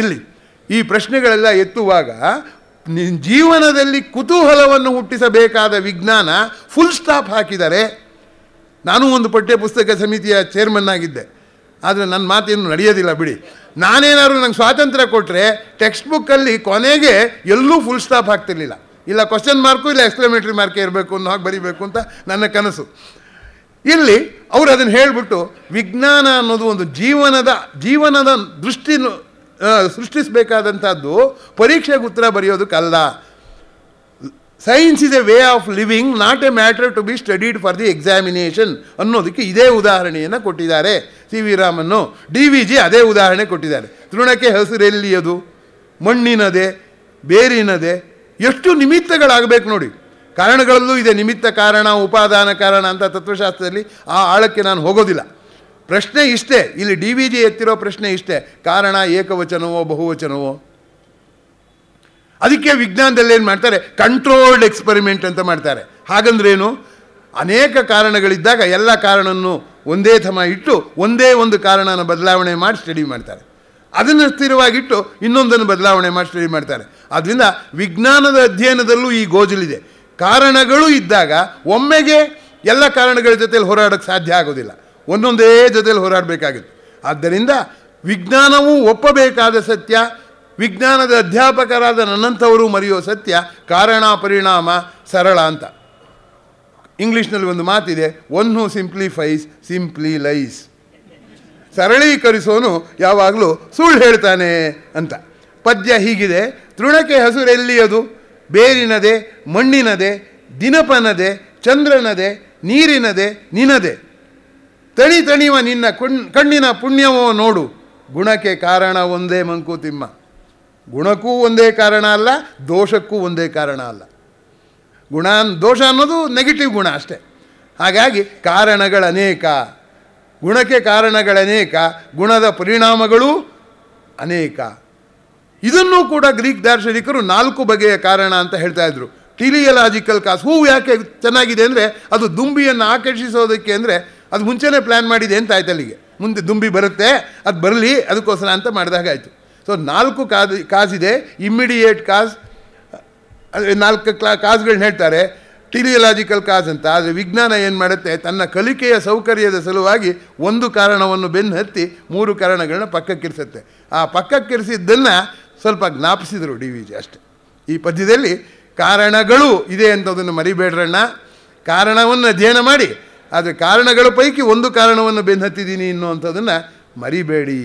ಇಲ್ಲಿ ಈ ಪ್ರಶ್ನೆಗಳೆಲ್ಲ ಎತ್ತುವಾಗ ಜೀವನದಲ್ಲಿ ಕುತೂಹಲವನ್ನು ಹುಟ್ಟಿಸಬೇಕಾದ ವಿಜ್ಞಾನ ಫುಲ್ ಸ್ಟಾಪ್ ಹಾಕಿದ್ದಾರೆ. ನಾನು ಒಂದು ಪಠ್ಯಪುಸ್ತಕ ಸಮಿತಿಯ ಚೇರ್ಮನ್ ಆಗಿದ್ದೆ, ಆದರೆ ನನ್ನ ಮಾತೇನು ನಡೆಯೋದಿಲ್ಲ ಬಿಡಿ. ನಾನೇನಾದ್ರು ನಂಗೆ ಸ್ವಾತಂತ್ರ್ಯ ಕೊಟ್ಟರೆ ಟೆಕ್ಸ್ಟ್ ಬುಕ್ಕಲ್ಲಿ ಕೊನೆಗೆ ಎಲ್ಲೂ ಫುಲ್ ಸ್ಟಾಪ್ ಹಾಕ್ತಿರ್ಲಿಲ್ಲ. ಇಲ್ಲ ಕ್ವಶನ್ ಮಾರ್ಕು ಇಲ್ಲ ಎಕ್ಸ್ಕ್ಲಮೇಟರಿ ಮಾರ್ಕೇ ಇರಬೇಕು ಅನ್ನೋ ಹಾಗೆ ಬರೀಬೇಕು ಅಂತ ನನ್ನ ಕನಸು. ಇಲ್ಲಿ ಅವರು ಅದನ್ನು ಹೇಳಿಬಿಟ್ಟು ವಿಜ್ಞಾನ ಅನ್ನೋದು ಒಂದು ಜೀವನದ ದೃಷ್ಟಿ ಸೃಷ್ಟಿಸಬೇಕಾದಂಥದ್ದು ಪರೀಕ್ಷೆಗೆ ಉತ್ತರ ಬರೆಯೋದಕ್ಕಲ್ಲ. Science is a way of living, not a matter to be studied for the examination ಅನ್ನೋದಕ್ಕೆ ಇದೇ ಉದಾಹರಣೆಯನ್ನು ಕೊಟ್ಟಿದ್ದಾರೆ ಸಿ ವಿ ರಾಮನ್ನು. ಡಿ ವಿ ಜಿ ಅದೇ ಉದಾಹರಣೆ ಕೊಟ್ಟಿದ್ದಾರೆ. ತೃಣಕ್ಕೆ ಹಸಿರೆಲ್ಲಿಯದು, ಮಣ್ಣಿನದೆ, ಬೇರಿನದೆ, ಎಷ್ಟು ನಿಮಿತ್ತಗಳಾಗಬೇಕು ನೋಡಿ. ಕಾರಣಗಳಲ್ಲೂ ಇದೆ ನಿಮಿತ್ತ ಕಾರಣ, ಉಪಾದಾನ ಕಾರಣ ಅಂತ ತತ್ವಶಾಸ್ತ್ರದಲ್ಲಿ. ಆ ಆಳಕ್ಕೆ ನಾನು ಹೋಗೋದಿಲ್ಲ. ಪ್ರಶ್ನೆ ಇಷ್ಟೇ, ಇಲ್ಲಿ ಡಿ ವಿ ಜಿ ಎತ್ತಿರೋ ಪ್ರಶ್ನೆ ಇಷ್ಟೇ, ಕಾರಣ ಏಕವಚನವೋ ಬಹುವಚನವೋ? ಅದಕ್ಕೆ ವಿಜ್ಞಾನದಲ್ಲಿ ಏನು ಮಾಡ್ತಾರೆ, ಕಂಟ್ರೋಲ್ಡ್ ಎಕ್ಸ್ಪರಿಮೆಂಟ್ ಅಂತ ಮಾಡ್ತಾರೆ. ಹಾಗಂದ್ರೇನು? ಅನೇಕ ಕಾರಣಗಳಿದ್ದಾಗ ಎಲ್ಲ ಕಾರಣವನ್ನು ಒಂದೇ ಥಮ ಇಟ್ಟು ಒಂದೇ ಒಂದು ಕಾರಣನ ಬದಲಾವಣೆ ಮಾಡಿ ಸ್ಟಡಿ ಮಾಡ್ತಾರೆ. ಅದನ್ನು ಸ್ಥಿರವಾಗಿಟ್ಟು ಇನ್ನೊಂದನ್ನು ಬದಲಾವಣೆ ಮಾಡಿ ಸ್ಟಡಿ ಮಾಡ್ತಾರೆ. ಆದ್ದರಿಂದ ವಿಜ್ಞಾನದ ಅಧ್ಯಯನದಲ್ಲೂ ಈ ಗೋಜಲಿದೆ. ಕಾರಣಗಳು ಇದ್ದಾಗ ಒಮ್ಮೆಗೆ ಎಲ್ಲ ಕಾರಣಗಳ ಜೊತೆಲಿ ಹೋರಾಡೋಕ್ಕೆ ಸಾಧ್ಯ ಆಗೋದಿಲ್ಲ, ಒಂದೊಂದೇ ಜೊತೆಲಿ ಹೋರಾಡಬೇಕಾಗಿತ್ತು. ಆದ್ದರಿಂದ ವಿಜ್ಞಾನವೂ ಒಪ್ಪಬೇಕಾದ ಸತ್ಯ, ವಿಜ್ಞಾನದ ಅಧ್ಯಾಪಕರಾದ ನನ್ನಂಥವರು ಮರೆಯೋ ಸತ್ಯ, ಕಾರಣ ಪರಿಣಾಮ ಸರಳ ಅಂತ. ಇಂಗ್ಲೀಷ್ನಲ್ಲಿ ಒಂದು ಮಾತಿದೆ, one who simplifies simply lies. ಸರಳೀಕರಿಸೋನು ಯಾವಾಗಲೂ ಸುಳ್ಳು ಹೇಳ್ತಾನೆ ಅಂತ. ಪದ್ಯ ಹೀಗಿದೆ, ತೃಣಕ್ಕೆ ಹಸುರೆಲ್ಲಿಯದು, ಬೇರಿನದೆ, ಮಣ್ಣಿನದೆ, ದಿನಪನದೆ, ಚಂದ್ರನದೆ, ನೀರಿನದೆ, ನಿನದೆ. ತಣಿ ತಣಿವ ನಿನ್ನ ಕಣ್ಣಿನ ಪುಣ್ಯವೋ ನೋಡು, ಗುಣಕ್ಕೆ ಕಾರಣ ಒಂದೇ ಮಂಕುತಿಮ್ಮ. ಗುಣಕ್ಕೂ ಒಂದೇ ಕಾರಣ ಅಲ್ಲ, ದೋಷಕ್ಕೂ ಒಂದೇ ಕಾರಣ ಅಲ್ಲ. ದೋಷ ಅನ್ನೋದು ನೆಗೆಟಿವ್ ಗುಣ ಅಷ್ಟೇ. ಹಾಗಾಗಿ ಕಾರಣಗಳನೇಕ, ಗುಣಕ್ಕೆ ಕಾರಣಗಳನೇಕ, ಗುಣದ ಪರಿಣಾಮಗಳೂ ಅನೇಕ. ಇದನ್ನೂ ಕೂಡ ಗ್ರೀಕ್ ದಾರ್ಶನಿಕರು 4 ಬಗೆಯ ಕಾರಣ ಅಂತ ಹೇಳ್ತಾ ಇದ್ರು. ಟಿಲಿಯಲಾಜಿಕಲ್ ಕಾಸ್, ಹೂವು ಯಾಕೆ ಚೆನ್ನಾಗಿದೆ ಅಂದರೆ ಅದು ದುಂಬಿಯನ್ನು ಆಕರ್ಷಿಸೋದಕ್ಕೆ, ಅಂದರೆ ಅದು ಮುಂಚೆನೇ ಪ್ಲ್ಯಾನ್ ಮಾಡಿದೆ ಅಂತ ಆಯ್ತು. ಅಲ್ಲಿಗೆ ಮುಂದೆ ದುಂಬಿ ಬರುತ್ತೆ, ಅದು ಬರಲಿ ಅದಕ್ಕೋಸ್ಕರ ಅಂತ ಮಾಡಿದಾಗ ಆಯಿತು. ಸೊ 4 ಕಾಸಿದೆ. ಇಮ್ಮಿಡಿಯೇಟ್ ಕಾಸ್, 4 ಕಾಸ್ಗಳನ್ನ ಹೇಳ್ತಾರೆ ಟಿಲಿಯಲಾಜಿಕಲ್ ಕಾಸ್ ಅಂತ. ಆದರೆ ವಿಜ್ಞಾನ ಏನು ಮಾಡುತ್ತೆ, ತನ್ನ ಕಲಿಕೆಯ ಸೌಕರ್ಯದ ಸಲುವಾಗಿ ಒಂದು ಕಾರಣವನ್ನು ಬೆನ್ನು ಹತ್ತಿ 3 ಕಾರಣಗಳನ್ನ ಪಕ್ಕಕ್ಕಿರಿಸುತ್ತೆ. ಆ ಪಕ್ಕಕ್ಕಿರಿಸಿದ್ದನ್ನು ಸ್ವಲ್ಪ ಜ್ಞಾಪಿಸಿದರು ಡಿ ವಿ ಜಿ ಅಷ್ಟೆ. ಈ ಪದ್ಯದಲ್ಲಿ ಕಾರಣಗಳು ಇದೆ ಅಂತದನ್ನು ಮರಿಬೇಡ್ರಣ್ಣ. ಕಾರಣವನ್ನು ಅಧ್ಯಯನ ಮಾಡಿ, ಆದರೆ ಕಾರಣಗಳ ಪೈಕಿ ಒಂದು ಕಾರಣವನ್ನು ಬೆನ್ನು ಹತ್ತಿದ್ದೀನಿ ಅನ್ನುವಂಥದ್ದನ್ನು ಮರಿಬೇಡಿ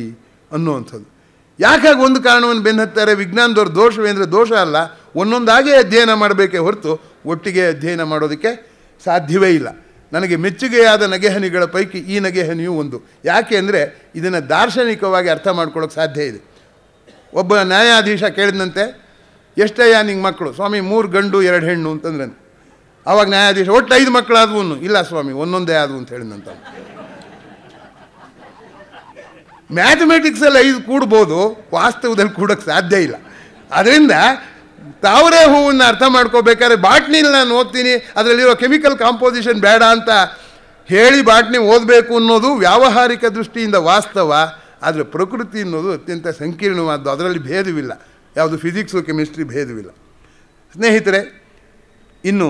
ಅನ್ನುವಂಥದ್ದು. ಯಾಕಾಗಿ ಒಂದು ಕಾರಣವನ್ನು ಬೆನ್ನು ಹತ್ತಾರೆ? ವಿಜ್ಞಾನದವ್ರ ದೋಷವೇ ಅಂದರೆ ದೋಷ ಅಲ್ಲ, ಒಂದೊಂದಾಗೇ ಅಧ್ಯಯನ ಮಾಡಬೇಕೇ ಹೊರತು ಒಟ್ಟಿಗೆ ಅಧ್ಯಯನ ಮಾಡೋದಕ್ಕೆ ಸಾಧ್ಯವೇ ಇಲ್ಲ. ನನಗೆ ಮೆಚ್ಚುಗೆಯಾದ ನಗೆಹನಿಗಳ ಪೈಕಿ ಈ ನಗೆಹನಿಯೂ ಒಂದು. ಯಾಕೆ ಅಂದರೆ ಇದನ್ನು ದಾರ್ಶನಿಕವಾಗಿ ಅರ್ಥ ಮಾಡ್ಕೊಳ್ಳೋಕೆ ಸಾಧ್ಯ ಇದೆ. ಒಬ್ಬ ನ್ಯಾಯಾಧೀಶ ಕೇಳಿದಂತೆ, ಎಷ್ಟಯ್ಯ ನಿಂಗೆ ಮಕ್ಕಳು? ಸ್ವಾಮಿ 3 ಗಂಡು 2 ಹೆಣ್ಣು ಅಂತಂದ್ರಂತೆ. ಆವಾಗ ನ್ಯಾಯಾಧೀಶ, ಒಟ್ಟು 5 ಮಕ್ಕಳಾದವು? ಇಲ್ಲ ಸ್ವಾಮಿ, ಒಂದೊಂದೇ ಆದವು ಅಂತ ಹೇಳಿದಂತ. ಮ್ಯಾಥಮೆಟಿಕ್ಸಲ್ಲಿ 5 ಕೂಡ್ಬೋದು, ವಾಸ್ತವದಲ್ಲಿ ಕೂಡೋಕ್ಕೆ ಸಾಧ್ಯ ಇಲ್ಲ. ಅದರಿಂದ ತಾವರೆ ಹೂವನ್ನು ಅರ್ಥ ಮಾಡ್ಕೋಬೇಕಾದ್ರೆ ಬಾಟ್ನಿಲಿ ನಾನು ಓದ್ತೀನಿ, ಅದರಲ್ಲಿರೋ ಕೆಮಿಕಲ್ ಕಾಂಪೋಸಿಷನ್ ಬೇಡ ಅಂತ ಹೇಳಿ ಬಾಟ್ನಿ ಓದಬೇಕು ಅನ್ನೋದು ವ್ಯಾವಹಾರಿಕ ದೃಷ್ಟಿಯಿಂದ ವಾಸ್ತವ. ಆದರೆ ಪ್ರಕೃತಿ ಅನ್ನೋದು ಅತ್ಯಂತ ಸಂಕೀರ್ಣವಾದ್ದು, ಅದರಲ್ಲಿ ಭೇದವಿಲ್ಲ. ಯಾವುದು ಫಿಸಿಕ್ಸು ಕೆಮಿಸ್ಟ್ರಿ ಭೇದವಿಲ್ಲ. ಸ್ನೇಹಿತರೆ, ಇನ್ನು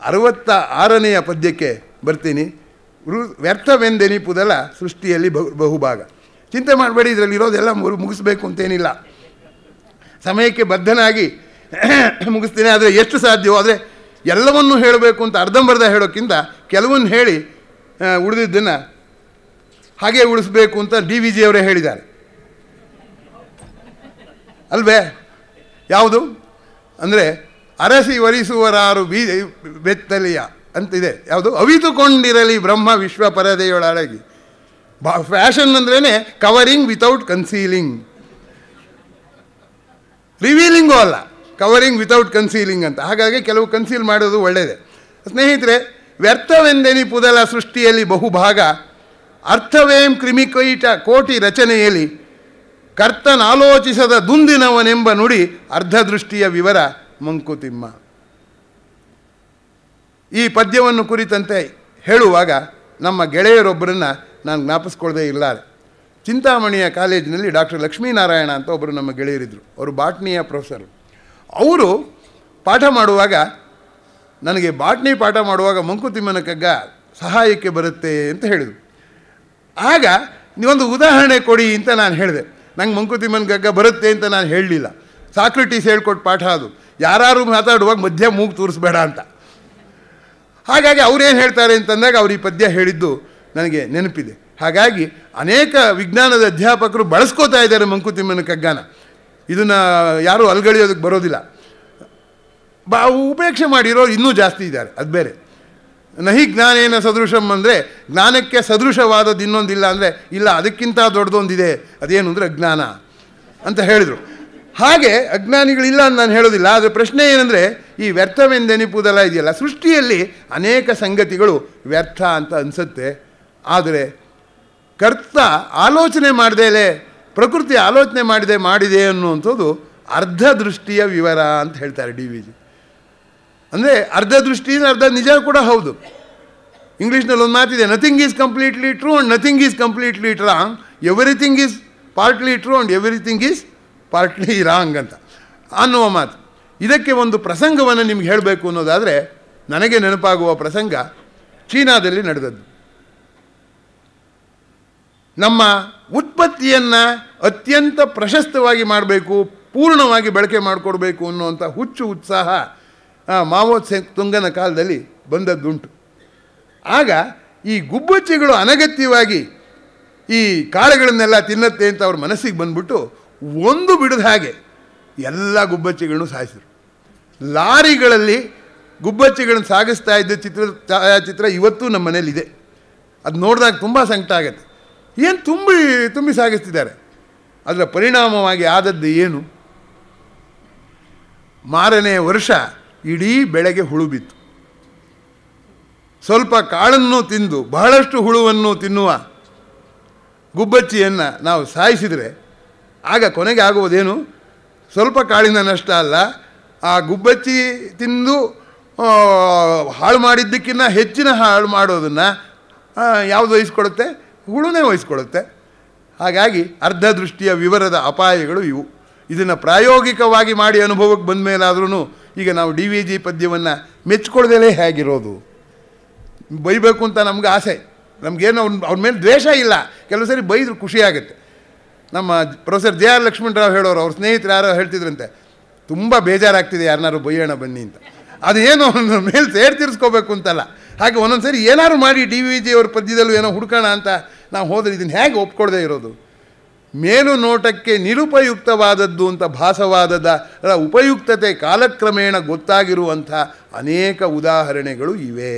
66ನೆಯ ಪದ್ಯಕ್ಕೆ ಬರ್ತೀನಿ. ವ್ಯರ್ಥವೆಂದೆನಿಪುದಲ ಸೃಷ್ಟಿಯಲ್ಲಿ ಬಹುಭಾಗ. ಚಿಂತೆ ಮಾಡಬೇಡಿ, ಇದರಲ್ಲಿರೋದೆಲ್ಲ ಮುಗಿಸ್ಬೇಕು ಅಂತೇನಿಲ್ಲ. ಸಮಯಕ್ಕೆ ಬದ್ಧನಾಗಿ ಮುಗಿಸ್ತೀನಿ. ಆದರೆ ಎಷ್ಟು ಸಾಧ್ಯವೋ, ಆದರೆ ಎಲ್ಲವನ್ನೂ ಹೇಳಬೇಕು ಅಂತ ಅರ್ಧಂಬರ್ಧ ಹೇಳೋಕ್ಕಿಂತ ಕೆಲವೊಂದು ಹೇಳಿ ಉಳಿದಿದ್ದನ್ನು ಹಾಗೆ ಉಳಿಸ್ಬೇಕು ಅಂತ ಡಿ ವಿ ಜಿಯವರೇ ಹೇಳಿದ್ದಾರೆ ಅಲ್ವೇ? ಯಾವುದು ಅಂದರೆ ಅರಸಿ ವರಿಸುವರಾರು ಬೆತ್ತಲಿಯ ಅಂತಿದೆ. ಯಾವುದು? ಅವಿತುಕೊಂಡಿರಲಿ ಬ್ರಹ್ಮ ವಿಶ್ವ ಪರದೆಯೊಳಗಿ. ಫ್ಯಾಷನ್ ಅಂದ್ರೇ ಕವರಿಂಗ್ ವಿತೌಟ್ ಕನ್ಸೀಲಿಂಗ್. ರಿವೀಲಿಂಗೂ ಅಲ್ಲ, ಕವರಿಂಗ್ ವಿತೌಟ್ ಕನ್ಸೀಲಿಂಗ್ ಅಂತ. ಹಾಗಾಗಿ ಕೆಲವು ಕನ್ಸೀಲ್ ಮಾಡೋದು ಒಳ್ಳೆಯದೇ. ಸ್ನೇಹಿತರೆ, ವ್ಯರ್ಥವೆಂದೆನಿಪುದಲ ಸೃಷ್ಟಿಯಲ್ಲಿ ಬಹುಭಾಗ, ಅರ್ಥವೇಂ ಕ್ರಿಮಿಕೈಟ ಕೋಟಿ ರಚನೆಯಲ್ಲಿ, ಕರ್ತನಾಲೋಚಿಸದ ದುಂದಿನವನೆಂಬ ನುಡಿ ಅರ್ಧದೃಷ್ಟಿಯ ವಿವರ ಮಂಕುತಿಮ್ಮ. ಈ ಪದ್ಯವನ್ನು ಕುರಿತಂತೆ ಹೇಳುವಾಗ ನಮ್ಮ ಗೆಳೆಯರೊಬ್ಬರನ್ನು ನಾನು ಜ್ಞಾಪಿಸ್ಕೊಳ್ಳದೇ ಇಲ್ಲ. ಚಿಂತಾಮಣಿಯ ಕಾಲೇಜಿನಲ್ಲಿ ಡಾಕ್ಟರ್ ಲಕ್ಷ್ಮೀನಾರಾಯಣ ಅಂತ ಒಬ್ಬರು ನಮ್ಮ ಗೆಳೆಯರಿದ್ದರು. ಅವರು ಬಾಟ್ನಿಯ ಪ್ರೊಫೆಸರು. ಅವರು ಪಾಠ ಮಾಡುವಾಗ, ನನಗೆ ಬಾಟ್ನಿ ಪಾಠ ಮಾಡುವಾಗ ಮಂಕುತಿಮ್ಮನ ಕಗ್ಗ ಸಹಾಯಕ್ಕೆ ಬರುತ್ತೆ ಅಂತ ಹೇಳಿದರು. ಆಗ ನೀವೊಂದು ಉದಾಹರಣೆ ಕೊಡಿ ಅಂತ ನಾನು ಹೇಳಿದೆ. ನಂಗೆ ಮಂಕುತಿಮ್ಮನ ಕಗ್ಗ ಬರುತ್ತೆ ಅಂತ ನಾನು ಹೇಳಲಿಲ್ಲ. ಸಾಕ್ರೆಟೀಸ್ ಹೇಳ್ಕೊಟ್ಟು ಪಾಠ ಅದು, ಯಾರು ಮಾತಾಡುವಾಗ ಮಧ್ಯ ಮೂಗು ತೋರಿಸ್ಬೇಡ ಅಂತ. ಹಾಗಾಗಿ ಅವರೇನು ಹೇಳ್ತಾರೆ ಅಂತಂದಾಗ ಅವ್ರು ಈ ಪದ್ಯ ಹೇಳಿದ್ದು ನನಗೆ ನೆನಪಿದೆ. ಹಾಗಾಗಿ ಅನೇಕ ವಿಜ್ಞಾನದ ಅಧ್ಯಾಪಕರು ಬಳಸ್ಕೋತಾ ಇದ್ದಾರೆ ಮಂಕುತಿಮ್ಮನ ಕಗ್ಗಾನ. ಇದನ್ನು ಯಾರೂ ಅಲ್ಗಳಿಯೋದಕ್ಕೆ ಬರೋದಿಲ್ಲ. ಉಪೇಕ್ಷೆ ಮಾಡಿರೋರು ಇನ್ನೂ ಜಾಸ್ತಿ ಇದ್ದಾರೆ, ಅದು ಬೇರೆ. ನಹಿ ಜ್ಞಾನೇನ ಸದೃಶಂ ಅಂದರೆ ಜ್ಞಾನಕ್ಕೆ ಸದೃಶವಾದದ್ದು ಇನ್ನೊಂದಿಲ್ಲ ಅಂದರೆ ಇಲ್ಲ, ಅದಕ್ಕಿಂತ ದೊಡ್ಡದೊಂದಿದೆ, ಅದೇನು ಅಂದರೆ ಅಜ್ಞಾನ ಅಂತ ಹೇಳಿದರು. ಹಾಗೆ ಅಜ್ಞಾನಿಗಳಿಲ್ಲ ಅಂತ ನಾನು ಹೇಳೋದಿಲ್ಲ. ಆದರೆ ಪ್ರಶ್ನೆ ಏನಂದರೆ, ಈ ವ್ಯರ್ಥವೆಂದೆನಿಪುದಲ್ಲ ಇದೆಯಲ್ಲ, ಸೃಷ್ಟಿಯಲ್ಲಿ ಅನೇಕ ಸಂಗತಿಗಳು ವ್ಯರ್ಥ ಅಂತ ಅನಿಸುತ್ತೆ. ಆದರೆ ಕರ್ತ ಆಲೋಚನೆ ಮಾಡದೇಲೆ, ಪ್ರಕೃತಿ ಆಲೋಚನೆ ಮಾಡಿದೆ ಅನ್ನುವಂಥದ್ದು ಅರ್ಧ ದೃಷ್ಟಿಯ ವಿವರ ಅಂತ ಹೇಳ್ತಾರೆ DVG. ಅಂದರೆ ಅರ್ಧ ದೃಷ್ಟಿ ಅರ್ಧ ನಿಜ ಕೂಡ ಹೌದು. ಇಂಗ್ಲೀಷ್ನಲ್ಲಿ ಒಂದು ಮಾತಿದೆ, nothing is completely true and nothing is completely wrong, everything is partly true and everything is partly wrong ಅಂತ ಅನ್ನುವ ಮಾತು. ಇದಕ್ಕೆ ಒಂದು ಪ್ರಸಂಗವನ್ನು ನಿಮ್ಗೆ ಹೇಳಬೇಕು ಅನ್ನೋದಾದರೆ, ನನಗೆ ನೆನಪಾಗುವ ಪ್ರಸಂಗ ಚೀನಾದಲ್ಲಿ ನಡೆದದ್ದು. ನಮ್ಮ ಉತ್ಪತ್ತಿಯನ್ನು ಅತ್ಯಂತ ಪ್ರಶಸ್ತವಾಗಿ ಮಾಡಬೇಕು, ಪೂರ್ಣವಾಗಿ ಬಳಕೆ ಮಾಡಿಕೊಡ್ಬೇಕು ಅನ್ನುವಂಥ ಹುಚ್ಚು ಉತ್ಸಾಹ ಮಾವೋ ತುಂಗನ ಕಾಲದಲ್ಲಿ ಬಂದದ್ದುಂಟು. ಆಗ ಈ ಗುಬ್ಬಚ್ಚಿಗಳು ಅನಗತ್ಯವಾಗಿ ಈ ಕಾಳುಗಳನ್ನೆಲ್ಲ ತಿನ್ನತ್ತೆ ಅಂತ ಅವ್ರ ಮನಸ್ಸಿಗೆ ಬಂದ್ಬಿಟ್ಟು ಒಂದು ಬಿಡದ ಹಾಗೆ ಎಲ್ಲ ಗುಬ್ಬಚ್ಚಿಗಳನ್ನು ಸಾಯಿಸಿದರು. ಲಾರಿಗಳಲ್ಲಿ ಗುಬ್ಬಚ್ಚಿಗಳನ್ನು ಸಾಗಿಸ್ತಾ ಇದ್ದ ಛಾಯಾಚಿತ್ರ ಇವತ್ತೂ ನಮ್ಮ ಮನೇಲಿದೆ. ಅದು ನೋಡಿದಾಗ ತುಂಬ ಸಂಕಟ ಆಗುತ್ತೆ. ಏನು ತುಂಬಿ ಸಾಗಿಸ್ತಿದ್ದಾರೆ. ಅದರ ಪರಿಣಾಮವಾಗಿ ಆದದ್ದು ಏನು? ಮಾರನೇ ವರ್ಷ ಇಡೀ ಬೆಳೆಗೆ ಹುಳು ಬಿತ್ತು. ಸ್ವಲ್ಪ ಕಾಳನ್ನು ತಿಂದು ಬಹಳಷ್ಟು ಹುಳುವನ್ನು ತಿನ್ನುವ ಗುಬ್ಬಚ್ಚಿಯನ್ನು ನಾವು ಸಾಯಿಸಿದರೆ ಆಗ ಕೊನೆಗೆ ಆಗುವುದೇನು? ಸ್ವಲ್ಪ ಕಾಳಿನ ನಷ್ಟ ಅಲ್ಲ, ಆ ಗುಬ್ಬಚ್ಚಿ ತಿಂದು ಹಾಳು ಮಾಡಿದ್ದಕ್ಕಿಂತ ಹೆಚ್ಚಿನ ಹಾಳು ಮಾಡೋದನ್ನು ಯಾವುದು ವಹಿಸ್ಕೊಡುತ್ತೆ? ಹುಳುನೇ ವಹಿಸ್ಕೊಡುತ್ತೆ. ಹಾಗಾಗಿ ಅರ್ಧ ದೃಷ್ಟಿಯ ವಿವರದ ಅಪಾಯಗಳು ಇವು. ಇದನ್ನು ಪ್ರಾಯೋಗಿಕವಾಗಿ ಮಾಡಿ ಅನುಭವಕ್ಕೆ ಬಂದ ಮೇಲಾದ್ರೂ ಈಗ ನಾವು DVG ಪದ್ಯವನ್ನು ಮೆಚ್ಚಿಕೊಳ್ದೇ ಹೇಗಿರೋದು? ಬೈಬೇಕು ಅಂತ ನಮ್ಗೆ ಆಸೆ, ನಮಗೇನು ಅವ್ರ ಮೇಲೆ ದ್ವೇಷ ಇಲ್ಲ. ಕೆಲವು ಸರಿ ಬೈದ್ರು ಖುಷಿಯಾಗುತ್ತೆ. ನಮ್ಮ ಪ್ರೊಫೆಸರ್ JR ಲಕ್ಷ್ಮಣರಾವ್ ಹೇಳೋರು, ಅವ್ರ ಸ್ನೇಹಿತರು ಯಾರೋ ಹೇಳ್ತಿದ್ರಂತೆ, ತುಂಬ ಬೇಜಾರಾಗ್ತಿದೆ ಯಾರನ್ನಾರು ಬೈಯೋಣ ಬನ್ನಿ ಅಂತ. ಅದೇನೋ ಅವ್ರ ಮೇಲೆ ಸೇರ್ ತೀರಿಸ್ಕೋಬೇಕು ಅಂತಲ್ಲ. ಹಾಗೆ ಒಂದೊಂದು ಸರಿ ಏನಾದ್ರು ಮಾಡಿ DVG ಅವ್ರ ಪದ್ಯದಲ್ಲೂ ಏನೋ ಹುಡ್ಕೋಣ ಅಂತ ನಾವು ಹೋದರೆ ಇದನ್ನು ಹೇಗೆ ಒಪ್ಕೊಳ್ದೇ ಇರೋದು? ಮೇಲು ನೋಟಕ್ಕೆ ನಿರುಪಯುಕ್ತವಾದದ್ದು ಅಂತ ಭಾಸವಾದದ ಉಪಯುಕ್ತತೆ ಕಾಲಕ್ರಮೇಣ ಗೊತ್ತಾಗಿರುವಂಥ ಅನೇಕ ಉದಾಹರಣೆಗಳು ಇವೆ.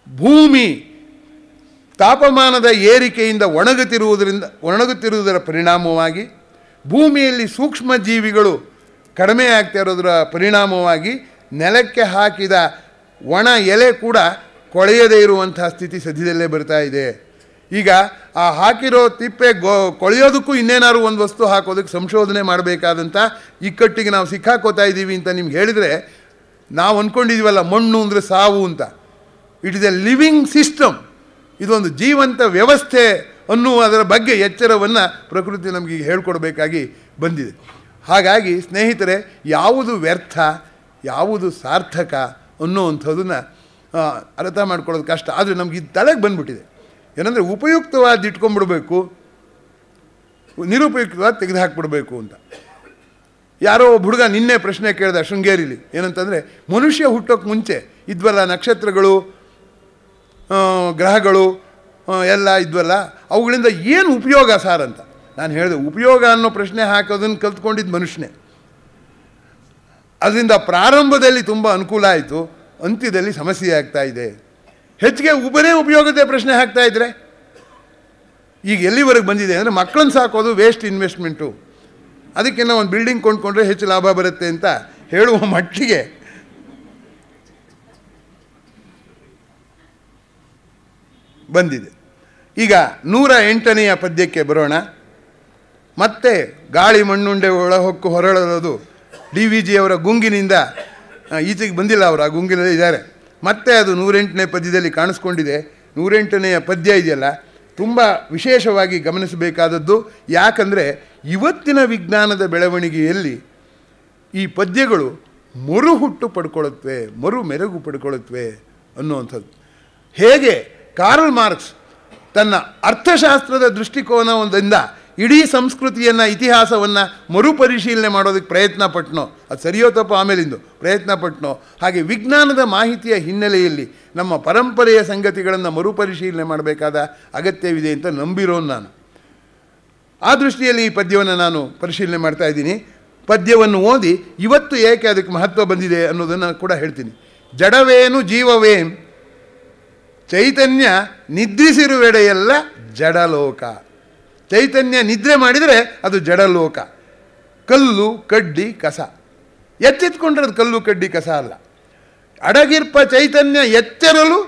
ಭೂಮಿ ತಾಪಮಾನದ ಏರಿಕೆಯಿಂದ ಒಣಗುತ್ತಿರುವುದರ ಪರಿಣಾಮವಾಗಿ, ಭೂಮಿಯಲ್ಲಿ ಸೂಕ್ಷ್ಮ ಜೀವಿಗಳು ಕಡಿಮೆ ಆಗ್ತಾ ಇರೋದರ ಪರಿಣಾಮವಾಗಿ ನೆಲಕ್ಕೆ ಹಾಕಿದ ಒಣ ಎಲೆ ಕೂಡ ಕೊಳೆಯದೇ ಇರುವಂಥ ಸ್ಥಿತಿ ಸದ್ಯದಲ್ಲೇ ಬರ್ತಾ ಇದೆ. ಈಗ ಆ ಹಾಕಿರೋ ತಿಪ್ಪೆ ಕೊಳೆಯೋದಕ್ಕೂ ಇನ್ನೇನಾದ್ರು ಒಂದು ವಸ್ತು ಹಾಕೋದಕ್ಕೆ ಸಂಶೋಧನೆ ಮಾಡಬೇಕಾದಂಥ ಇಕ್ಕಟ್ಟಿಗೆ ನಾವು ಸಿಕ್ಕಾಕೋತಾ ಇದ್ದೀವಿ ಅಂತ ನಿಮ್ಗೆ ಹೇಳಿದರೆ, ನಾವು ಅಂದ್ಕೊಂಡಿದ್ದೀವಲ್ಲ ಮಣ್ಣು ಅಂದರೆ ಸಾವು ಅಂತ. It is A living system, ಇದೊಂದು ಜೀವಂತ ವ್ಯವಸ್ಥೆ ಅನ್ನುವುದರ ಬಗ್ಗೆ ಎಚ್ಚರವನ್ನು ಪ್ರಕೃತಿ ನಮಗೆ ಹೇಳ್ಕೊಡ್ಬೇಕಾಗಿ ಬಂದಿದೆ. ಹಾಗಾಗಿ ಸ್ನೇಹಿತರೆ, ಯಾವುದು ವ್ಯರ್ಥ ಯಾವುದು ಸಾರ್ಥಕ ಅನ್ನುವಂಥದ್ದನ್ನು ಅರ್ಥ ಮಾಡ್ಕೊಳ್ಳೋದು ಕಷ್ಟ. ಆದರೆ ನಮ್ಗೆ ಇದು ತಲೆಗೆ ಬಂದ್ಬಿಟ್ಟಿದೆ. ಏನಂದರೆ ಉಪಯುಕ್ತವಾದ ಇಟ್ಕೊಂಡ್ಬಿಡ್ಬೇಕು, ನಿರುಪಯುಕ್ತವಾದ ತೆಗೆದು ಹಾಕ್ಬಿಡ್ಬೇಕು ಅಂತ. ಯಾರೋ ಒಬ್ಬ ಹುಡುಗ ನಿನ್ನೆ ಪ್ರಶ್ನೆ ಕೇಳಿದ ಶೃಂಗೇರಿಲಿ, ಏನಂತಂದರೆ ಮನುಷ್ಯ ಹುಟ್ಟೋಕ್ಕೆ ಮುಂಚೆ ಇದ್ವಲ್ಲ ನಕ್ಷತ್ರಗಳು, ಗ್ರಹಗಳು ಎಲ್ಲ ಇದ್ವಲ್ಲ, ಅವುಗಳಿಂದ ಏನು ಉಪಯೋಗ ಸಾರ್ ಅಂತ. ನಾನು ಹೇಳಿದೆ, ಉಪಯೋಗ ಅನ್ನೋ ಪ್ರಶ್ನೆ ಹಾಕೋದನ್ನು ಕಲ್ತ್ಕೊಂಡಿದ್ದು ಮನುಷ್ಯನೇ. ಅದರಿಂದ ಪ್ರಾರಂಭದಲ್ಲಿ ತುಂಬ ಅನುಕೂಲ ಆಯಿತು, ಅಂತ್ಯದಲ್ಲಿ ಸಮಸ್ಯೆ ಆಗ್ತಾ ಇದೆ. ಹೆಚ್ಚಿಗೆ ಒಬ್ಬನೇ ಉಪಯೋಗದ ಪ್ರಶ್ನೆ ಹಾಕ್ತಾ ಇದ್ರೆ ಈಗ ಎಲ್ಲಿವರೆಗೆ ಬಂದಿದೆ ಅಂದರೆ, ಮಕ್ಕಳನ್ನು ಸಾಕೋದು ವೇಸ್ಟ್ ಇನ್ವೆಸ್ಟ್ಮೆಂಟು, ಅದಕ್ಕಿಂತ ಒಂದು ಬಿಲ್ಡಿಂಗ್ ಕೊಂಡ್ಕೊಂಡ್ರೆ ಹೆಚ್ಚು ಲಾಭ ಬರುತ್ತೆ ಅಂತ ಹೇಳುವ ಮಟ್ಟಿಗೆ ಬಂದಿದೆ. ಈಗ 108ನೆಯ ಪದ್ಯಕ್ಕೆ ಬರೋಣ. ಮತ್ತೆ ಗಾಳಿ ಮಣ್ಣುಂಡೆ ಒಳಹೊಕ್ಕು ಹೊರಳೋದು ಡಿ ವಿ ಜಿಯವರ ಗುಂಗಿನಿಂದ ಈಚೆಗೆ ಬಂದಿಲ್ಲ, ಅವರು ಆ ಗುಂಗಿನಲ್ಲಿ ಇದ್ದಾರೆ. ಮತ್ತೆ ಅದು 108ನೇ ಪದ್ಯದಲ್ಲಿ ಕಾಣಿಸ್ಕೊಂಡಿದೆ. 108ನೆಯ ಪದ್ಯ ಇದೆಯಲ್ಲ, ತುಂಬ ವಿಶೇಷವಾಗಿ ಗಮನಿಸಬೇಕಾದದ್ದು. ಯಾಕಂದರೆ ಇವತ್ತಿನ ವಿಜ್ಞಾನದ ಬೆಳವಣಿಗೆಯಲ್ಲಿ ಈ ಪದ್ಯಗಳು ಮರುಹುಟ್ಟು ಪಡ್ಕೊಳ್ಳುತ್ತವೆ, ಮರು ಮೆರುಗು ಪಡ್ಕೊಳ್ಳುತ್ತವೆ ಅನ್ನುವಂಥದ್ದು. ಹೇಗೆ ಕಾರ್ಲ್ ಮಾರ್ಕ್ಸ್ ತನ್ನ ಅರ್ಥಶಾಸ್ತ್ರದ ದೃಷ್ಟಿಕೋನದಿಂದ ಇಡೀ ಸಂಸ್ಕೃತಿಯನ್ನು, ಇತಿಹಾಸವನ್ನು ಮರುಪರಿಶೀಲನೆ ಮಾಡೋದಕ್ಕೆ ಪ್ರಯತ್ನ ಪಟ್ಟನೋ, ಅದು ಸರಿಯೋ ತಪ್ಪೋ ಆಮೇಲಿಂದು ಪ್ರಯತ್ನ ಪಟ್ಟನೋ, ಹಾಗೆ ವಿಜ್ಞಾನದ ಮಾಹಿತಿಯ ಹಿನ್ನೆಲೆಯಲ್ಲಿ ನಮ್ಮ ಪರಂಪರೆಯ ಸಂಗತಿಗಳನ್ನು ಮರುಪರಿಶೀಲನೆ ಮಾಡಬೇಕಾದ ಅಗತ್ಯವಿದೆ ಅಂತ ನಂಬಿರೋನು ನಾನು. ಆ ದೃಷ್ಟಿಯಲ್ಲಿ ಈ ಪದ್ಯವನ್ನು ನಾನು ಪರಿಶೀಲನೆ ಮಾಡ್ತಾ ಇದ್ದೀನಿ. ಪದ್ಯವನ್ನು ಓದಿ ಇವತ್ತು ಏಕೆ ಅದಕ್ಕೆ ಮಹತ್ವ ಬಂದಿದೆ ಅನ್ನೋದನ್ನು ಕೂಡ ಹೇಳ್ತೀನಿ. ಜಡವೇನು ಜೀವವೇಂ ಚೈತನ್ಯ ನಿದ್ರಿಸಿರುವೆಡೆಯೆಲ್ಲ ಜಡಲೋಕ. ಚೈತನ್ಯ ನಿದ್ರೆ ಮಾಡಿದರೆ ಅದು ಜಡಲೋಕ. ಕಲ್ಲು ಕಡ್ಡಿ ಕಸ, ಎಚ್ಚೆತ್ಕೊಂಡ್ರೆ ಅದು ಕಲ್ಲು ಕಡ್ಡಿ ಕಸ ಅಲ್ಲ. ಅಡಗಿರ್ಪ ಚೈತನ್ಯ ಎಚ್ಚರಲು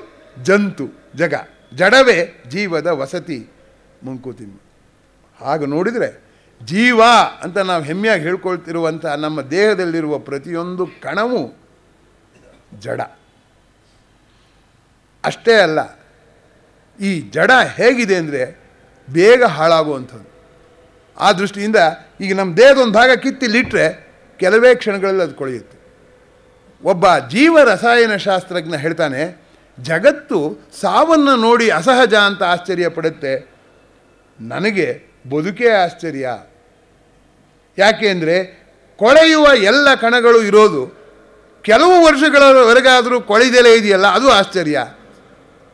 ಜಂತು ಜಗ, ಜಡವೇ ಜೀವದ ವಸತಿ ಮಂಕುತಿಮ್ಮ. ಹಾಗೆ ನೋಡಿದರೆ ಜೀವ ಅಂತ ನಾವು ಹೆಮ್ಮೆಯಾಗಿ ಹೇಳ್ಕೊಳ್ತಿರುವಂಥ ನಮ್ಮ ದೇಹದಲ್ಲಿರುವ ಪ್ರತಿಯೊಂದು ಕಣವೂ ಜಡ. ಅಷ್ಟೇ ಅಲ್ಲ, ಈ ಜಡ ಹೇಗಿದೆ ಅಂದರೆ ಬೇಗ ಹಾಳಾಗುವಂಥದ್ದು. ಆ ದೃಷ್ಟಿಯಿಂದ ಈಗ ನಮ್ಮ ದೇಹದ ಒಂದು ಭಾಗ ಕಿತ್ತಿಲಿಟ್ಟರೆ ಕೆಲವೇ ಕ್ಷಣಗಳಲ್ಲಿ ಅದು ಕೊಳೆಯುತ್ತೆ. ಒಬ್ಬ ಜೀವ ರಸಾಯನಶಾಸ್ತ್ರಜ್ಞ ಹೇಳ್ತಾನೆ, ಜಗತ್ತು ಸಾವನ್ನು ನೋಡಿ ಅಸಹಜ ಅಂತ ಆಶ್ಚರ್ಯ ಪಡುತ್ತೆ, ನನಗೆ ಬದುಕೇ ಆಶ್ಚರ್ಯ. ಯಾಕೆ ಅಂದರೆ ಕೊಳೆಯುವ ಎಲ್ಲ ಕಣಗಳು ಇರೋದು ಕೆಲವು ವರ್ಷಗಳವರೆಗಾದರೂ ಕೊಳೆದೆಲೆ ಇದೆಯಲ್ಲ, ಅದು ಆಶ್ಚರ್ಯ.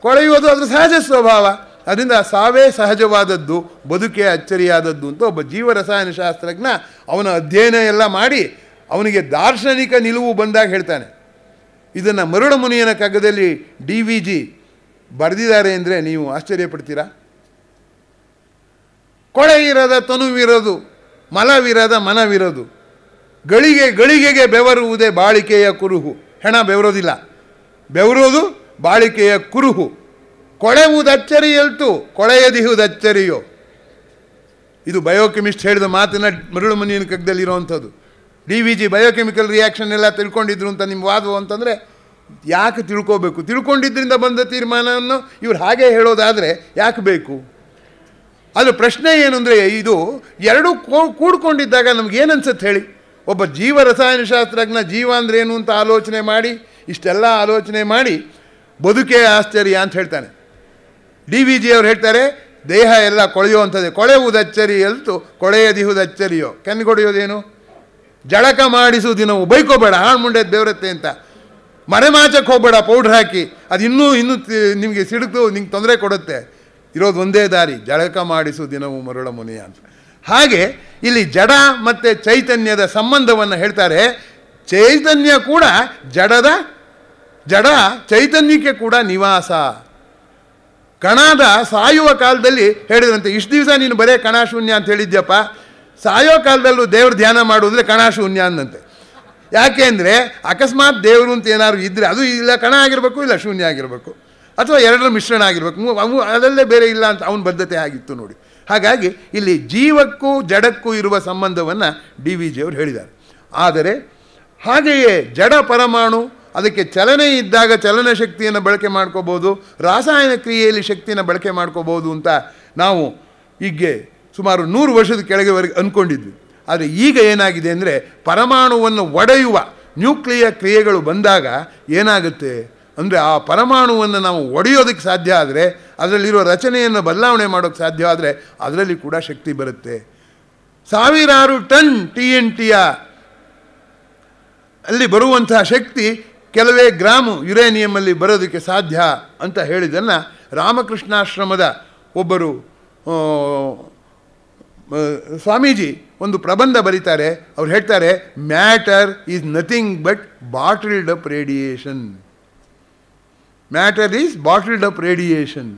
ಕೊಳೆಯುವುದು ಅದರ ಸಹಜ ಸ್ವಭಾವ. ಅದರಿಂದ ಸಾವೇ ಸಹಜವಾದದ್ದು, ಬದುಕೇ ಅಚ್ಚರಿಯಾದದ್ದು ಅಂತ ಒಬ್ಬ ಜೀವ ರಸಾಯನಶಾಸ್ತ್ರಜ್ಞ ಅವನ ಅಧ್ಯಯನ ಎಲ್ಲ ಮಾಡಿ ಅವನಿಗೆ ದಾರ್ಶನಿಕ ನಿಲುವು ಬಂದಾಗ ಹೇಳ್ತಾನೆ. ಇದನ್ನು ಮರುಳಮುನಿಯನ ಕಗ್ಗದಲ್ಲಿ ಡಿ ವಿ ಜಿ ಬರೆದಿದ್ದಾರೆ ಅಂದರೆ ನೀವು ಆಶ್ಚರ್ಯಪಡ್ತೀರಾ. ಕೊಳೆ ಇರದ ತನುವಿರೋದು, ಮಲವಿರದ ಮನವಿರೋದು, ಗಳಿಗೆಗೆ ಬೆವರುವುದೇ ಬಾಳಿಕೆಯ ಕುರುಹು. ಹೆಣ ಬೆವರೋದಿಲ್ಲ, ಬೆವರೋದು ಬಾಳಿಕೆಯ ಕುರುಹು. ಕೊಳೆವುದಚ್ಚರಿಯಲ್ತು ಕೊಳೆಯದಿಹುದಚ್ಚರಿಯೋ. ಇದು ಬಯೋಕೆಮಿಸ್ಟ್ ಹೇಳಿದ ಮಾತಿನ ಮರುಳಮುನಿಯನ ಕಗ್ಗದಲ್ಲಿರುವಂಥದ್ದು. D V G biochemical reaction ಎಲ್ಲ ತಿಳ್ಕೊಂಡಿದ್ರು ಅಂತ ನಿಮ್ಮ ವಾದವು ಅಂತಂದರೆ ಯಾಕೆ ತಿಳ್ಕೋಬೇಕು? ತಿಳ್ಕೊಂಡಿದ್ದರಿಂದ ಬಂದ ತೀರ್ಮಾನವನ್ನು ಇವ್ರು ಹಾಗೆ ಹೇಳೋದಾದರೆ ಯಾಕೆ ಬೇಕು? ಅದು ಪ್ರಶ್ನೆ ಏನು ಅಂದರೆ, ಇದು ಎರಡೂ ಕೂಡ್ಕೊಂಡಿದ್ದಾಗ ನಮಗೇನು ಅನ್ಸುತ್ತೆ ಹೇಳಿ? ಒಬ್ಬ ಜೀವ ರಸಾಯನಶಾಸ್ತ್ರಜ್ಞ ಜೀವ ಅಂದರೆ ಏನು ಅಂತ ಆಲೋಚನೆ ಮಾಡಿ, ಇಷ್ಟೆಲ್ಲ ಆಲೋಚನೆ ಮಾಡಿ ಬದುಕೇ ಆಶ್ಚರ್ಯ ಅಂತ ಹೇಳ್ತಾನೆ. ಡಿ ವಿ ಜಿ ಅವ್ರು ಹೇಳ್ತಾರೆ, ದೇಹ ಎಲ್ಲ ಕೊಳೆಯುವಂಥದ್ದೇ. ಕೊಳೆಯುವುದಚ್ಚರಿಯಲ್ತು ಕೊಳೆಯದಿಹುದಚ್ಚರಿಯೋ. ಕೆನ್ಗೊಡೆಯೋದೇನು? ಜಳಕ ಮಾಡಿಸುವುದಿನವು. ಬೈಕೋಬೇಡ, ಹಾಳು ಮುಂಡೆ ಬೆವರತ್ತೆ ಅಂತ. ಮರೆಮಾಚಕ್ಕೆ ಹೋಗಬೇಡ ಪೌಡ್ರ್ ಹಾಕಿ, ಅದು ಇನ್ನೂ ನಿಮಗೆ ಸಿಡುಕು, ನಿಮ್ಗೆ ತೊಂದರೆ ಕೊಡುತ್ತೆ. ಇರೋದು ಒಂದೇ ದಾರಿ, ಜಳಕ ಮಾಡಿಸು ದಿನವು ಮರುಳ ಮುನಿಯ ಅಂತ. ಹಾಗೆ ಇಲ್ಲಿ ಜಡ ಮತ್ತು ಚೈತನ್ಯದ ಸಂಬಂಧವನ್ನು ಹೇಳ್ತಾರೆ. ಚೈತನ್ಯ ಕೂಡ ಜಡ ಚೈತನ್ಯಕ್ಕೆ ಕೂಡ ನಿವಾಸ. ಕಣದ ಸಾಯುವ ಕಾಲದಲ್ಲಿ ಹೇಳಿದ್ರಂತೆ, ಇಷ್ಟು ದಿವಸ ನೀನು ಬರೇ ಕಣ ಶೂನ್ಯ ಅಂತ ಹೇಳಿದ್ಯಪ್ಪ, ಸಾಯೋ ಕಾಲದಲ್ಲೂ ದೇವ್ರ ಧ್ಯಾನ ಮಾಡುವುದ್ರೆ ಕಣ ಶೂನ್ಯ ಅಂದಂತೆ. ಯಾಕೆ ಅಂದರೆ ಅಕಸ್ಮಾತ್ ದೇವರು ಅಂತ ಏನಾದ್ರು ಇದ್ದರೆ ಅದು ಇಲ್ಲ ಕಣ ಆಗಿರಬೇಕು, ಇಲ್ಲ ಶೂನ್ಯ ಆಗಿರಬೇಕು, ಅಥವಾ ಎರಡರ ಮಿಶ್ರಣ ಆಗಿರಬೇಕು. ಅದಲ್ಲೇ ಬೇರೆ ಇಲ್ಲ ಅಂತ ಅವನ ಬದ್ಧತೆ ಆಗಿತ್ತು ನೋಡಿ. ಹಾಗಾಗಿ ಇಲ್ಲಿ ಜೀವಕ್ಕೂ ಜಡಕ್ಕೂ ಇರುವ ಸಂಬಂಧವನ್ನು ಡಿ ವಿ ಜಿ ಅವರು ಹೇಳಿದ್ದಾರೆ. ಆದರೆ ಹಾಗೆಯೇ ಜಡ ಪರಮಾಣು, ಅದಕ್ಕೆ ಚಲನೆ ಇದ್ದಾಗ ಚಲನ ಶಕ್ತಿಯನ್ನು ಬಳಕೆ ಮಾಡ್ಕೋಬೋದು, ರಾಸಾಯನ ಕ್ರಿಯೆಯಲ್ಲಿ ಶಕ್ತಿಯನ್ನು ಬಳಕೆ ಮಾಡ್ಕೋಬೋದು ಅಂತ ನಾವು ಹೀಗೆ ಸುಮಾರು 100 ವರ್ಷದ ಕೆಳಗೆವರೆಗೆ ಅಂದ್ಕೊಂಡಿದ್ವಿ. ಆದರೆ ಈಗ ಏನಾಗಿದೆ ಅಂದರೆ, ಪರಮಾಣುವನ್ನು ಒಡೆಯುವ ನ್ಯೂಕ್ಲಿಯರ್ ಕ್ರಿಯೆಗಳು ಬಂದಾಗ ಏನಾಗುತ್ತೆ ಅಂದರೆ, ಆ ಪರಮಾಣುವನ್ನು ನಾವು ಒಡೆಯೋದಕ್ಕೆ ಸಾಧ್ಯ ಆದರೆ, ಅದರಲ್ಲಿರೋ ರಚನೆಯನ್ನು ಬದಲಾವಣೆ ಮಾಡೋಕ್ಕೆ ಸಾಧ್ಯ ಆದರೆ ಅದರಲ್ಲಿ ಕೂಡ ಶಕ್ತಿ ಬರುತ್ತೆ. ಸಾವಿರಾರು ಟನ್ TNT ಅಲ್ಲಿ ಬರುವಂತಹ ಶಕ್ತಿ ಕೆಲವೇ ಗ್ರಾಮು ಯುರೇನಿಯಮಲ್ಲಿ ಬರೋದಕ್ಕೆ ಸಾಧ್ಯ ಅಂತ ಹೇಳಿದ್ದನ್ನು ರಾಮಕೃಷ್ಣಾಶ್ರಮದ ಒಬ್ಬರು ಸ್ವಾಮೀಜಿ ಒಂದು ಪ್ರಬಂಧ ಬರೀತಾರೆ. ಅವ್ರು ಹೇಳ್ತಾರೆ, matter is nothing but bottled up radiation. Matter is bottled up radiation.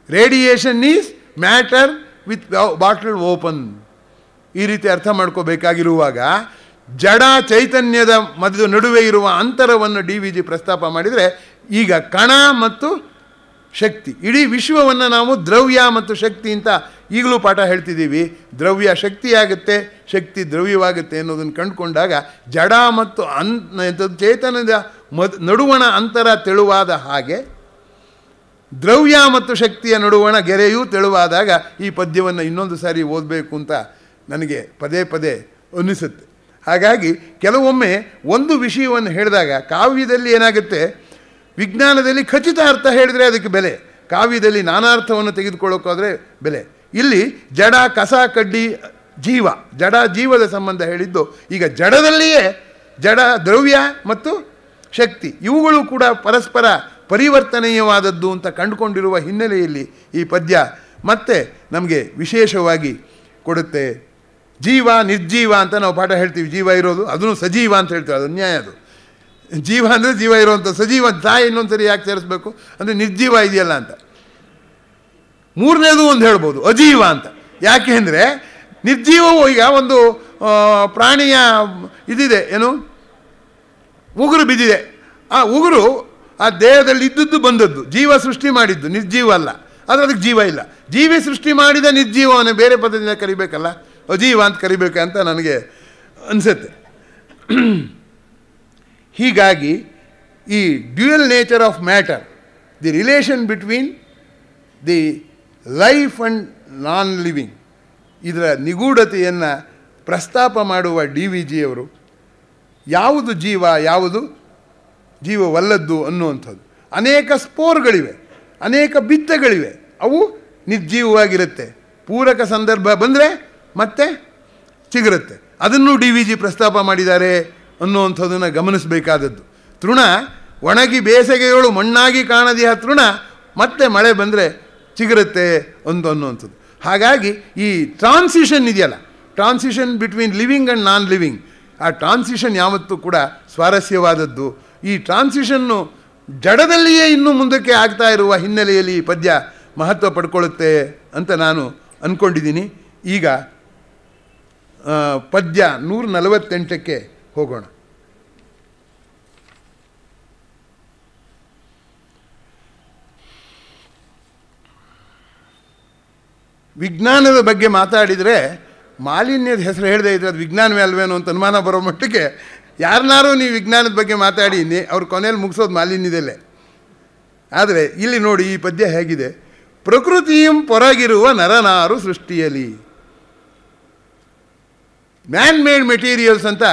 Radiation is matter with bottle open. ಈ ರೀತಿ ಅರ್ಥ ಮಾಡ್ಕೋಬೇಕಾಗಿರುವಾಗ ಜಡ ಚೈತನ್ಯದ ನಡುವೆ ಇರುವ ಅಂತರವನ್ನು ಡಿ ವಿ ಜಿ ಪ್ರಸ್ತಾಪ ಮಾಡಿದರೆ, ಈಗ ಕಣ ಮತ್ತು ಶಕ್ತಿ. ಇಡೀ ವಿಶ್ವವನ್ನು ನಾವು ದ್ರವ್ಯ ಮತ್ತು ಶಕ್ತಿ ಅಂತ ಈಗಲೂ ಪಾಠ ಹೇಳ್ತಿದ್ದೀವಿ. ದ್ರವ್ಯ ಶಕ್ತಿಯಾಗುತ್ತೆ, ಶಕ್ತಿ ದ್ರವ್ಯವಾಗುತ್ತೆ ಅನ್ನೋದನ್ನು ಕಂಡುಕೊಂಡಾಗ ಜಡ ಮತ್ತು ಚೇತನದ ನಡುವಣ ಅಂತರ ತೆಳುವಾದ ಹಾಗೆ ದ್ರವ್ಯ ಮತ್ತು ಶಕ್ತಿಯ ನಡುವಣ ಗೆರೆಯೂ ತೆಳುವಾದಾಗ ಈ ಪದ್ಯವನ್ನು ಇನ್ನೊಂದು ಸಾರಿ ಓದಬೇಕು ಅಂತ ನನಗೆ ಪದೇ ಪದೇ ಅನ್ನಿಸುತ್ತೆ. ಹಾಗಾಗಿ ಕೆಲವೊಮ್ಮೆ ಒಂದು ವಿಷಯವನ್ನು ಹೇಳಿದಾಗ ಕಾವ್ಯದಲ್ಲಿ ಏನಾಗುತ್ತೆ, ವಿಜ್ಞಾನದಲ್ಲಿ ಖಚಿತ ಅರ್ಥ ಹೇಳಿದರೆ ಅದಕ್ಕೆ ಬೆಲೆ, ಕಾವ್ಯದಲ್ಲಿ ನಾನಾರ್ಥವನ್ನು ತೆಗೆದುಕೊಳ್ಳೋಕ್ಕಾದರೆ ಬೆಲೆ. ಇಲ್ಲಿ ಜಡ, ಕಸ, ಕಡ್ಡಿ, ಜೀವ, ಜಡ ಜೀವದ ಸಂಬಂಧ ಹೇಳಿದ್ದು. ಈಗ ಜಡದಲ್ಲಿಯೇ ಜಡ, ದ್ರವ್ಯ ಮತ್ತು ಶಕ್ತಿ ಇವುಗಳು ಕೂಡ ಪರಸ್ಪರ ಪರಿವರ್ತನೀಯವಾದದ್ದು ಅಂತ ಕಂಡುಕೊಂಡಿರುವ ಹಿನ್ನೆಲೆಯಲ್ಲಿ ಈ ಪದ್ಯ ಮತ್ತೆ ನಮಗೆ ವಿಶೇಷವಾಗಿ ಕೊಡುತ್ತೆ. ಜೀವ ನಿರ್ಜೀವ ಅಂತ ನಾವು ಪಾಠ ಹೇಳ್ತೀವಿ. ಜೀವ ಇರೋದು ಅದನ್ನು ಸಜೀವ ಅಂತ ಹೇಳ್ತೀವಿ, ಅದು ಅನ್ಯಾಯ. ಅದು ಜೀವ ಅಂದರೆ ಜೀವ ಇರೋವಂಥ, ಸಜೀವ ತಾಯಿ ಇನ್ನೊಂದು ಸರಿ ಯಾಕೆ ಸೇರಿಸ್ಬೇಕು ಅಂದರೆ ನಿರ್ಜೀವ ಇದೆಯಲ್ಲ ಅಂತ. ಮೂರನೇದು ಒಂದು ಹೇಳ್ಬೋದು ಅಜೀವ ಅಂತ. ಯಾಕೆ ಅಂದರೆ ನಿರ್ಜೀವವು ಈಗ ಒಂದು ಪ್ರಾಣಿಯ ಇದಿದೆ, ಏನು ಉಗುರು ಬಿದ್ದಿದೆ. ಆ ಉಗುರು ಆ ದೇಹದಲ್ಲಿ ಇದ್ದದ್ದು ಬಂದದ್ದು, ಜೀವ ಸೃಷ್ಟಿ ಮಾಡಿದ್ದು, ನಿರ್ಜೀವ ಅಲ್ಲ. ಆದರೆ ಅದಕ್ಕೆ ಜೀವ ಇಲ್ಲ. ಜೀವಿ ಸೃಷ್ಟಿ ಮಾಡಿದ ನಿರ್ಜೀವವನ್ನು ಬೇರೆ ಪದದಿಂದ ಕರಿಬೇಕಲ್ಲ, ಅಜೀವ ಅಂತ ಕರಿಬೇಕಂತ ನನಗೆ ಅನಿಸುತ್ತೆ. ಹೀಗಾಗಿ ಈ dual nature of matter, the relation between the life and non living, ಇದರ ನಿಗೂಢತೆಯನ್ನು ಪ್ರಸ್ತಾಪ ಮಾಡುವ DVG ಅವರು ಯಾವುದು ಜೀವ ಯಾವುದು ಜೀವವಲ್ಲದ್ದು ಅನ್ನುವಂಥದ್ದು. ಅನೇಕ ಸ್ಪೋರ್ಗಳಿವೆ, ಅನೇಕ ಬಿತ್ತಗಳಿವೆ, ಅವು ನಿರ್ಜೀವವಾಗಿರುತ್ತೆ. ಪೂರಕ ಸಂದರ್ಭ ಬಂದರೆ ಮತ್ತೆ ಚಿಗುರುತ್ತೆ. ಅದನ್ನು DVG ಪ್ರಸ್ತಾಪ ಮಾಡಿದ್ದಾರೆ ಅನ್ನುವಂಥದ್ದನ್ನು ಗಮನಿಸಬೇಕಾದದ್ದು. ತೃಣ ಒಣಗಿ ಬೇಸಿಗೆಗಳು ಮಣ್ಣಾಗಿ ಕಾಣದಿಯ ತೃಣ ಮತ್ತೆ ಮಳೆ ಬಂದರೆ ಚಿಗುರುತ್ತೆ ಅನ್ನುವಂಥದ್ದು. ಹಾಗಾಗಿ ಈ ಟ್ರಾನ್ಸಿಷನ್ ಇದೆಯಲ್ಲ, transition between living and non living, ಆ ಟ್ರಾನ್ಸಿಷನ್ ಯಾವತ್ತೂ ಕೂಡ ಸ್ವಾರಸ್ಯವಾದದ್ದು. ಈ ಟ್ರಾನ್ಸಿಷನ್ನು ಜಡದಲ್ಲಿಯೇ ಇನ್ನೂ ಮುಂದಕ್ಕೆ ಆಗ್ತಾ ಇರುವ ಹಿನ್ನೆಲೆಯಲ್ಲಿ ಈ ಪದ್ಯ ಮಹತ್ವ ಪಡ್ಕೊಳ್ಳುತ್ತೆ ಅಂತ ನಾನು ಅಂದ್ಕೊಂಡಿದ್ದೀನಿ. ಈಗ ಪದ್ಯ 148ಕ್ಕೆ ಹೋಗೋಣ. ವಿಜ್ಞಾನದ ಬಗ್ಗೆ ಮಾತಾಡಿದರೆ ಮಾಲಿನ್ಯದ ಹೆಸರು ಹೇಳದೇ ಇದ್ರೆ ಅದು ವಿಜ್ಞಾನವೇ ಅಲ್ವೇನೋ ಅಂತ ಅನುಮಾನ ಬರೋ ಮಟ್ಟಿಗೆ ಯಾರನ್ನಾರು ನೀವು ವಿಜ್ಞಾನದ ಬಗ್ಗೆ ಮಾತಾಡಿ ಅವ್ರ ಕೊನೆಯಲ್ಲಿ ಮುಗಿಸೋದು ಮಾಲಿನ್ಯದಲ್ಲೇ. ಆದರೆ ಇಲ್ಲಿ ನೋಡಿ ಈ ಪದ್ಯ ಹೇಗಿದೆ. ಪ್ರಕೃತಿಯಂ ಹೊರಗಿರುವ ನರನಾರು ಸೃಷ್ಟಿಯಲ್ಲಿ. ಮ್ಯಾನ್ ಮೇಡ್ ಮೆಟೀರಿಯಲ್ಸ್ ಅಂತ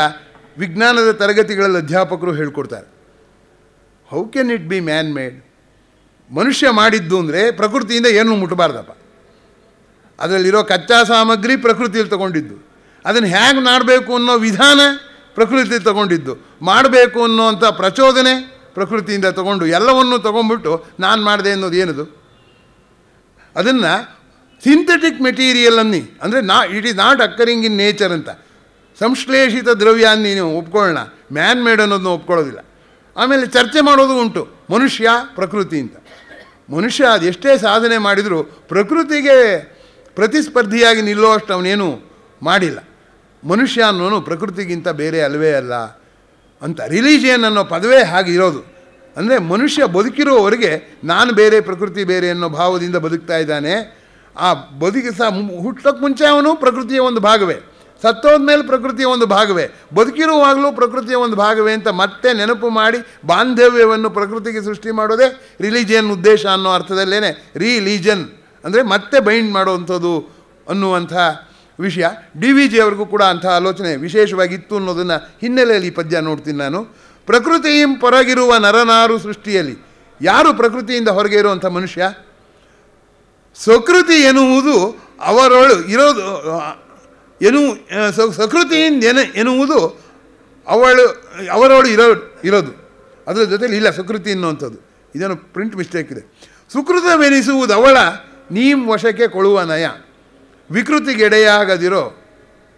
ವಿಜ್ಞಾನದ ತರಗತಿಗಳಲ್ಲಿ ಅಧ್ಯಾಪಕರು ಹೇಳ್ಕೊಡ್ತಾರೆ. How can it be man made? ಮನುಷ್ಯ ಮಾಡಿದ್ದು ಅಂದರೆ ಪ್ರಕೃತಿಯಿಂದ ಏನೂ ಮುಟ್ಟಬಾರ್ದಪ್ಪ. ಅದರಲ್ಲಿರೋ ಕಚ್ಚಾ ಸಾಮಗ್ರಿ ಪ್ರಕೃತಿಯಲ್ಲಿ ತಗೊಂಡಿದ್ದು, ಅದನ್ನು ಹೇಗೆ ಮಾಡಬೇಕು ಅನ್ನೋ ವಿಧಾನ ಪ್ರಕೃತಿ ತಗೊಂಡಿದ್ದು, ಮಾಡಬೇಕು ಅನ್ನೋವಂಥ ಪ್ರಚೋದನೆ ಪ್ರಕೃತಿಯಿಂದ ತಗೊಂಡು ಎಲ್ಲವನ್ನೂ ತೊಗೊಂಡ್ಬಿಟ್ಟು ನಾನು ಮಾಡಿದೆ ಅನ್ನೋದು ಏನದು? ಅದನ್ನು ಸಿಂಥೆಟಿಕ್ ಮೆಟೀರಿಯಲನ್ನಿ ಅಂದರೆ it is not occurring in nature ಅಂತ ಸಂಶ್ಲೇಷಿತ ದ್ರವ್ಯಾన్ని ನೀವು ಒಪ್ಕೊಳ್ಳೋಣ, ಮ್ಯಾನ್ ಮೇಡ್ ಅನ್ನೋದನ್ನ ಒಪ್ಕೊಳ್ಳೋದಿಲ್ಲ. ಆಮೇಲೆ ಚರ್ಚೆ ಮಾಡೋದು ಉಂಟು, ಮನುಷ್ಯ ಪ್ರಕೃತಿ ಅಂತ. ಮನುಷ್ಯ ಅದೆಷ್ಟೇ ಸಾಧನೆ ಮಾಡಿದರೂ ಪ್ರಕೃತಿಗೆ ಪ್ರತಿಸ್ಪರ್ಧಿಯಾಗಿ ನಿಲ್ಲುವಷ್ಟು ಅವನೇನು ಮಾಡಿಲ್ಲ. ಮನುಷ್ಯ ಅನ್ನೋನು ಪ್ರಕೃತಿಗಿಂತ ಬೇರೆ ಅಲ್ವೇ ಅಲ್ಲ ಅಂತ ರಿಲಿಜಿಯನ್ ಅನ್ನೋ ಪದವೇ ಹಾಗಿರೋದು. ಅಂದರೆ ಮನುಷ್ಯ ಬದುಕಿರೋವರೆಗೆ ನಾನು ಬೇರೆ ಪ್ರಕೃತಿ ಬೇರೆ ಅನ್ನೋ ಭಾವದಿಂದ ಬದುಕ್ತಾ ಇದ್ದಾನೆ. ಆ ಹುಟ್ಟೋಕ್ಕೆ ಮುಂಚೆ ಅವನು ಪ್ರಕೃತಿಯ ಒಂದು ಭಾಗವೇ, ಸತ್ತೋದ್ಮೇಲೆ ಪ್ರಕೃತಿಯ ಒಂದು ಭಾಗವೇ, ಬದುಕಿರುವಾಗಲೂ ಪ್ರಕೃತಿಯ ಒಂದು ಭಾಗವೇ ಅಂತ ಮತ್ತೆ ನೆನಪು ಮಾಡಿ ಬಾಂಧವ್ಯವನ್ನು ಪ್ರಕೃತಿಗೆ ಸೃಷ್ಟಿ ಮಾಡೋದೇ ರಿಲಿಜಿಯನ್ ಉದ್ದೇಶ ಅನ್ನೋ ಅರ್ಥದಲ್ಲೇ ರಿಲಿಜನ್ ಅಂದರೆ ಮತ್ತೆ ಬೈಂಡ್ ಮಾಡುವಂಥದ್ದು ಅನ್ನುವಂಥ ವಿಷಯ. DVG ಅವ್ರಿಗೂ ಕೂಡ ಅಂಥ ಆಲೋಚನೆ ವಿಶೇಷವಾಗಿತ್ತು ಅನ್ನೋದನ್ನು ಹಿನ್ನೆಲೆಯಲ್ಲಿ ಈ ಪದ್ಯ ನೋಡ್ತೀನಿ ನಾನು. ಪ್ರಕೃತಿಯಂ ಹೊರಗಿರುವ ನರನಾರು ಸೃಷ್ಟಿಯಲ್ಲಿ. ಯಾರು ಪ್ರಕೃತಿಯಿಂದ ಹೊರಗೆ ಇರುವಂಥ ಮನುಷ್ಯ? ಸ್ವಕೃತಿ ಎನ್ನುವುದು ಅವರೊಳು ಸಕೃತಿಯಿಂದ ಎನ್ನುವುದು ಅವರೊಳು ಇರೋದು. ಅದರ ಜೊತೆಲಿ ಇಲ್ಲ ಸಕೃತಿ ಅನ್ನುವಂಥದ್ದು. ಇದೇನು ಪ್ರಿಂಟ್ ಮಿಸ್ಟೇಕ್ ಇದೆ. ಸುಕೃತವೆನಿಸುವುದು ಅವಳ ನೀಂ ವಶಕ್ಕೆ ಕೊಳ್ಳುವ ನಯ, ವಿಕೃತಿಗೆಡೆಯಾಗದಿರೋ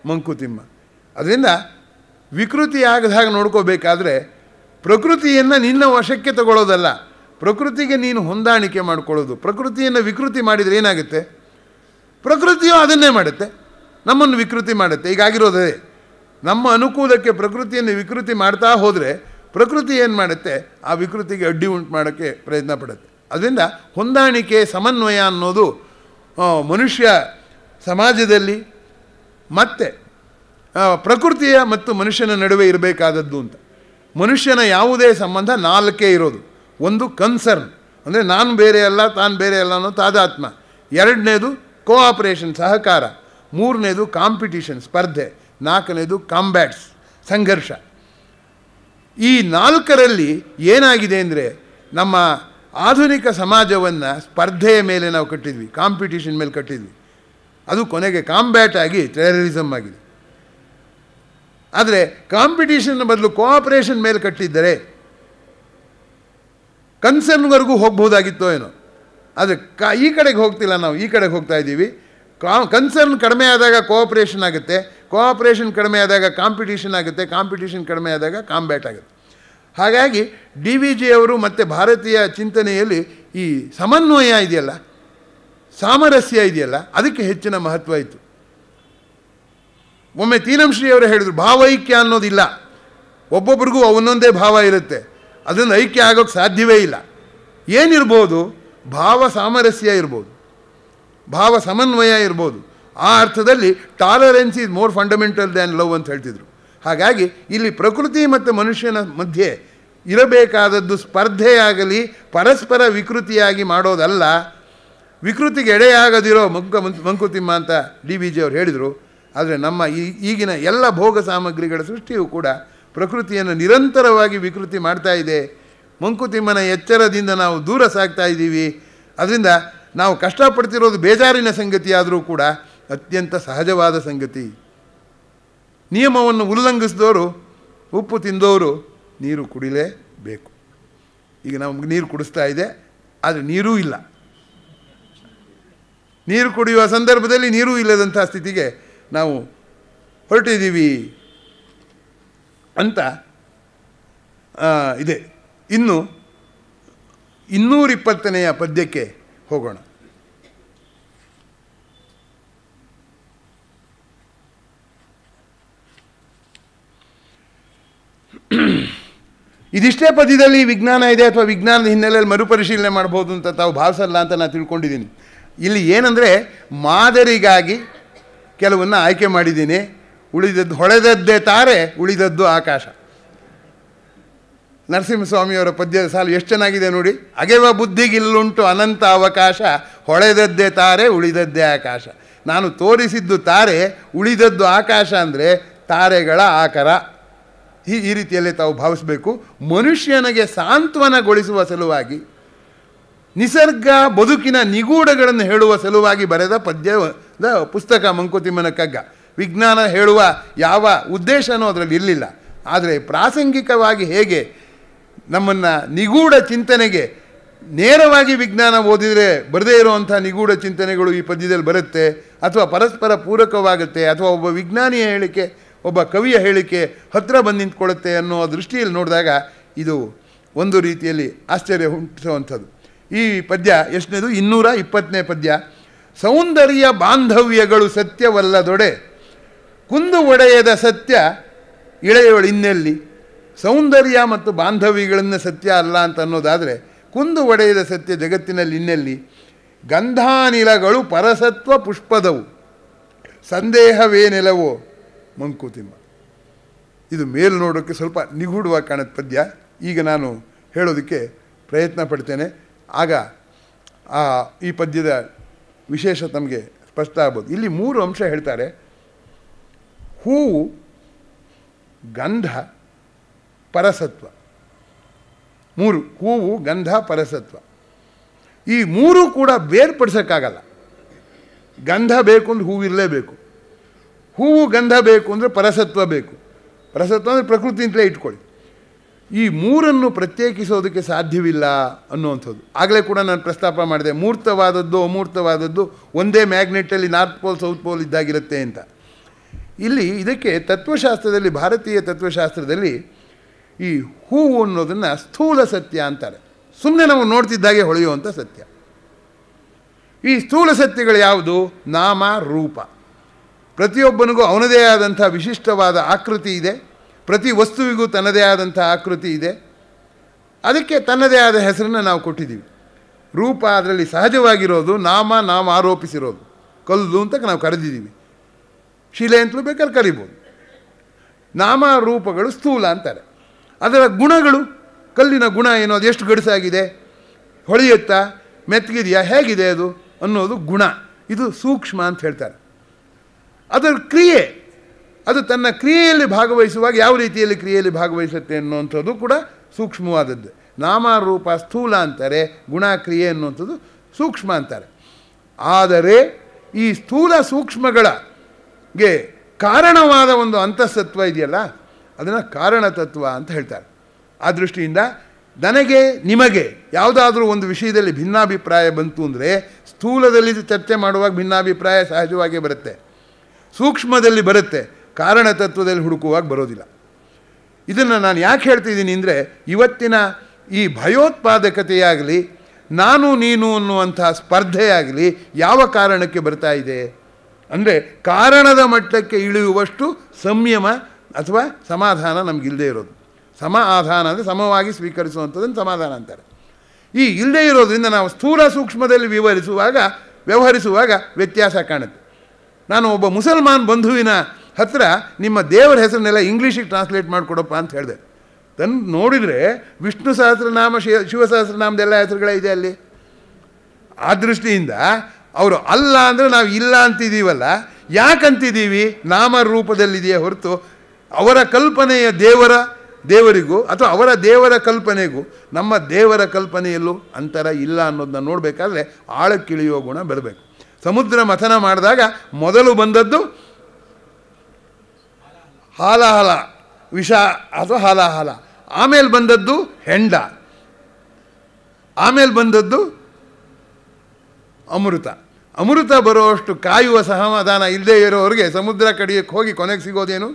ಮಂಕುತಿಮ್ಮ. ಅದರಿಂದ ವಿಕೃತಿಯಾಗದ ಹಾಗೆ ನೋಡ್ಕೋಬೇಕಾದ್ರೆ ಪ್ರಕೃತಿಯನ್ನು ನಿನ್ನ ವಶಕ್ಕೆ ತಗೊಳ್ಳೋದಲ್ಲ, ಪ್ರಕೃತಿಗೆ ನೀನು ಹೊಂದಾಣಿಕೆ ಮಾಡಿಕೊಳ್ಳೋದು. ಪ್ರಕೃತಿಯನ್ನು ವಿಕೃತಿ ಮಾಡಿದರೆ ಏನಾಗುತ್ತೆ? ಪ್ರಕೃತಿಯು ಅದನ್ನೇ ಮಾಡುತ್ತೆ, ನಮ್ಮನ್ನು ವಿಕೃತಿ ಮಾಡುತ್ತೆ. ಈಗಾಗಿರೋದೇ ನಮ್ಮ ಅನುಕೂಲಕ್ಕೆ ಪ್ರಕೃತಿಯನ್ನು ವಿಕೃತಿ ಮಾಡ್ತಾ ಹೋದರೆ ಪ್ರಕೃತಿ ಏನು ಮಾಡುತ್ತೆ? ಆ ವಿಕೃತಿಗೆ ಅಡ್ಡಿ ಉಂಟು ಮಾಡೋಕ್ಕೆ ಪ್ರಯತ್ನ ಪಡುತ್ತೆ. ಅದರಿಂದ ಹೊಂದಾಣಿಕೆ ಸಮನ್ವಯ ಅನ್ನೋದು ಮನುಷ್ಯ ಸಮಾಜದಲ್ಲಿ ಮತ್ತು ಪ್ರಕೃತಿಯ ಮತ್ತು ಮನುಷ್ಯನ ನಡುವೆ ಇರಬೇಕಾದದ್ದು ಅಂತ. ಮನುಷ್ಯನ ಯಾವುದೇ ಸಂಬಂಧ ನಾಲ್ಕೇ ಇರೋದು. ಒಂದು ಕನ್ಸರ್ನ್, ಅಂದರೆ ನಾನು ಬೇರೆ ಅಲ್ಲ ತಾನು ಬೇರೆ ಅಲ್ಲ ಅನ್ನೋ ತಾದಾತ್ಮ. ಎರಡನೇದು ಕೋಆಪರೇಷನ್, ಸಹಕಾರ. ಮೂರನೇದು ಕಾಂಪಿಟಿಷನ್, ಸ್ಪರ್ಧೆ. ನಾಲ್ಕನೇದು ಕಾಂಬ್ಯಾಟ್ಸ್, ಸಂಘರ್ಷ. ಈ ನಾಲ್ಕರಲ್ಲಿ ಏನಾಗಿದೆ ಅಂದರೆ ನಮ್ಮ ಆಧುನಿಕ ಸಮಾಜವನ್ನು ಸ್ಪರ್ಧೆಯ ಮೇಲೆ ನಾವು ಕಟ್ಟಿದ್ವಿ, ಕಾಂಪಿಟಿಷನ್ ಮೇಲೆ ಕಟ್ಟಿದ್ವಿ. ಅದು ಕೊನೆಗೆ ಕಾಂಬ್ಯಾಟ್ ಆಗಿ ಟೆರರಿಸಮ್ ಆಗಿದೆ. ಆದರೆ ಕಾಂಪಿಟೀಷನ್ ಬದಲು ಕೋಆಪರೇಷನ್ ಮೇಲೆ ಕಟ್ಟಿದ್ದರೆ ಕನ್ಸರ್ನ್ವರೆಗೂ ಹೋಗ್ಬೋದಾಗಿತ್ತೋ ಏನೋ. ಆದರೆ ಈ ಕಡೆಗೆ ಹೋಗ್ತಿಲ್ಲ, ನಾವು ಈ ಕಡೆಗೆ ಹೋಗ್ತಾ ಇದ್ದೀವಿ. ಕನ್ಸರ್ನ್ ಕಡಿಮೆ ಆದಾಗ ಕೋಆಪರೇಷನ್ ಆಗುತ್ತೆ, ಕೋಆಪರೇಷನ್ ಕಡಿಮೆ ಆದಾಗ ಕಾಂಪಿಟೀಷನ್ ಆಗುತ್ತೆ, ಕಾಂಪಿಟೀಷನ್ ಕಡಿಮೆ ಆದಾಗ ಕಾಂಬ್ಯಾಟ್ ಆಗುತ್ತೆ. ಹಾಗಾಗಿ DVG ಅವರು ಮತ್ತು ಭಾರತೀಯ ಚಿಂತನೆಯಲ್ಲಿ ಈ ಸಮನ್ವಯ ಇದೆಯಲ್ಲ, ಸಾಮರಸ್ಯ ಇದೆಯಲ್ಲ, ಅದಕ್ಕೆ ಹೆಚ್ಚಿನ ಮಹತ್ವ ಇತ್ತು. ಒಮ್ಮೆ ತೀನಂಶ್ರೀಯವರು ಹೇಳಿದರು, ಭಾವೈಕ್ಯ ಅನ್ನೋದಿಲ್ಲ, ಒಬ್ಬೊಬ್ರಿಗೂ ಒಂದೊಂದೇ ಭಾವ ಇರುತ್ತೆ, ಅದನ್ನು ಐಕ್ಯ ಆಗೋಕ್ಕೆ ಸಾಧ್ಯವೇ ಇಲ್ಲ. ಏನಿರ್ಬೋದು? ಭಾವ ಸಾಮರಸ್ಯ ಇರ್ಬೋದು, ಭಾವ ಸಮನ್ವಯ ಇರ್ಬೋದು. ಆ ಅರ್ಥದಲ್ಲಿ tolerance is more fundamental than love ಅಂತ ಹೇಳ್ತಿದ್ರು. ಹಾಗಾಗಿ ಇಲ್ಲಿ ಪ್ರಕೃತಿ ಮತ್ತು ಮನುಷ್ಯನ ಮಧ್ಯೆ ಇರಬೇಕಾದದ್ದು ಸ್ಪರ್ಧೆಯಾಗಲಿ ಪರಸ್ಪರ ವಿಕೃತಿಯಾಗಿ ಮಾಡೋದಲ್ಲ. ವಿಕೃತಿಗೆ ಎಡೆಯಾಗದಿರೋ ಮಂಕುತಿಮ್ಮ ಅಂತ DVG ಅವರು ಹೇಳಿದರು. ಆದರೆ ನಮ್ಮ ಈಗಿನ ಎಲ್ಲ ಭೋಗ ಸಾಮಗ್ರಿಗಳ ಸೃಷ್ಟಿಯೂ ಕೂಡ ಪ್ರಕೃತಿಯನ್ನು ನಿರಂತರವಾಗಿ ವಿಕೃತಿ ಮಾಡ್ತಾ ಇದೆ. ಮಂಕುತಿಮ್ಮನ ಎಚ್ಚರದಿಂದ ನಾವು ದೂರ ಸಾಗ್ತಾ ಇದ್ದೀವಿ. ಅದರಿಂದ ನಾವು ಕಷ್ಟಪಡ್ತಿರೋದು ಬೇಜಾರಿನ ಸಂಗತಿ ಆದರೂ ಕೂಡ ಅತ್ಯಂತ ಸಹಜವಾದ ಸಂಗತಿ. ನಿಯಮವನ್ನು ಉಲ್ಲಂಘಿಸಿದವರು, ಉಪ್ಪು ತಿಂದವರು ನೀರು ಕುಡಿಲೇಬೇಕು. ಈಗ ನಮಗೆ ನೀರು ಕುಡಿಸ್ತಾ ಇದೆ, ಆದರೆ ನೀರೂ ಇಲ್ಲ. ನೀರು ಕುಡಿಯುವ ಸಂದರ್ಭದಲ್ಲಿ ನೀರೂ ಇಲ್ಲದಂಥ ಸ್ಥಿತಿಗೆ ನಾವು ಹೊರಟಿದ್ದೀವಿ ಅಂತ ಇದೆ. ಇನ್ನು 220ನೆಯ ಪದ್ಯಕ್ಕೆ ಹೋಗೋಣ. ಇದಿಷ್ಟೇ ಪದ್ಯದಲ್ಲಿ ವಿಜ್ಞಾನ ಇದೆ ಅಥವಾ ವಿಜ್ಞಾನದ ಹಿನ್ನೆಲೆಯಲ್ಲಿ ಮರುಪರಿಶೀಲನೆ ಮಾಡ್ಬೋದು ಅಂತ ತಾವು ಭಾವಿಸಲ್ಲ ಅಂತ ನಾನು ತಿಳ್ಕೊಂಡಿದ್ದೀನಿ. ಇಲ್ಲಿ ಏನಂದರೆ ಮಾದರಿಗಾಗಿ ಕೆಲವನ್ನು ಆಯ್ಕೆ ಮಾಡಿದ್ದೀನಿ. ಉಳಿದದ್ದು ಹೊಳೆದದ್ದೇ ತಾರೆ, ಉಳಿದದ್ದು ಆಕಾಶ. ನರಸಿಂಹಸ್ವಾಮಿಯವರ ಪದ್ಯದ ಸಾಲು ಎಷ್ಟು ಚೆನ್ನಾಗಿದೆ ನೋಡಿ. ಅಗೆವ ಬುದ್ಧಿಗಿಲ್ಲುಂಟು ಅನಂತ ಅವಕಾಶ, ಹೊಳೆದದ್ದೇ ತಾರೆ, ಉಳಿದದ್ದೇ ಆಕಾಶ. ನಾನು ತೋರಿಸಿದ್ದು ತಾರೆ, ಉಳಿದದ್ದು ಆಕಾಶ ಅಂದರೆ ತಾರೆಗಳ ಆಕಾರ. ಈ ರೀತಿಯಲ್ಲೇ ತಾವು ಭಾವಿಸಬೇಕು. ಮನುಷ್ಯನಿಗೆ ಸಾಂತ್ವನಗೊಳಿಸುವ ಸಲುವಾಗಿ, ನಿಸರ್ಗ ಬದುಕಿನ ನಿಗೂಢಗಳನ್ನು ಹೇಳುವ ಸಲುವಾಗಿ ಬರೆದ ಪದ್ಯದ ಪುಸ್ತಕ ಮಂಕುತಿಮ್ಮನ ಕಗ್ಗ. ವಿಜ್ಞಾನ ಹೇಳುವ ಯಾವ ಉದ್ದೇಶನೂ ಅದರಲ್ಲಿ ಇರಲಿಲ್ಲ. ಆದರೆ ಪ್ರಾಸಂಗಿಕವಾಗಿ ಹೇಗೆ ನಮ್ಮನ್ನು ನಿಗೂಢ ಚಿಂತನೆಗೆ, ನೇರವಾಗಿ ವಿಜ್ಞಾನ ಓದಿದರೆ ಬರದೇ ಇರುವಂಥ ನಿಗೂಢ ಚಿಂತನೆಗಳು ಈ ಪದ್ಯದಲ್ಲಿ ಬರುತ್ತೆ, ಅಥವಾ ಪರಸ್ಪರ ಪೂರಕವಾಗುತ್ತೆ, ಅಥವಾ ಒಬ್ಬ ವಿಜ್ಞಾನಿಯ ಹೇಳಿಕೆ ಒಬ್ಬ ಕವಿಯ ಹೇಳಿಕೆ ಹತ್ತಿರ ಬಂದು ನಿಂತ್ಕೊಳ್ಳುತ್ತೆ ಅನ್ನೋ ದೃಷ್ಟಿಯಲ್ಲಿ ನೋಡಿದಾಗ ಇದು ಒಂದು ರೀತಿಯಲ್ಲಿ ಆಶ್ಚರ್ಯ ಹುಟ್ಟಿಸುವಂಥದ್ದು. ಈ ಪದ್ಯ ಎಷ್ಟನೇದು? 220ನೇ ಪದ್ಯ. ಸೌಂದರ್ಯ ಬಾಂಧವ್ಯಗಳು ಸತ್ಯವಲ್ಲದೊಡೆ ಕುಂದು ಒಡೆಯದ ಸತ್ಯ ಇಳೆಯೋಳಿನ್ನೆಲ್ಲಿ. ಸೌಂದರ್ಯ ಮತ್ತು ಬಾಂಧವ್ಯಗಳನ್ನು ಸತ್ಯ ಅಲ್ಲ ಅಂತ ಅನ್ನೋದಾದರೆ, ಕುಂದು ಒಡೆಯದ ಸತ್ಯ ಜಗತ್ತಿನಲ್ಲಿ ಇನ್ನೆಲ್ಲಿ. ಗಂಧಾನಿಲಗಳು ಪರಸತ್ವ ಪುಷ್ಪದವು, ಸಂದೇಹವೇನೆಲವೋ ಮಂಕುತಿಮ್ಮ. ಇದು ಮೇಲ್ ನೋಡೋಕ್ಕೆ ಸ್ವಲ್ಪ ನಿಗೂಢವಾಗಿ ಕಾಣುತ್ತೆ ಪದ್ಯ. ಈಗ ನಾನು ಹೇಳೋದಕ್ಕೆ ಪ್ರಯತ್ನ ಪಡ್ತೇನೆ, ಆಗ ಈ ಪದ್ಯದ ವಿಶೇಷ ತಮಗೆ ಸ್ಪಷ್ಟ ಆಗ್ಬೋದು. ಇಲ್ಲಿ 3 ಅಂಶ ಹೇಳ್ತಾರೆ: ಹೂವು, ಗಂಧ, ಪರಸತ್ವ. 3: ಹೂವು, ಗಂಧ, ಪರಸತ್ವ. ಈ 3 ಕೂಡ ಬೇರ್ಪಡಿಸೋಕ್ಕಾಗಲ್ಲ. ಗಂಧ ಬೇಕು ಅಂದರೆ ಹೂವು ಇರಲೇಬೇಕು, ಹೂವು ಗಂಧ ಬೇಕು ಅಂದರೆ ಪರಸತ್ವ ಬೇಕು. ಪರಸತ್ವ ಅಂದರೆ ಪ್ರಕೃತಿಯಿಂದಲೇ ಇಟ್ಕೊಳ್ಳಿ. ಈ 3ನ್ನು ಪ್ರತ್ಯೇಕಿಸೋದಕ್ಕೆ ಸಾಧ್ಯವಿಲ್ಲ ಅನ್ನುವಂಥದ್ದು. ಆಗಲೇ ಕೂಡ ನಾನು ಪ್ರಸ್ತಾಪ ಮಾಡಿದೆ, ಮೂರ್ತವಾದದ್ದು ಅಮೂರ್ತವಾದದ್ದು ಒಂದೇ ಮ್ಯಾಗ್ನೆಟಲ್ಲಿ ನಾರ್ತ್ ಪೋಲ್ ಸೌತ್ ಪೋಲ್ ಇದ್ದಾಗಿರುತ್ತೆ ಅಂತ. ಇಲ್ಲಿ ಇದಕ್ಕೆ ತತ್ವಶಾಸ್ತ್ರದಲ್ಲಿ, ಭಾರತೀಯ ತತ್ವಶಾಸ್ತ್ರದಲ್ಲಿ ಈ ಹೂವು ಅನ್ನೋದನ್ನು ಸ್ಥೂಲ ಸತ್ಯ ಅಂತಾರೆ. ಸುಮ್ಮನೆ ನಾವು ನೋಡ್ತಿದ್ದಾಗೆ ಹೊಳೆಯುವಂಥ ಸತ್ಯ. ಈ ಸ್ಥೂಲ ಸತ್ಯಗಳು ಯಾವುದು? ನಾಮ, ರೂಪ. ಪ್ರತಿಯೊಬ್ಬನಿಗೂ ಅವನದೇ ಆದಂಥ ವಿಶಿಷ್ಟವಾದ ಆಕೃತಿ ಇದೆ. ಪ್ರತಿ ವಸ್ತುವಿಗೂ ತನ್ನದೇ ಆದಂಥ ಆಕೃತಿ ಇದೆ. ಅದಕ್ಕೆ ತನ್ನದೇ ಆದ ಹೆಸರನ್ನು ನಾವು ಕೊಟ್ಟಿದ್ದೀವಿ. ರೂಪ ಅದರಲ್ಲಿ ಸಹಜವಾಗಿರೋದು, ನಾವು ಆರೋಪಿಸಿರೋದು. ಕಲ್ಲು ಅಂತ ನಾವು ಕರೆದಿದ್ದೀವಿ, ಶಿಲೆ ಅಂತಲೂ ಬೇಕಾದ್ರೆ ಕರಿಬೋದು. ನಾಮ ರೂಪಗಳು ಸ್ಥೂಲ ಅಂತಾರೆ. ಅದರ ಗುಣಗಳು, ಕಲ್ಲಿನ ಗುಣ ಏನೋ, ಅದು ಎಷ್ಟು ಗಡುಸಾಗಿದೆ, ಹೊಳೆಯುತ್ತಾ, ಮೆತ್ತಗಿದೆಯಾ, ಹೇಗಿದೆ ಅದು ಅನ್ನೋದು ಗುಣ. ಇದು ಸೂಕ್ಷ್ಮ ಅಂತ ಹೇಳ್ತಾರೆ. ಅದರ ಕ್ರಿಯೆ, ಅದು ತನ್ನ ಕ್ರಿಯೆಯಲ್ಲಿ ಭಾಗವಹಿಸುವಾಗ ಯಾವ ರೀತಿಯಲ್ಲಿ ಕ್ರಿಯೆಯಲ್ಲಿ ಭಾಗವಹಿಸುತ್ತೆ ಅನ್ನುವಂಥದ್ದು ಕೂಡ ಸೂಕ್ಷ್ಮವಾದದ್ದು. ನಾಮರೂಪ ಸ್ಥೂಲ ಅಂತಾರೆ, ಗುಣ ಕ್ರಿಯೆ ಅನ್ನುವಂಥದ್ದು ಸೂಕ್ಷ್ಮ ಅಂತಾರೆ. ಆದರೆ ಈ ಸ್ಥೂಲ ಸೂಕ್ಷ್ಮಗಳಿಗೆ ಕಾರಣವಾದ ಒಂದು ಅಂತಃಸತ್ವ ಇದೆಯಲ್ಲ, ಅದನ್ನು ಕಾರಣತತ್ವ ಅಂತ ಹೇಳ್ತಾರೆ. ಆ ದೃಷ್ಟಿಯಿಂದ ನನಗೆ ನಿಮಗೆ ಯಾವುದಾದ್ರೂ ಒಂದು ವಿಷಯದಲ್ಲಿ ಭಿನ್ನಾಭಿಪ್ರಾಯ ಬಂತು ಅಂದರೆ, ಸ್ಥೂಲದಲ್ಲಿ ಚರ್ಚೆ ಮಾಡುವಾಗ ಭಿನ್ನಾಭಿಪ್ರಾಯ ಸಹಜವಾಗಿ ಬರುತ್ತೆ, ಸೂಕ್ಷ್ಮದಲ್ಲಿ ಬರುತ್ತೆ, ಕಾರಣತತ್ವದಲ್ಲಿ ಹುಡುಕುವಾಗ ಬರೋದಿಲ್ಲ. ಇದನ್ನು ನಾನು ಯಾಕೆ ಹೇಳ್ತಿದ್ದೀನಿ ಅಂದರೆ, ಇವತ್ತಿನ ಈ ಭಯೋತ್ಪಾದಕತೆಯಾಗಲಿ, ನಾನು ನೀನು ಅನ್ನುವಂಥ ಸ್ಪರ್ಧೆಯಾಗಲಿ ಯಾವ ಕಾರಣಕ್ಕೆ ಬರ್ತಾ ಇದೆ ಅಂದರೆ, ಕಾರಣದ ಮಟ್ಟಕ್ಕೆ ಇಳಿಯುವಷ್ಟು ಸಂಯಮ ಅಥವಾ ಸಮಾಧಾನ ನಮಗಿಲ್ಲದೆ ಇರೋದು. ಸಮಾಧಾನ ಅಂದರೆ ಸಮವಾಗಿ ಸ್ವೀಕರಿಸುವಂಥದ್ದನ್ನು ಸಮಾಧಾನ ಅಂತಾರೆ. ಈ ಇಲ್ಲದೆ ಇರೋದ್ರಿಂದ ನಾವು ಸ್ಥೂಲ ಸೂಕ್ಷ್ಮದಲ್ಲಿ ವ್ಯವಹರಿಸುವಾಗ ವ್ಯತ್ಯಾಸ ಕಾಣುತ್ತೆ. ನಾನು ಒಬ್ಬ ಮುಸಲ್ಮಾನ್ ಬಂಧುವಿನ ಹತ್ರ ನಿಮ್ಮ ದೇವರ ಹೆಸರನ್ನೆಲ್ಲ ಇಂಗ್ಲೀಷಿಗೆ ಟ್ರಾನ್ಸ್ಲೇಟ್ ಮಾಡಿಕೊಡಪ್ಪ ಅಂತ ಹೇಳಿದೆ. ನೋಡಿದರೆ ವಿಷ್ಣು ಸಹಸ್ರನಾಮ, ಶಿವ ಸಹಸ್ರನಾಮದೆಲ್ಲ ಹೆಸರುಗಳೇ ಇದೆ ಅಲ್ಲಿ. ಆ ದೃಷ್ಟಿಯಿಂದ ಅವರು ಅಲ್ಲ ಅಂದರೆ ನಾವು ಇಲ್ಲ ಅಂತಿದ್ದೀವಲ್ಲ, ಯಾಕಂತಿದ್ದೀವಿ? ನಾಮರೂಪದಲ್ಲಿದೆಯೇ ಹೊರತು ಅವರ ಕಲ್ಪನೆಯ ದೇವರಿಗೂ ಅಥವಾ ಅವರ ದೇವರ ಕಲ್ಪನೆಗೂ ನಮ್ಮ ದೇವರ ಕಲ್ಪನೆಯಲ್ಲೂ ಅಂತರ ಇಲ್ಲ ಅನ್ನೋದನ್ನ ನೋಡಬೇಕಾದ್ರೆ ಆಳಕ್ಕಿಳಿಯುವ ಗುಣ ಬರಬೇಕು. ಸಮುದ್ರ ಮಥನ ಮಾಡಿದಾಗ ಮೊದಲು ಬಂದದ್ದು ಹಾಲಾಹಲ ವಿಷ ಅಥವಾ ಹಾಲಾಹಲ, ಆಮೇಲೆ ಬಂದದ್ದು ಹೆಂಡ, ಆಮೇಲೆ ಬಂದದ್ದು ಅಮೃತ ಬರುವಷ್ಟು ಕಾಯುವ ಸಮಾಧಾನ ಇಲ್ಲದೆ ಇರೋರಿಗೆ ಸಮುದ್ರ ಕಡಿಯಕ್ಕೆ ಹೋಗಿ ಕೊನೆಗೆ ಸಿಗೋದೇನು?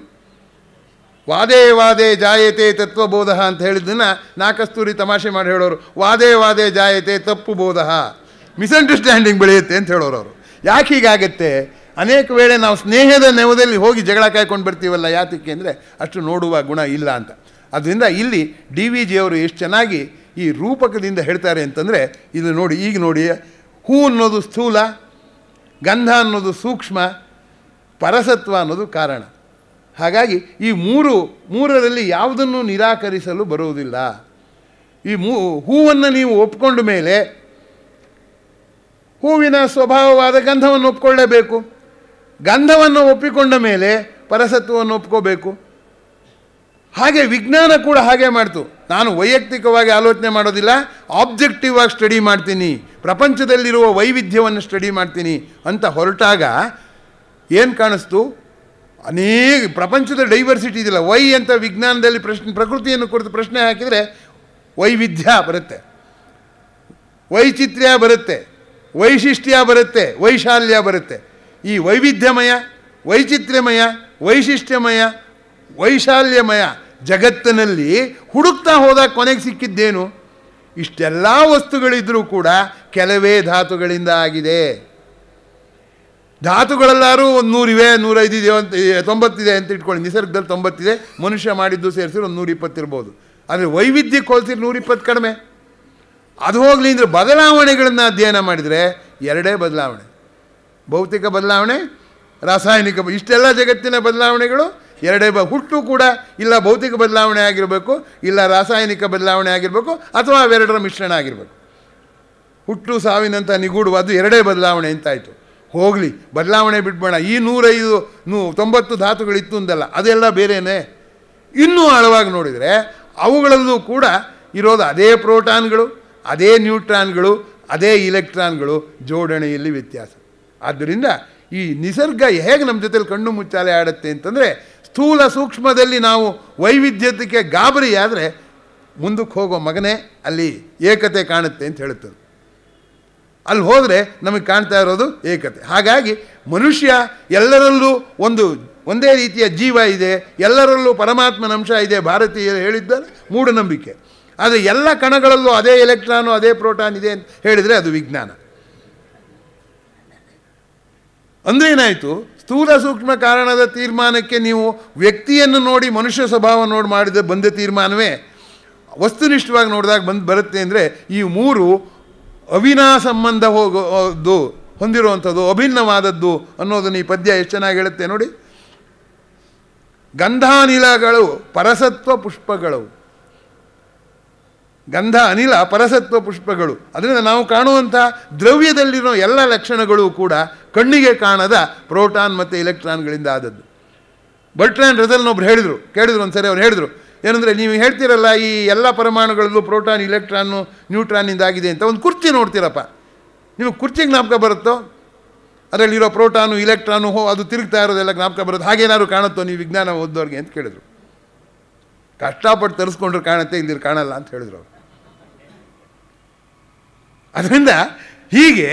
ವಾದೇ ಜಾಯತೆ ತತ್ವಬೋಧ ಅಂತ ಹೇಳಿದ್ದನ್ನು ನಾಕಸ್ತೂರಿ ತಮಾಷೆ ಮಾಡಿ ಹೇಳೋರು. ವಾದೇ ಜಾಯತೆ ತಪ್ಪು ಬೋಧ, ಮಿಸ್ಅಂಡರ್ಸ್ಟ್ಯಾಂಡಿಂಗ್ ಬೆಳೆಯುತ್ತೆ ಅಂತ ಹೇಳೋರು ಅವರು. ಯಾಕೆ ಹೀಗಾಗತ್ತೆ? ಅನೇಕ ವೇಳೆ ನಾವು ಸ್ನೇಹದ ನೆವದಲ್ಲಿ ಹೋಗಿ ಜಗಳ ಕಾಯ್ಕೊಂಡು ಬರ್ತೀವಲ್ಲ, ಯಾತಕ್ಕೆ ಅಂದರೆ ಅಷ್ಟು ನೋಡುವ ಗುಣ ಇಲ್ಲ ಅಂತ. ಅದರಿಂದ ಇಲ್ಲಿ DVG ಅವರು ಎಷ್ಟು ಚೆನ್ನಾಗಿ ಈ ರೂಪಕದಿಂದ ಹೇಳ್ತಾರೆ ಅಂತಂದರೆ, ಇದು ನೋಡಿ, ಈಗ ನೋಡಿ, ಹೂ ಅನ್ನೋದು ಸ್ಥೂಲ, ಗಂಧ ಅನ್ನೋದು ಸೂಕ್ಷ್ಮ, ಪರಸತ್ವ ಅನ್ನೋದು ಕಾರಣ. ಹಾಗಾಗಿ ಈ ಮೂರರಲ್ಲಿ ಯಾವುದನ್ನು ನಿರಾಕರಿಸಲು ಬರುವುದಿಲ್ಲ. ಈ ಹೂವನ್ನು ನೀವು ಒಪ್ಕೊಂಡ ಮೇಲೆ ಹೂವಿನ ಸ್ವಭಾವವಾದ ಗಂಧವನ್ನು ಒಪ್ಕೊಳ್ಳೇಬೇಕು. ಗಂಧವನ್ನು ಒಪ್ಪಿಕೊಂಡ ಮೇಲೆ ಪರಸತ್ವವನ್ನು ಒಪ್ಕೋಬೇಕು. ಹಾಗೆ ವಿಜ್ಞಾನ ಕೂಡ ಹಾಗೆ ಮಾಡ್ತು. ನಾನು ವೈಯಕ್ತಿಕವಾಗಿ ಆಲೋಚನೆ ಮಾಡೋದಿಲ್ಲ, ಆಬ್ಜೆಕ್ಟಿವ್ ಆಗಿ ಸ್ಟಡಿ ಮಾಡ್ತೀನಿ, ಪ್ರಪಂಚದಲ್ಲಿರುವ ವೈವಿಧ್ಯವನ್ನು ಸ್ಟಡಿ ಮಾಡ್ತೀನಿ ಅಂತ ಹೊರಟಾಗ ಏನು ಕಾಣಿಸ್ತು? ಅನೇಕ ಪ್ರಪಂಚದ ಡೈವರ್ಸಿಟಿ ಇದೆಯಲ್ಲ, ವೈ ಅಂತ ವಿಜ್ಞಾನದಲ್ಲಿ ಪ್ರಕೃತಿಯನ್ನು ಕುರಿತು ಪ್ರಶ್ನೆ ಹಾಕಿದರೆ ವೈವಿಧ್ಯ ಬರುತ್ತೆ, ವೈಚಿತ್ರ್ಯ ಬರುತ್ತೆ, ವೈಶಿಷ್ಟ್ಯ ಬರುತ್ತೆ, ವೈಶಾಲ್ಯ ಬರುತ್ತೆ. ಈ ವೈವಿಧ್ಯಮಯ, ವೈಚಿತ್ರ್ಯಮಯ, ವೈಶಿಷ್ಟ್ಯಮಯ, ವೈಶಾಲ್ಯಮಯ ಜಗತ್ತಿನಲ್ಲಿ ಹುಡುಕ್ತಾ ಹೋದಾಗ ಕೊನೆಗೆ ಸಿಕ್ಕಿದ್ದೇನು? ಇಷ್ಟೆಲ್ಲ ವಸ್ತುಗಳಿದ್ದರೂ ಕೂಡ ಕೆಲವೇ ಧಾತುಗಳಿಂದ ಆಗಿದೆ. ಧಾತುಗಳೆಲ್ಲರೂ 100 ಇವೆ, 105 ಇದೆ ಅಂತ, 90 ಇದೆ ಅಂತ ಇಟ್ಕೊಳ್ಳಿ. ನಿಸರ್ಗದಲ್ಲಿ 90 ಇದೆ, ಮನುಷ್ಯ ಮಾಡಿದ್ದು ಸೇರಿಸಿದ್ರೆ 120 ಇರ್ಬೋದು. ಆದರೆ ವೈವಿಧ್ಯಕ್ಕೆ ಹೋಲಿಸಿದ್ರೆ 120 ಕಡಿಮೆ. ಅದು ಹೋಗಲಿ ಅಂದರೆ ಬದಲಾವಣೆಗಳನ್ನು ಅಧ್ಯಯನ ಮಾಡಿದರೆ ಎರಡೇ ಬದಲಾವಣೆ: ಭೌತಿಕ ಬದಲಾವಣೆ, ರಾಸಾಯನಿಕ. ಇಷ್ಟೆಲ್ಲ ಜಗತ್ತಿನ ಬದಲಾವಣೆಗಳು ಎರಡೇ. ಹುಟ್ಟು ಕೂಡ ಇಲ್ಲ ಭೌತಿಕ ಬದಲಾವಣೆ ಆಗಿರಬೇಕು, ಇಲ್ಲ ರಾಸಾಯನಿಕ ಬದಲಾವಣೆ ಆಗಿರಬೇಕು, ಅಥವಾ ಅವೆರಡರ ಮಿಶ್ರಣ ಆಗಿರಬೇಕು. ಹುಟ್ಟು ಸಾವಿನಂಥ ನಿಗೂಢವಾದ್ದು ಎರಡೇ ಬದಲಾವಣೆ ಅಂತಾಯಿತು. ಹೋಗಲಿ, ಬದಲಾವಣೆ ಬಿಟ್ಬೇಡ. ಈ 105-90 ಧಾತುಗಳಿತ್ತು ಅಂದಲ್ಲ, ಅದೆಲ್ಲ ಬೇರೆಯೇ. ಇನ್ನೂ ಆಳವಾಗಿ ನೋಡಿದರೆ ಅವುಗಳಲ್ಲೂ ಕೂಡ ಇರೋದು ಅದೇ ಪ್ರೋಟಾನ್ಗಳು, ಅದೇ ನ್ಯೂಟ್ರಾನ್ಗಳು, ಅದೇ ಇಲೆಕ್ಟ್ರಾನ್ಗಳು, ಜೋಡಣೆಯಲ್ಲಿ ವ್ಯತ್ಯಾಸ. ಆದ್ದರಿಂದ ಈ ನಿಸರ್ಗ ಹೇಗೆ ನಮ್ಮ ಜೊತೆಲಿ ಕಣ್ಣು ಮುಚ್ಚಾಲೆ ಆಡುತ್ತೆ ಅಂತಂದರೆ, ಸ್ಥೂಲ ಸೂಕ್ಷ್ಮದಲ್ಲಿ ನಾವು ವೈವಿಧ್ಯತೆಗೆ ಗಾಬರಿ ಆದರೆ ಮುಂದಕ್ಕೆ ಹೋಗೋ ಮಗನೇ ಅಲ್ಲಿ ಏಕತೆ ಕಾಣುತ್ತೆ ಅಂತ ಹೇಳುತ್ತದೆ. ಅಲ್ಲಿ ಹೋದರೆ ನಮಗೆ ಕಾಣ್ತಾ ಇರೋದು ಏಕತೆ. ಹಾಗಾಗಿ ಮನುಷ್ಯ ಎಲ್ಲರಲ್ಲೂ ಒಂದೇ ರೀತಿಯ ಜೀವ ಇದೆ, ಎಲ್ಲರಲ್ಲೂ ಪರಮಾತ್ಮನ ಅಂಶ ಇದೆ, ಭಾರತೀಯರು ಹೇಳಿದ್ದಾರೆ ಮೂಢನಂಬಿಕೆ. ಆದರೆ ಎಲ್ಲ ಕಣಗಳಲ್ಲೂ ಅದೇ ಎಲೆಕ್ಟ್ರಾನು, ಅದೇ ಪ್ರೋಟಾನ್ ಇದೆ ಅಂತ ಹೇಳಿದರೆ ಅದು ವಿಜ್ಞಾನ. ಅಂದರೆ ಏನಾಯಿತು? ಸ್ಥೂಲ ಸೂಕ್ಷ್ಮ ಕಾರಣದ ತೀರ್ಮಾನಕ್ಕೆ ನೀವು ವ್ಯಕ್ತಿಯನ್ನು ನೋಡಿ, ಮನುಷ್ಯ ಸ್ವಭಾವ ನೋಡಿ ಬಂದ ತೀರ್ಮಾನವೇ ವಸ್ತುನಿಷ್ಠವಾಗಿ ನೋಡಿದಾಗ ಬರುತ್ತೆ. ಅಂದರೆ ಈ ಮೂರು ಅವಿನಾ ಸಂಬಂಧ ಹೊಂದಿರುವಂಥದ್ದು, ಅಭಿನ್ನವಾದದ್ದು ಅನ್ನೋದನ್ನು ಈ ಪದ್ಯ ಎಷ್ಟು ಚೆನ್ನಾಗಿ ಹೇಳುತ್ತೆ ನೋಡಿ. ಗಂಧಾನಿಲಗಳು ಪರಸತ್ವ ಪುಷ್ಪಗಳು. ಗಂಧ ಅನಿಲ ಪರಸತ್ವ ಪುಷ್ಪಗಳು. ಅದರಿಂದ ನಾವು ಕಾಣುವಂಥ ದ್ರವ್ಯದಲ್ಲಿರೋ ಎಲ್ಲ ಲಕ್ಷಣಗಳು ಕೂಡ ಕಣ್ಣಿಗೆ ಕಾಣದ ಪ್ರೋಟಾನ್ ಮತ್ತು ಇಲೆಕ್ಟ್ರಾನ್ಗಳಿಂದ ಆದದ್ದು. ಬರ್ಟ್ರಾಂಡ್ ರಸಲ್ನೊಬ್ರು ಕೇಳಿದ್ರು ಒಂದು ಸರಿ ಅವ್ರು ಹೇಳಿದ್ರು, ಏನಂದರೆ ನೀವು ಹೇಳ್ತೀರಲ್ಲ ಈ ಎಲ್ಲ ಪರಮಾಣುಗಳಲ್ಲೂ ಪ್ರೋಟಾನ್ ಇಲೆಕ್ಟ್ರಾನು ನ್ಯೂಟ್ರಾನಿಂದ ಆಗಿದೆ ಅಂತ. ಒಂದು ಕುರ್ಚಿ ನೋಡ್ತೀರಪ್ಪ, ನಿಮಗೆ ಕುರ್ಚಿ ಜ್ಞಾಪಕ ಬರುತ್ತೋ? ಅದರಲ್ಲಿರೋ ಪ್ರೋಟಾನು ಇಲೆಕ್ಟ್ರಾನು ಅದು ತಿರುಗ್ತಾ ಇರೋದೆಲ್ಲ ಜ್ಞಾಪಕ ಬರುತ್ತೆ. ಹಾಗೇನಾದ್ರು ಕಾಣುತ್ತೋ ನೀವು ವಿಜ್ಞಾನ ಓದೋರಿಗೆ ಅಂತ ಕೇಳಿದ್ರು. ಕಷ್ಟಪಟ್ಟು ತರಿಸ್ಕೊಂಡ್ರೆ ಕಾಣುತ್ತೆ, ಇಲ್ಲಿ ಕಾಣಲ್ಲ ಅಂತ ಹೇಳಿದ್ರು ಅವರು. ಅದರಿಂದ ಹೀಗೆ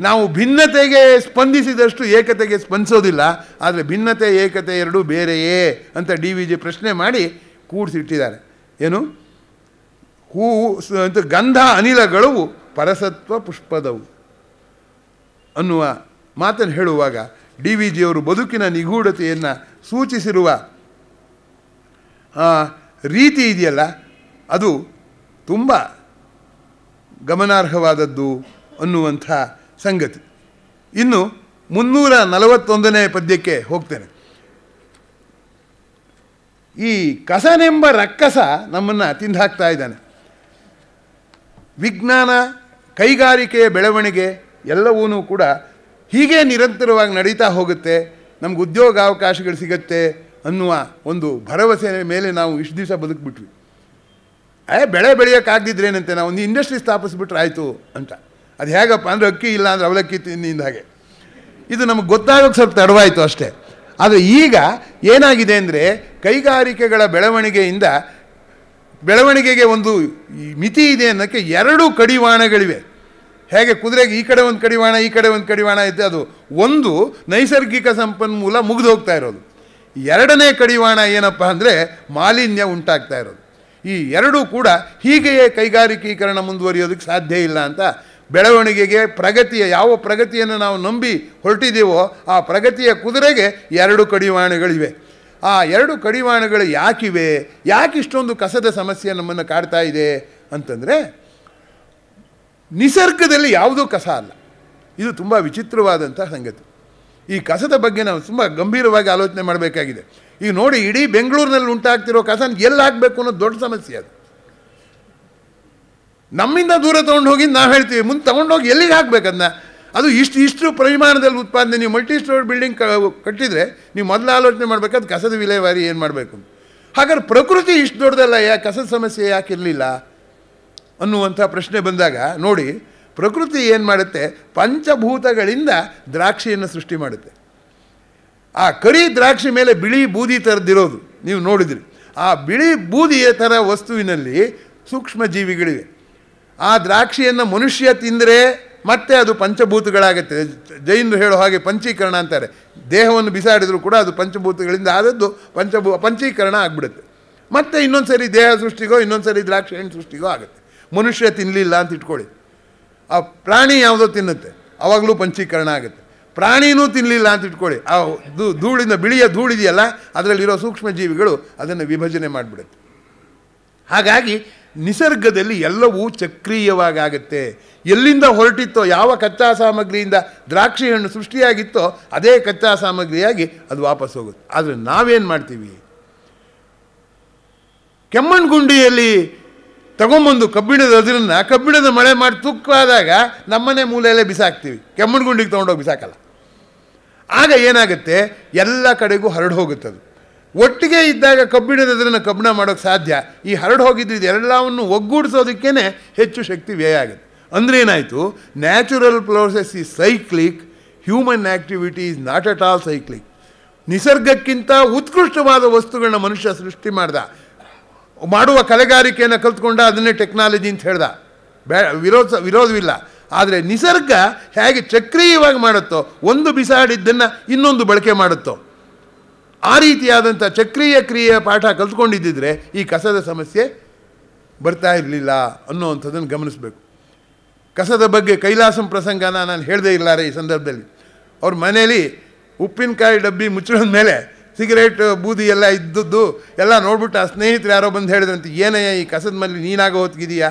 ನಾವು ಭಿನ್ನತೆಗೆ ಸ್ಪಂದಿಸಿದಷ್ಟು ಏಕತೆಗೆ ಸ್ಪಂದಿಸೋದಿಲ್ಲ. ಆದರೆ ಭಿನ್ನತೆ ಏಕತೆ ಎರಡೂ ಬೇರೆಯೇ ಅಂತ DVG ಪ್ರಶ್ನೆ ಮಾಡಿ ಕೂಡಿಸಿಟ್ಟಿದ್ದಾರೆ. ಏನು ಅಂತ ಗಂಧ ಅನಿಲಗಳು ಪರಸತ್ವ ಪುಷ್ಪದವು ಅನ್ನುವ ಮಾತನ್ನು ಹೇಳುವಾಗ DVG ಅವರು ಬದುಕಿನ ನಿಗೂಢತೆಯನ್ನು ಸೂಚಿಸಿರುವ ರೀತಿ ಇದೆಯಲ್ಲ, ಅದು ತುಂಬ ಗಮನಾರ್ಹವಾದದ್ದು ಅನ್ನುವಂಥ ಸಂಗತಿ. ಇನ್ನು 341ನೇ ಪದ್ಯಕ್ಕೆ ಹೋಗ್ತೇನೆ. ಈ ಕಸನೆಂಬ ರಕ್ಕಸ ನಮ್ಮನ್ನು ತಿಂದಾಕ್ತಾ ಇದ್ದಾನೆ. ವಿಜ್ಞಾನ, ಕೈಗಾರಿಕೆಯ ಬೆಳವಣಿಗೆ ಎಲ್ಲವೂ ಕೂಡ ಹೀಗೆ ನಿರಂತರವಾಗಿ ನಡೀತಾ ಹೋಗುತ್ತೆ, ನಮ್ಗೆ ಉದ್ಯೋಗಾವಕಾಶಗಳು ಸಿಗುತ್ತೆ ಅನ್ನುವ ಒಂದು ಭರವಸೆ ಮೇಲೆ ನಾವು ಇಷ್ಟು ದಿವಸ ಬದುಕಿಬಿಟ್ವಿ. ಬೆಳೆ ಬೆಳೆಯೋಕ್ಕಾಗದಿದ್ರೇನಂತೆ, ನಾವು ಒಂದು ಇಂಡಸ್ಟ್ರಿ ಸ್ಥಾಪಿಸ್ಬಿಟ್ರೆ ಆಯಿತು ಅಂತ. ಅದು ಹೇಗಪ್ಪ ಅಂದರೆ ಅಕ್ಕಿ ಇಲ್ಲ ಅಂದರೆ ಅವಲಕ್ಕಿ ತಿಂದಿಂದ ಹಾಗೆ. ಇದು ನಮಗೆ ಗೊತ್ತಾಗೋಕ್ಕೆ ಸ್ವಲ್ಪ ತಡವಾಯಿತು ಅಷ್ಟೇ. ಆದರೆ ಈಗ ಏನಾಗಿದೆ ಅಂದರೆ ಕೈಗಾರಿಕೆಗಳ ಬೆಳವಣಿಗೆಗೆ ಒಂದು ಮಿತಿ ಇದೆ ಅನ್ನೋಕ್ಕೆ 2 ಕಡಿವಾಣಗಳಿವೆ. ಹೇಗೆ ಕುದುರೆಗೆ ಈ ಕಡೆ ಒಂದು ಕಡಿವಾಣ ಈ ಕಡೆ ಒಂದು ಕಡಿವಾಣ ಇದೆ, ಅದು ಒಂದು ನೈಸರ್ಗಿಕ ಸಂಪನ್ಮೂಲ ಮುಗಿದು ಹೋಗ್ತಾ ಇರೋದು. 2ನೇ ಕಡಿವಾಣ ಏನಪ್ಪ ಅಂದರೆ ಮಾಲಿನ್ಯ ಉಂಟಾಗ್ತಾ ಇರೋದು. ಈ 2 ಕೂಡ ಹೀಗೆಯೇ ಕೈಗಾರಿಕೀಕರಣ ಮುಂದುವರಿಯೋದಕ್ಕೆ ಸಾಧ್ಯ ಇಲ್ಲ ಅಂತ ಬೆಳವಣಿಗೆಗೆ ಯಾವ ಪ್ರಗತಿಯನ್ನು ನಾವು ನಂಬಿ ಹೊರಟಿದ್ದೀವೋ ಆ ಪ್ರಗತಿಯ ಕುದುರೆಗೆ 2 ಕಡಿವಾಣಗಳಿವೆ. ಆ 2 ಕಡಿವಾಣಗಳು ಯಾಕಿವೆ? ಯಾಕಿಷ್ಟೊಂದು ಕಸದ ಸಮಸ್ಯೆ ನಮ್ಮನ್ನು ಕಾಡ್ತಾ ಇದೆ ಅಂತಂದರೆ, ನಿಸರ್ಗದಲ್ಲಿ ಯಾವುದೂ ಕಸ ಅಲ್ಲ. ಇದು ತುಂಬ ವಿಚಿತ್ರವಾದಂಥ ಸಂಗತಿ. ಈ ಕಸದ ಬಗ್ಗೆ ನಾವು ತುಂಬ ಗಂಭೀರವಾಗಿ ಆಲೋಚನೆ ಮಾಡಬೇಕಾಗಿದೆ. ಈಗ ನೋಡಿ, ಇಡೀ ಬೆಂಗಳೂರಿನಲ್ಲಿ ಉಂಟಾಗ್ತಿರೋ ಕಸ ಎಲ್ಲಿ ಹಾಕಬೇಕು ಅನ್ನೋದು ದೊಡ್ಡ ಸಮಸ್ಯೆ. ಅದು ನಮ್ಮಿಂದ ದೂರ ತೊಗೊಂಡು ಹೋಗಿ ನಾವು ಹೇಳ್ತೀವಿ, ಮುಂದೆ ತೊಗೊಂಡೋಗಿ ಎಲ್ಲಿಗೆ ಹಾಕಬೇಕನ್ನ. ಅದು ಇಷ್ಟು ಪರಿಮಾಣದಲ್ಲಿ ಉತ್ಪಾದನೆ. ನೀವು ಮಲ್ಟಿ ಸ್ಟೋರ್ ಬಿಲ್ಡಿಂಗ್ ಕಟ್ಟಿದರೆ ನೀವು ಮೊದಲು ಆಲೋಚನೆ ಮಾಡಬೇಕಾದ್ರೆ ಕಸದ ವಿಲೇವಾರಿ ಏನು ಮಾಡಬೇಕು. ಹಾಗಾದ್ರೆ ಪ್ರಕೃತಿ ಇಷ್ಟು ದೊಡ್ಡದಲ್ಲ, ಕಸದ ಸಮಸ್ಯೆ ಯಾಕಿರಲಿಲ್ಲ ಅನ್ನುವಂಥ ಪ್ರಶ್ನೆ ಬಂದಾಗ ನೋಡಿ, ಪ್ರಕೃತಿ ಏನು ಮಾಡುತ್ತೆ, ಪಂಚಭೂತಗಳಿಂದ ದ್ರಾಕ್ಷಿಯನ್ನು ಸೃಷ್ಟಿ ಮಾಡುತ್ತೆ. ಆ ಕರಿ ದ್ರಾಕ್ಷಿ ಮೇಲೆ ಬಿಳಿ ಬೂದಿ ಥರದ್ದಿರೋದು ನೀವು ನೋಡಿದ್ರಿ. ಆ ಬಿಳಿ ಬೂದಿಯ ಥರ ವಸ್ತುವಿನಲ್ಲಿ ಸೂಕ್ಷ್ಮ ಜೀವಿಗಳಿವೆ. ಆ ದ್ರಾಕ್ಷಿಯನ್ನು ಮನುಷ್ಯ ತಿಂದರೆ ಮತ್ತೆ ಅದು ಪಂಚಭೂತಗಳಾಗುತ್ತೆ. ಜೈನರು ಹೇಳೋ ಹಾಗೆ ಪಂಚೀಕರಣ ಅಂತಾರೆ. ದೇಹವನ್ನು ಬಿಸಾಡಿದರೂ ಕೂಡ ಅದು ಪಂಚಭೂತಗಳಿಂದ ಆದದ್ದು ಪಂಚೀಕರಣ ಆಗಿಬಿಡುತ್ತೆ. ಮತ್ತೆ ಇನ್ನೊಂದು ಸರಿ ದೇಹ ಸೃಷ್ಟಿಗೋ ಇನ್ನೊಂದು ಸರಿ ದ್ರಾಕ್ಷಿ ಹಣ್ಣು ಸೃಷ್ಟಿಗೋ ಆಗುತ್ತೆ. ಮನುಷ್ಯ ತಿನ್ನಲಿಲ್ಲ ಅಂತ ಇಟ್ಕೊಳ್ಳಿ, ಆ ಪ್ರಾಣಿ ಯಾವುದೋ ತಿನ್ನುತ್ತೆ, ಆವಾಗಲೂ ಪಂಚೀಕರಣ ಆಗುತ್ತೆ. ಪ್ರಾಣಿನೂ ತಿನ್ನಲಿಲ್ಲ ಅಂತ ಇಟ್ಕೊಳ್ಳಿ, ಆ ಧೂಳಿಂದ ಬಿಳಿಯ ಧೂಳಿದೆಯಲ್ಲ ಅದರಲ್ಲಿರೋ ಸೂಕ್ಷ್ಮ ಜೀವಿಗಳು ಅದನ್ನು ವಿಭಜನೆ ಮಾಡಿಬಿಡುತ್ತೆ. ಹಾಗಾಗಿ ನಿಸರ್ಗದಲ್ಲಿ ಎಲ್ಲವೂ ಚಕ್ರೀಯವಾಗುತ್ತೆ. ಎಲ್ಲಿಂದ ಹೊರಟಿತ್ತೋ, ಯಾವ ಕಚ್ಚಾ ಸಾಮಗ್ರಿಯಿಂದ ದ್ರಾಕ್ಷಿ ಹಣ್ಣು ಸೃಷ್ಟಿಯಾಗಿತ್ತೋ ಅದೇ ಕಚ್ಚಾ ಸಾಮಗ್ರಿಯಾಗಿ ಅದು ವಾಪಸ್ ಹೋಗುತ್ತೆ. ಆದರೆ ನಾವೇನು ಮಾಡ್ತೀವಿ, ಕೆಮ್ಮಣ್ಣುಗುಂಡಿಯಲ್ಲಿ ತಗೊಂಬಂದು ಕಬ್ಬಿಣದ ಮಳೆ ಮಾಡಿ ತುಕ್ಕಾದಾಗ ನಮ್ಮನೆ ಮೂಲೆಯಲ್ಲೇ ಬಿಸಾಕ್ತೀವಿ, ಕೆಮ್ಮಣ್ಣುಗುಂಡಿಗೆ ತೊಗೊಂಡೋಗಿ ಬಿಸಾಕಲ್ಲ. ಆಗ ಏನಾಗುತ್ತೆ, ಎಲ್ಲ ಕಡೆಗೂ ಹರಡು ಹೋಗುತ್ತದು. ಒಟ್ಟಿಗೆ ಇದ್ದಾಗ ಕಬ್ಬಿಣ ಮಾಡೋಕ್ಕೆ ಸಾಧ್ಯ. ಈ ಹರಡು ಹೋಗಿದ್ದು ಇದೆಲ್ಲವನ್ನು ಒಗ್ಗೂಡಿಸೋದಕ್ಕೇ ಹೆಚ್ಚು ಶಕ್ತಿ ವ್ಯಯ ಆಗುತ್ತೆ. ಅಂದರೆ ಏನಾಯಿತು, natural process is cyclic, human activity is not at all cyclic. ನಿಸರ್ಗಕ್ಕಿಂತ ಉತ್ಕೃಷ್ಟವಾದ ವಸ್ತುಗಳನ್ನ ಮನುಷ್ಯ ಸೃಷ್ಟಿ ಮಾಡುವ ಕಲೆಗಾರಿಕೆಯನ್ನು ಕಲ್ತ್ಕೊಂಡ, ಅದನ್ನೇ ಟೆಕ್ನಾಲಜಿ ಅಂತ ಹೇಳ್ದ, ವಿರೋಧವಿಲ್ಲ. ಆದರೆ ನಿಸರ್ಗ ಹೇಗೆ ಚಕ್ರೀಯವಾಗಿ ಮಾಡುತ್ತೋ, ಒಂದು ಬಿಸಾಡಿದ್ದನ್ನು ಇನ್ನೊಂದು ಬಳಕೆ ಮಾಡುತ್ತೋ, ಆ ರೀತಿಯಾದಂಥ ಚಕ್ರೀಯ ಕ್ರಿಯೆಯ ಪಾಠ ಕಲ್ತ್ಕೊಂಡಿದ್ದಿದ್ರೆ ಈ ಕಸದ ಸಮಸ್ಯೆ ಬರ್ತಾ ಇರಲಿಲ್ಲ ಅನ್ನೋವಂಥದ್ದನ್ನು ಗಮನಿಸಬೇಕು. ಕಸದ ಬಗ್ಗೆ ಕೈಲಾಸಂ ಪ್ರಸಂಗನ ನಾನು ಹೇಳದೇ ಇರಲಾರೆ ಈ ಸಂದರ್ಭದಲ್ಲಿ. ಅವ್ರ ಮನೇಲಿ ಉಪ್ಪಿನಕಾಯಿ ಡಬ್ಬಿ ಮುಚ್ಚಿದ ಮೇಲೆ ಸಿಗರೇಟ್ ಬೂದಿ ಎಲ್ಲ ಇದ್ದದ್ದು ಎಲ್ಲ ನೋಡ್ಬಿಟ್ಟು ಆ ಸ್ನೇಹಿತರು ಯಾರೋ ಬಂದು ಹೇಳಿದ್ರಂತೆ, ಏನಯ್ಯ ಈ ಕಸದ ಮೇಲೆ ನೀನಾಗೋ ಹೊತ್ತಿಗಿದೆಯಾ,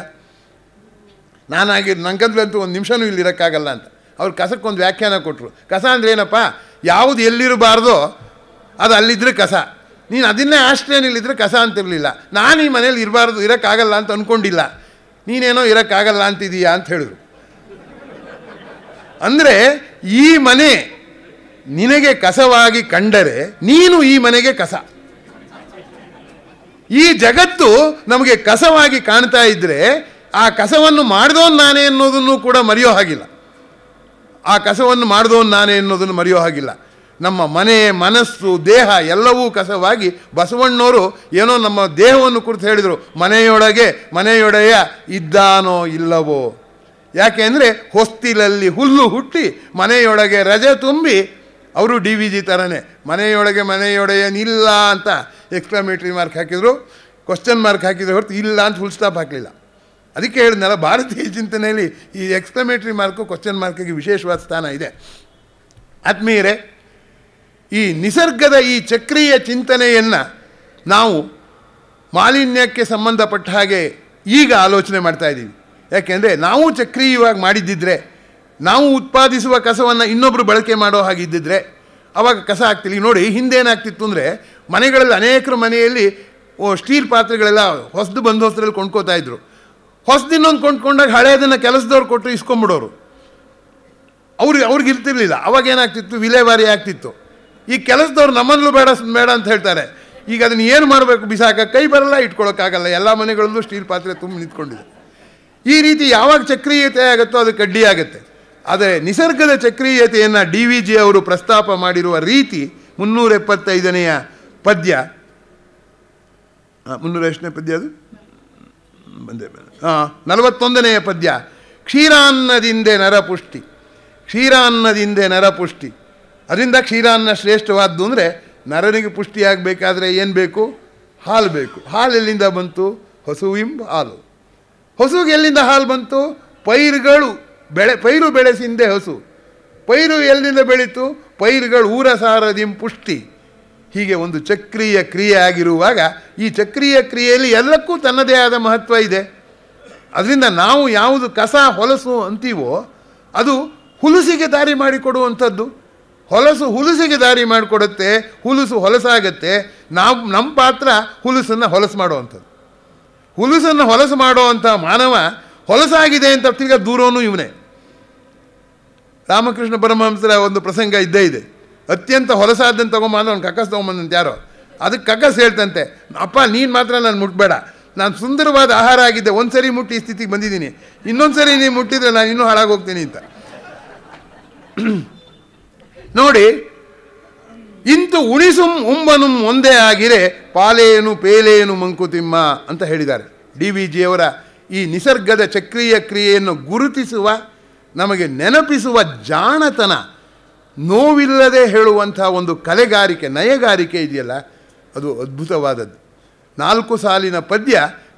ನಂಗಂತೂ ಒಂದು ನಿಮಿಷನೂ ಇಲ್ಲಿ ಇರೋಕ್ಕಾಗಲ್ಲ ಅಂತ. ಅವ್ರು ಕಸಕ್ಕೊಂದು ವ್ಯಾಖ್ಯಾನ ಕೊಟ್ಟರು. ಕಸ ಅಂದರೆ ಏನಪ್ಪ, ಯಾವುದು ಎಲ್ಲಿರಬಾರ್ದೋ ಅದು ಅಲ್ಲಿದ್ದರೆ ಕಸ. ನೀನು ಅದನ್ನೇ ಆಶ್ರಯನಲ್ಲಿದ್ದರೆ ಕಸ ಅಂತಿರಲಿಲ್ಲ. ನಾನು ಈ ಮನೇಲಿ ಇರೋಕ್ಕಾಗಲ್ಲ ಅಂತ ಅಂದ್ಕೊಂಡಿಲ್ಲ, ನೀನೇನೋ ಇರೋಕ್ಕಾಗಲ್ಲ ಅಂತಿದೀಯಾ ಅಂತ ಹೇಳಿದ್ರು. ಅಂದರೆ ಈ ಮನೆ ನಿನಗೆ ಕಸವಾಗಿ ಕಂಡರೆ ನೀನು ಈ ಮನೆಗೆ ಕಸ. ಈ ಜಗತ್ತು ನಮಗೆ ಕಸವಾಗಿ ಕಾಣ್ತಾ ಇದ್ದರೆ ಆ ಕಸವನ್ನು ಮಾಡಿದವನು ನಾನೇ ಅನ್ನೋದನ್ನು ಕೂಡ ಮರೆಯೋ ಹಾಗಿಲ್ಲ. ಆ ಕಸವನ್ನು ಮಾಡಿದವನು ನಾನೇ ಅನ್ನೋದನ್ನು ಮರೆಯೋ ಹಾಗಿಲ್ಲ. ನಮ್ಮ ಮನೆ, ಮನಸ್ಸು, ದೇಹ ಎಲ್ಲವೂ ಕಸವಾಗಿ ಬಸವಣ್ಣವರು ಏನೋ ನಮ್ಮ ದೇಹವನ್ನು ಕುರಿತು ಹೇಳಿದರು, ಮನೆಯೊಡೆಯ ಇದ್ದಾನೋ ಇಲ್ಲವೋ. ಯಾಕೆ ಅಂದರೆ ಹೊಸ್ತಿಲಲ್ಲಿ ಹುಲ್ಲು ಹುಟ್ಟಿ ಮನೆಯೊಳಗೆ ರಜೆ ತುಂಬಿ, ಅವರು DVG ಥರನೇ ಮನೆಯೊಡೆಯನಿಲ್ಲ ಅಂತ ಎಕ್ಸ್ಕ್ಲಮೇಟರಿ ಮಾರ್ಕ್ ಹಾಕಿದರು, ಕ್ವಶನ್ ಮಾರ್ಕ್ ಹಾಕಿದ್ರು ಹೊರತು ಇಲ್ಲ ಅಂತ ಫುಲ್ ಸ್ಟಾಪ್ ಹಾಕಲಿಲ್ಲ. ಅದಕ್ಕೆ ಹೇಳಿದ್ನಲ್ಲ, ಭಾರತೀಯ ಚಿಂತನೆಯಲ್ಲಿ ಈ ಎಕ್ಸ್ಕ್ಲಮೇಟರಿ ಮಾರ್ಕು ಕ್ವಶನ್ ಮಾರ್ಕಿಗೆ ವಿಶೇಷವಾದ ಸ್ಥಾನ ಇದೆ. ಆತ್ಮೀಯರೇ, ಈ ನಿಸರ್ಗದ ಈ ಚಕ್ರೀಯ ಚಿಂತನೆಯನ್ನು ನಾವು ಮಾಲಿನ್ಯಕ್ಕೆ ಸಂಬಂಧಪಟ್ಟ ಹಾಗೆ ಈಗ ಆಲೋಚನೆ ಮಾಡ್ತಾ ಇದ್ದೀವಿ. ಯಾಕೆಂದರೆ ನಾವು ಚಕ್ರೀಯವಾಗಿ ಮಾಡಿದ್ದಿದ್ರೆ, ನಾವು ಉತ್ಪಾದಿಸುವ ಕಸವನ್ನು ಇನ್ನೊಬ್ಬರು ಬಳಕೆ ಮಾಡೋ ಹಾಗಿದ್ದಿದ್ರೆ ಆವಾಗ ಕಸ ಆಗ್ತಿಲ್ಲ. ಈಗ ನೋಡಿ, ಹಿಂದೇನಾಗ್ತಿತ್ತು ಅಂದರೆ ಮನೆಗಳಲ್ಲಿ ಅನೇಕರ ಮನೆಯಲ್ಲಿ ಸ್ಟೀಲ್ ಪಾತ್ರೆಗಳೆಲ್ಲ ಹೊಸದು ಬಂದು ಹೊಸದ್ರಲ್ಲಿ ಕೊಂಡ್ಕೋತಾ ಇದ್ರು. ಹೊಸದಿನ್ನೊಂದು ಕೊಂಡ್ಕೊಂಡಾಗ ಹಳೆಯದನ್ನು ಕೆಲಸದವ್ರು ಕೊಟ್ಟು ಇಸ್ಕೊಂಬಿಡೋರು. ಅವ್ರಿಗೆ ಇರ್ತಿರ್ಲಿಲ್ಲ. ಅವಾಗ ಏನಾಗ್ತಿತ್ತು, ವಿಲೇವಾರಿ ಆಗ್ತಿತ್ತು. ಈ ಕೆಲಸದವ್ರು ನಮ್ಮನ್ನೂ ಬೇಡ ಅಂತ ಹೇಳ್ತಾರೆ. ಈಗ ಅದನ್ನು ಏನು ಮಾಡಬೇಕು, ಬಿಸಾಕ ಕೈ ಬರಲ್ಲ, ಇಟ್ಕೊಳ್ಳೋಕ್ಕಾಗಲ್ಲ. ಎಲ್ಲ ಮನೆಗಳಲ್ಲೂ ಸ್ಟೀಲ್ ಪಾತ್ರೆ ತುಂಬ ನಿಂತ್ಕೊಂಡಿದೆ. ಈ ರೀತಿ ಯಾವಾಗ ಚಕ್ರೀಯತೆ ಆಗುತ್ತೋ ಅದು ಕಡ್ಡಿ ಆಗುತ್ತೆ. ಆದರೆ ನಿಸರ್ಗದ ಚಕ್ರೀಯತೆಯನ್ನು DVG ಅವರು ಪ್ರಸ್ತಾಪ ಮಾಡಿರುವ ರೀತಿ 375ನೇ ಪದ್ಯ, 300 ಪದ್ಯ, ಅದು 41ನೇ ಪದ್ಯ, ಕ್ಷೀರಾನ್ನದಿಂದೆ ನರಪುಷ್ಟಿ. ಅದರಿಂದ ಕ್ಷೀರಾನ್ನ ಶ್ರೇಷ್ಠವಾದ್ದು ಅಂದರೆ, ನರನಿಗೆ ಪುಷ್ಟಿಯಾಗಬೇಕಾದ್ರೆ ಏನು ಬೇಕು? ಹಾಲು ಬೇಕು. ಹಾಲು ಎಲ್ಲಿಂದ ಬಂತು? ಹಸುವಿಂಬ ಹಾಲು. ಹಸುಗೆ ಎಲ್ಲಿಂದ ಹಾಲು ಬಂತು? ಪೈರು ಬೆಳೆಸಿಂದೆ ಹಸು. ಪೈರು ಎಲ್ಲಿಂದ ಬೆಳೀತು? ಪೈರುಗಳು ಊರ ಸಾರದಿಂ ಪುಷ್ಟಿ. ಹೀಗೆ ಒಂದು ಚಕ್ರೀಯ ಕ್ರಿಯೆ ಆಗಿರುವಾಗ ಈ ಚಕ್ರೀಯ ಕ್ರಿಯೆಯಲ್ಲಿ ಎಲ್ಲಕ್ಕೂ ತನ್ನದೇ ಆದ ಮಹತ್ವ ಇದೆ. ಅದರಿಂದ ನಾವು ಯಾವುದು ಕಸ ಹೊಲಸು ಅಂತೀವೋ ಅದು ಹುಲುಸಿಗೆ ದಾರಿ ಮಾಡಿಕೊಡುವಂಥದ್ದು. ಹುಲುಸಿಗೆ ದಾರಿ ಮಾಡಿಕೊಡುತ್ತೆ, ಹುಲುಸು ಹೊಲಸಾಗತ್ತೆ. ನಮ್ಮ ಪಾತ್ರ ಹುಲುಸನ್ನು ಹೊಲಸು ಮಾಡುವಂಥದ್ದು. ಹುಲುಸನ್ನು ಹೊಲಸು ಮಾಡುವಂಥ ಮಾನವ ಹೊಲಸಾಗಿದೆ ಅಂತ ತಿರ್ಗ ದೂರೋನು ಇವನೇ. ರಾಮಕೃಷ್ಣ ಪರಮಹಂಸರ ಒಂದು ಪ್ರಸಂಗ ಇದ್ದೇ ಇದೆ. ಅತ್ಯಂತ ಹೊಲಸಾದ್ದನ್ನು ತೊಗೊಂಬಂದು ಅವ್ನು ಕಕ್ಕಸ್ ತೊಗೊಂಬಂದಂತೆ ಯಾರೋ. ಅದಕ್ಕೆ ಕಕ್ಕಸ್ ಹೇಳ್ತಂತೆ, ಅಪ್ಪ ನೀನು ಮಾತ್ರ ನಾನು ಮುಟ್ಬೇಡ, ನಾನು ಸುಂದರವಾದ ಆಹಾರ ಆಗಿದ್ದೆ, ಒಂದು ಸರಿ ಮುಟ್ಟಿ ಈ ಸ್ಥಿತಿಗೆ ಬಂದಿದ್ದೀನಿ, ಇನ್ನೊಂದು ಸರಿ ನೀನು ಮುಟ್ಟಿದ್ರೆ ನಾನು ಇನ್ನೂ ಹಾಳಾಗೋಗ್ತೀನಿ ಅಂತ. ನೋಡಿ, ಇಂತು ಉಣಿಸುಂ ಉಂಬನು ಒಂದೇ ಆಗಿರೆ ಪಾಲೇನು ಪೇಲೇನು ಮಂಕುತಿಮ್ಮ ಅಂತ ಹೇಳಿದ್ದಾರೆ. DVG ಅವರ ಈ ನಿಸರ್ಗದ ಚಕ್ರೀಯ ಕ್ರಿಯೆಯನ್ನು ಗುರುತಿಸುವ, ನಮಗೆ ನೆನಪಿಸುವ ಜಾಣತನ, ನೋವಿಲ್ಲದೆ ಹೇಳುವಂಥ ಒಂದು ಕಲೆಗಾರಿಕೆ, ನಯಗಾರಿಕೆ ಇದೆಯಲ್ಲ, ಅದು ಅದ್ಭುತವಾದದ್ದು. 4 ಸಾಲಿನ ಪದ್ಯ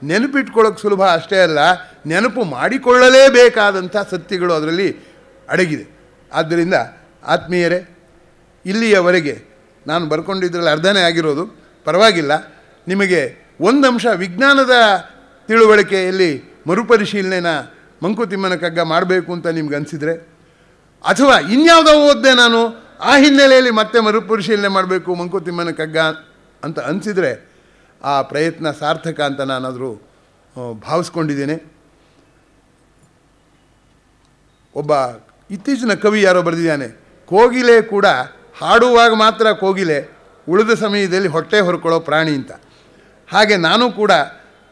ನೆನಪಿಟ್ಕೊಳ್ಳೋಕೆ ಸುಲಭ ಅಷ್ಟೇ ಅಲ್ಲ, ನೆನಪು ಮಾಡಿಕೊಳ್ಳಲೇಬೇಕಾದಂಥ ಸತ್ಯಗಳು ಅದರಲ್ಲಿ ಅಡಗಿದೆ. ಆದ್ದರಿಂದ ಆತ್ಮೀಯರೇ, ಇಲ್ಲಿಯವರೆಗೆ ನಾನು ಬರ್ಕೊಂಡಿದ್ರಲ್ಲಿ ಅರ್ಧನೇ ಆಗಿರೋದು, ಪರವಾಗಿಲ್ಲ. ನಿಮಗೆ ಒಂದು ಅಂಶ ವಿಜ್ಞಾನದ ತಿಳುವಳಿಕೆಯಲ್ಲಿ ಮರುಪರಿಶೀಲನೆನ ಮಂಕುತಿಮ್ಮನ ಕಗ್ಗ ಮಾಡಬೇಕು ಅಂತ ನಿಮ್ಗೆ ಅನಿಸಿದರೆ, ಅಥವಾ ಇನ್ಯಾವುದೋ ಓದ್ದೆ ನಾನು ಆ ಹಿನ್ನೆಲೆಯಲ್ಲಿ ಮತ್ತೆ ಮರುಪರಿಶೀಲನೆ ಮಾಡಬೇಕು ಮಂಕುತಿಮ್ಮನ ಕಗ್ಗ ಅಂತ ಅನಿಸಿದರೆ, ಆ ಪ್ರಯತ್ನ ಸಾರ್ಥಕ ಅಂತ ನಾನಾದರೂ ಭಾವಿಸ್ಕೊಂಡಿದ್ದೇನೆ. ಒಬ್ಬ ಇತ್ತೀಚಿನ ಕವಿ ಯಾರೋ ಬರೆದಿದ್ದಾನೆ, ಕೋಗಿಲೆ ಕೂಡ ಹಾಡುವಾಗ ಮಾತ್ರ ಕೋಗಿಲೆ, ಉಳಿದ ಸಮಯದಲ್ಲಿ ಹೊಟ್ಟೆ ಹೊರ್ಕೊಳ್ಳೋ ಪ್ರಾಣಿ ಅಂತ. ಹಾಗೆ ನಾನು ಕೂಡ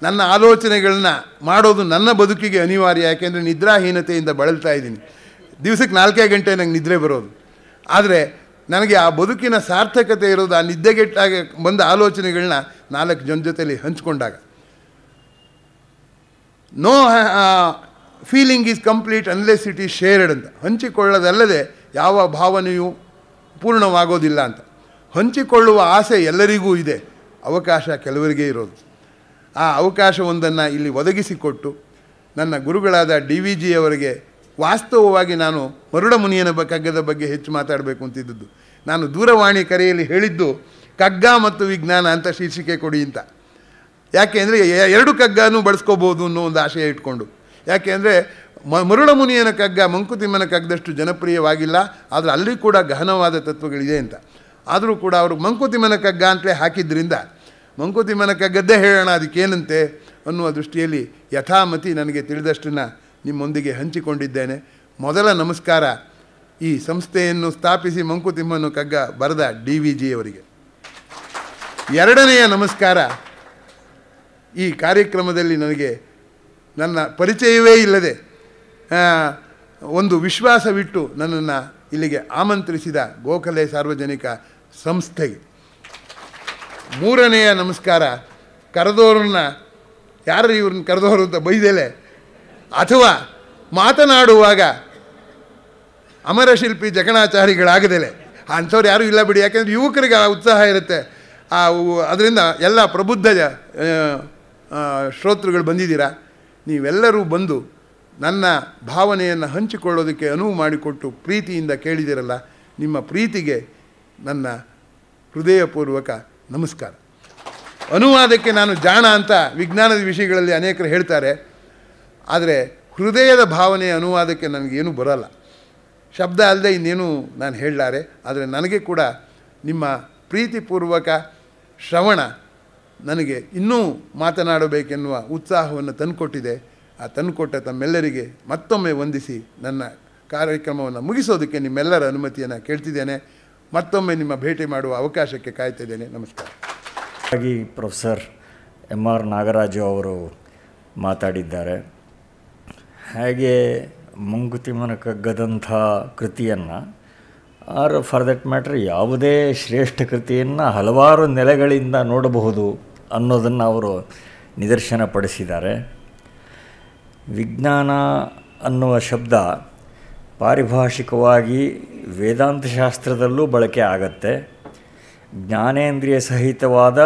ನನ್ನ ಆಲೋಚನೆಗಳನ್ನ ಮಾಡೋದು ನನ್ನ ಬದುಕಿಗೆ ಅನಿವಾರ್ಯ. ಯಾಕೆಂದರೆ ನಿದ್ರಾಹೀನತೆಯಿಂದ ಬಳಲ್ತಾ ಇದ್ದೀನಿ. ದಿವಸಕ್ಕೆ 4 ಗಂಟೆ ನಂಗೆ ನಿದ್ರೆ ಬರೋದು. ಆದರೆ ನನಗೆ ಆ ಬದುಕಿನ ಸಾರ್ಥಕತೆ ಇರೋದು ಆ ನಿದ್ದೆಗೆಟ್ಟಾಗ ಬಂದ ಆಲೋಚನೆಗಳನ್ನ 4 ಜನ ಜೊತೆಲಿ ಹಂಚ್ಕೊಂಡಾಗ. No feeling is complete unless it is shared ಅಂತ. ಹಂಚಿಕೊಳ್ಳೋದಲ್ಲದೆ ಯಾವ ಭಾವನೆಯೂ ಪೂರ್ಣವಾಗೋದಿಲ್ಲ ಅಂತ. ಹಂಚಿಕೊಳ್ಳುವ ಆಸೆ ಎಲ್ಲರಿಗೂ ಇದೆ, ಅವಕಾಶ ಕೆಲವರಿಗೆ ಇರೋದು. ಆ ಅವಕಾಶವೊಂದನ್ನು ಇಲ್ಲಿ ಒದಗಿಸಿಕೊಟ್ಟು ನನ್ನ ಗುರುಗಳಾದ DVG ಅವರಿಗೆ ವಾಸ್ತವವಾಗಿ ನಾನು ಮರುಡ ಮುನಿಯನ ಕಗ್ಗದ ಬಗ್ಗೆ ಹೆಚ್ಚು ಮಾತಾಡಬೇಕು ಅಂತಿದ್ದದ್ದು. ನಾನು ದೂರವಾಣಿ ಕರೆಯಲ್ಲಿ ಹೇಳಿದ್ದು ಕಗ್ಗ ಮತ್ತು ವಿಜ್ಞಾನ ಅಂತ ಶೀರ್ಷಿಕೆ ಕೊಡಿ ಅಂತ. ಯಾಕೆ ಅಂದರೆ 2 ಕಗ್ಗನೂ ಬಳಸ್ಕೋಬೋದು ಅನ್ನೋ ಒಂದು ಆಶಯ ಇಟ್ಕೊಂಡು. ಯಾಕೆ ಅಂದರೆ ಮರುಳ ಮುನಿಯನ ಕಗ್ಗ ಮಂಕುತಿಮ್ಮನ ಕಗ್ಗದಷ್ಟು ಜನಪ್ರಿಯವಾಗಿಲ್ಲ, ಆದರೆ ಅಲ್ಲಿ ಕೂಡ ಗಹನವಾದ ತತ್ವಗಳಿದೆ ಅಂತ. ಆದರೂ ಕೂಡ ಅವರು ಮಂಕುತಿಮ್ಮನ ಕಗ್ಗ ಅಂತಲೇ ಹಾಕಿದ್ರಿಂದ ಮಂಕುತಿಮ್ಮನ ಕಗ್ಗದ್ದೇ ಹೇಳೋಣ ಅದಕ್ಕೇನಂತೆ ಅನ್ನುವ ದೃಷ್ಟಿಯಲ್ಲಿ ಯಥಾಮತಿ ನನಗೆ ತಿಳಿದಷ್ಟನ್ನು ನಿಮ್ಮೊಂದಿಗೆ ಹಂಚಿಕೊಂಡಿದ್ದೇನೆ. ಮೊದಲ ನಮಸ್ಕಾರ ಈ ಸಂಸ್ಥೆಯನ್ನು ಸ್ಥಾಪಿಸಿ ಮಂಕುತಿಮ್ಮನ ಕಗ್ಗ ಬರೆದ DVG ಅವರಿಗೆ. ಎರಡನೆಯ ನಮಸ್ಕಾರ ಈ ಕಾರ್ಯಕ್ರಮದಲ್ಲಿ ನನಗೆ ನನ್ನ ಪರಿಚಯವೇ ಇಲ್ಲದೆ ಒಂದು ವಿಶ್ವಾಸವಿಟ್ಟು ನನ್ನನ್ನು ಇಲ್ಲಿಗೆ ಆಮಂತ್ರಿಸಿದ ಗೋಖಲೆ ಸಾರ್ವಜನಿಕ ಸಂಸ್ಥೆಗೆ. ಮೂರನೆಯ ನಮಸ್ಕಾರ ಕರೆದೋರನ್ನ, ಯಾರು ಇವ್ರನ್ನ ಕರೆದವರು ಅಂತ ಬೈದೆಲೆ ಅಥವಾ ಮಾತನಾಡುವಾಗ ಅಮರಶಿಲ್ಪಿ ಜಕಣಾಚಾರಿಗಳಾಗದೆಲೆ ಅಂಥವ್ರು ಯಾರೂ ಇಲ್ಲ ಬಿಡಿ. ಯಾಕೆಂದರೆ ಯುವಕರಿಗೆ ಆ ಉತ್ಸಾಹ ಇರುತ್ತೆ. ಅದರಿಂದ ಎಲ್ಲ ಪ್ರಬುದ್ಧ ಶ್ರೋತೃಗಳು ಬಂದಿದ್ದೀರಾ. ನೀವೆಲ್ಲರೂ ಬಂದು ನನ್ನ ಭಾವನೆಯನ್ನು ಹಂಚಿಕೊಳ್ಳೋದಕ್ಕೆ ಅನುವು ಮಾಡಿಕೊಟ್ಟು ಪ್ರೀತಿಯಿಂದ ಕೇಳಿದಿರಲ್ಲ, ನಿಮ್ಮ ಪ್ರೀತಿಗೆ ನನ್ನ ಹೃದಯಪೂರ್ವಕ ನಮಸ್ಕಾರ. ಅನುವಾದಕ್ಕೆ ನಾನು ಜಾಣ ಅಂತ ವಿಜ್ಞಾನದ ವಿಷಯಗಳಲ್ಲಿ ಅನೇಕರು ಹೇಳ್ತಾರೆ, ಆದರೆ ಹೃದಯದ ಭಾವನೆಯ ಅನುವಾದಕ್ಕೆ ನನಗೇನು ಬರೋಲ್ಲ. ಶಬ್ದ ಅಲ್ಲದೆ ಇನ್ನೇನು ನಾನು ಹೇಳಲಾರೆ. ಆದರೆ ನನಗೆ ಕೂಡ ನಿಮ್ಮ ಪ್ರೀತಿಪೂರ್ವಕ ಶ್ರವಣ ನನಗೆ ಇನ್ನೂ ಮಾತನಾಡಬೇಕೆನ್ನುವ ಉತ್ಸಾಹವನ್ನು ತಂದುಕೊಟ್ಟಿದೆ. ಆ ತಂದುಕೊಟ್ಟ ತಮ್ಮೆಲ್ಲರಿಗೆ ಮತ್ತೊಮ್ಮೆ ವಂದಿಸಿ ನನ್ನ ಕಾರ್ಯಕ್ರಮವನ್ನು ಮುಗಿಸೋದಕ್ಕೆ ನಿಮ್ಮೆಲ್ಲರ ಅನುಮತಿಯನ್ನು ಕೇಳ್ತಿದ್ದೇನೆ. ಮತ್ತೊಮ್ಮೆ ನಿಮ್ಮ ಭೇಟಿ ಮಾಡುವ ಅವಕಾಶಕ್ಕೆ ಕಾಯ್ತಿದ್ದೇನೆ. ನಮಸ್ಕಾರ. ಹಾಗಾಗಿ ಪ್ರೊಫೆಸರ್ MR ನಾಗರಾಜು ಅವರು ಮಾತಾಡಿದ್ದಾರೆ. ಹಾಗೆ ಮಂಕುತಿಮ್ಮನ ಕಗ್ಗದಂಥ ಕೃತಿಯನ್ನು ಆರ್ ಫಾರ್ ದಟ್ ಮ್ಯಾಟರ್ ಯಾವುದೇ ಶ್ರೇಷ್ಠ ಕೃತಿಯನ್ನು ಹಲವಾರು ನೆಲೆಗಳಿಂದ ನೋಡಬಹುದು ಅನ್ನೋದನ್ನು ಅವರು ನಿದರ್ಶನಪಡಿಸಿದ್ದಾರೆ. ವಿಜ್ಞಾನ ಅನ್ನುವ ಶಬ್ದ ಪಾರಿಭಾಷಿಕವಾಗಿ ವೇದಾಂತ ಶಾಸ್ತ್ರದಲ್ಲೂ ಬಳಕೆ ಆಗತ್ತೆ. ಜ್ಞಾನೇಂದ್ರಿಯ ಸಹಿತವಾದ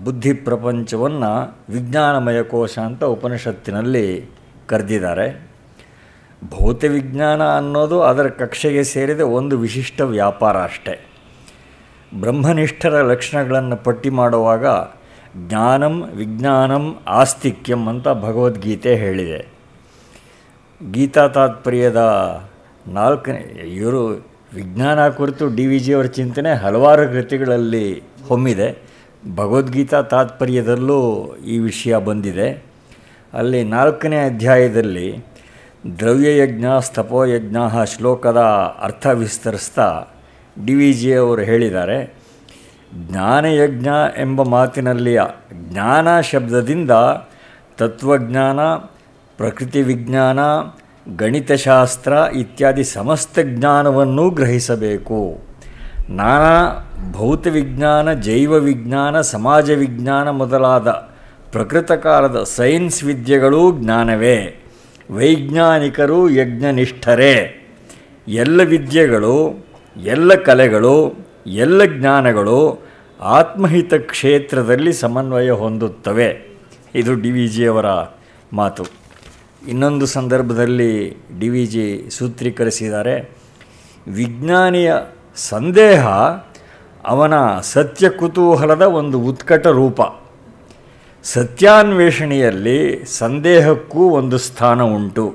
ಬುದ್ಧಿ ಪ್ರಪಂಚವನ್ನು ವಿಜ್ಞಾನಮಯ ಕೋಶ ಅಂತ ಉಪನಿಷತ್ತಿನಲ್ಲಿ ಕರೆದಿದ್ದಾರೆ. ಭೌತವಿಜ್ಞಾನ ಅನ್ನೋದು ಅದರ ಕಕ್ಷೆಗೆ ಸೇರಿದ ಒಂದು ವಿಶಿಷ್ಟ ವ್ಯಾಪಾರ ಅಷ್ಟೆ. ಬ್ರಹ್ಮನಿಷ್ಠರ ಲಕ್ಷಣಗಳನ್ನು ಪಟ್ಟಿ ಮಾಡುವಾಗ ಜ್ಞಾನಂ ವಿಜ್ಞಾನಂ ಆಸ್ತಿಕ್ಯಂ ಅಂತ ಭಗವದ್ಗೀತೆ ಹೇಳಿದೆ. ಗೀತಾ ತಾತ್ಪರ್ಯದ ಇವರು ವಿಜ್ಞಾನ ಕುರಿತು DVG ಅವರ ಚಿಂತನೆ ಹಲವಾರು ಕೃತಿಗಳಲ್ಲಿ ಹೊಮ್ಮಿದೆ. ಭಗವದ್ಗೀತಾ ತಾತ್ಪರ್ಯದಲ್ಲೂ ಈ ವಿಷಯ ಬಂದಿದೆ. ಅಲ್ಲಿ 4ನೇ ಅಧ್ಯಾಯದಲ್ಲಿ ದ್ರವ್ಯಯಜ್ಞ ಸ್ತಪೋಯಜ್ಞ ಶ್ಲೋಕದ ಅರ್ಥ ವಿಸ್ತರಿಸ್ತಾ DVG ಅವರು ಹೇಳಿದ್ದಾರೆ, ಜ್ಞಾನಯಜ್ಞ ಎಂಬ ಮಾತಿನಲ್ಲಿಯ ಜ್ಞಾನ ಶಬ್ದದಿಂದ ತತ್ವಜ್ಞಾನ, ಪ್ರಕೃತಿ ವಿಜ್ಞಾನ, ಗಣಿತಶಾಸ್ತ್ರ ಇತ್ಯಾದಿ ಸಮಸ್ತ ಜ್ಞಾನವನ್ನೂ ಗ್ರಹಿಸಬೇಕು. ನಾನಾ ಭೌತವಿಜ್ಞಾನ, ಜೈವ ವಿಜ್ಞಾನ, ಸಮಾಜ ವಿಜ್ಞಾನ ಮೊದಲಾದ ಪ್ರಕೃತ ಕಾಲದ ಸೈನ್ಸ್ ವಿದ್ಯೆಗಳೂ ಜ್ಞಾನವೇ. ವೈಜ್ಞಾನಿಕರು ಯಜ್ಞನಿಷ್ಠರೇ. ಎಲ್ಲ ವಿದ್ಯೆಗಳು, ಎಲ್ಲ ಕಲೆಗಳು, ಎಲ್ಲ ಜ್ಞಾನಗಳು ಆತ್ಮಹಿತ ಕ್ಷೇತ್ರದಲ್ಲಿ ಸಮನ್ವಯ ಹೊಂದುತ್ತವೆ. ಇದು DVG ಅವರ ಮಾತು. ಇನ್ನೊಂದು ಸಂದರ್ಭದಲ್ಲಿ DVG ಸೂತ್ರೀಕರಿಸಿದ್ದಾರೆ, ವಿಜ್ಞಾನಿಯ ಸಂದೇಹ ಅವನ ಸತ್ಯ ಕುತೂಹಲದ ಒಂದು ಉತ್ಕಟ ರೂಪ. ಸತ್ಯಾನ್ವೇಷಣೆಯಲ್ಲಿ ಸಂದೇಹಕ್ಕೂ ಒಂದು ಸ್ಥಾನ ಉಂಟು.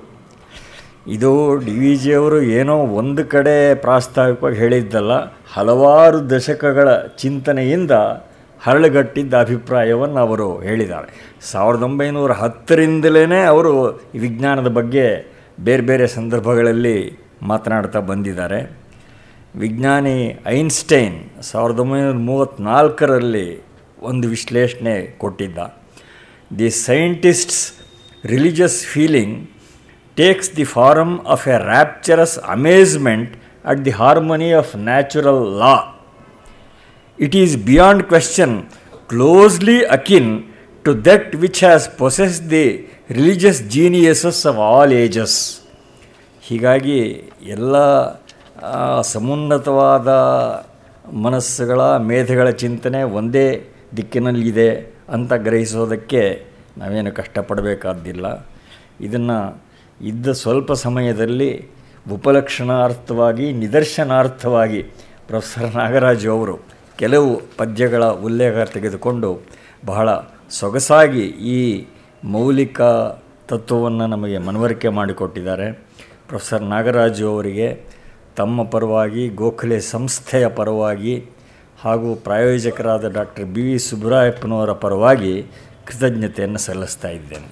ಇದು DVG ಅವರು ಏನೋ ಒಂದು ಕಡೆ ಪ್ರಾಸ್ತಾವಿಕವಾಗಿ ಹೇಳಿದ್ದಲ್ಲ, ಹಲವಾರು ದಶಕಗಳ ಚಿಂತನೆಯಿಂದ ಹರಳುಗಟ್ಟಿದ್ದ ಅಭಿಪ್ರಾಯವನ್ನು ಅವರು ಹೇಳಿದ್ದಾರೆ. 1910ರಿಂದಲೇ ಅವರು ವಿಜ್ಞಾನದ ಬಗ್ಗೆ ಬೇರೆ ಬೇರೆ ಸಂದರ್ಭಗಳಲ್ಲಿ ಮಾತನಾಡ್ತಾ ಬಂದಿದ್ದಾರೆ. ವಿಜ್ಞಾನಿ ಐನ್ಸ್ಟೈನ್ 1934ರಲ್ಲಿ ಒಂದು ವಿಶ್ಲೇಷಣೆ ಕೊಟ್ಟಿದ್ದ. The scientists religious feeling takes the form of a rapturous amazement at the harmony of natural law. It is beyond question closely akin to that which has possessed the religious geniuses of all ages. ಹೀಗಾಗಿ ಎಲ್ಲ ಸಮುನ್ನತವಾದ ಮನಸ್ಸುಗಳ ಮೇಧೆಗಳ ಚಿಂತನೆ ಒಂದೇ ದಿಕ್ಕಿನಲ್ಲಿದೆ ಅಂತ ಗ್ರಹಿಸೋದಕ್ಕೆ ನಾವೇನು ಕಷ್ಟಪಡಬೇಕಾದ್ದಿಲ್ಲ. ಇದನ್ನು ಇದ್ದ ಸ್ವಲ್ಪ ಸಮಯದಲ್ಲಿ ಉಪಲಕ್ಷಣಾರ್ಥವಾಗಿ ನಿದರ್ಶನಾರ್ಥವಾಗಿ ಪ್ರೊಫೆಸರ್ ನಾಗರಾಜು ಅವರು ಕೆಲವು ಪದ್ಯಗಳ ಉಲ್ಲೇಖ ತೆಗೆದುಕೊಂಡು ಬಹಳ ಸೊಗಸಾಗಿ ಈ ಮೌಲಿಕ ತತ್ವವನ್ನು ನಮಗೆ ಮನವರಿಕೆ ಮಾಡಿಕೊಟ್ಟಿದ್ದಾರೆ. ಪ್ರೊಫೆಸರ್ ನಾಗರಾಜು ಅವರಿಗೆ ತಮ್ಮ ಪರವಾಗಿ, ಗೋಖಲೆ ಸಂಸ್ಥೆಯ ಪರವಾಗಿ ಹಾಗೂ ಪ್ರಾಯೋಜಕರಾದ ಡಾಕ್ಟರ್ ಬಿ ವಿ ಸುಬ್ರಾಯಪ್ಪನವರ ಪರವಾಗಿ ಕೃತಜ್ಞತೆಯನ್ನು ಸಲ್ಲಿಸ್ತಾ ಇದ್ದೇನೆ.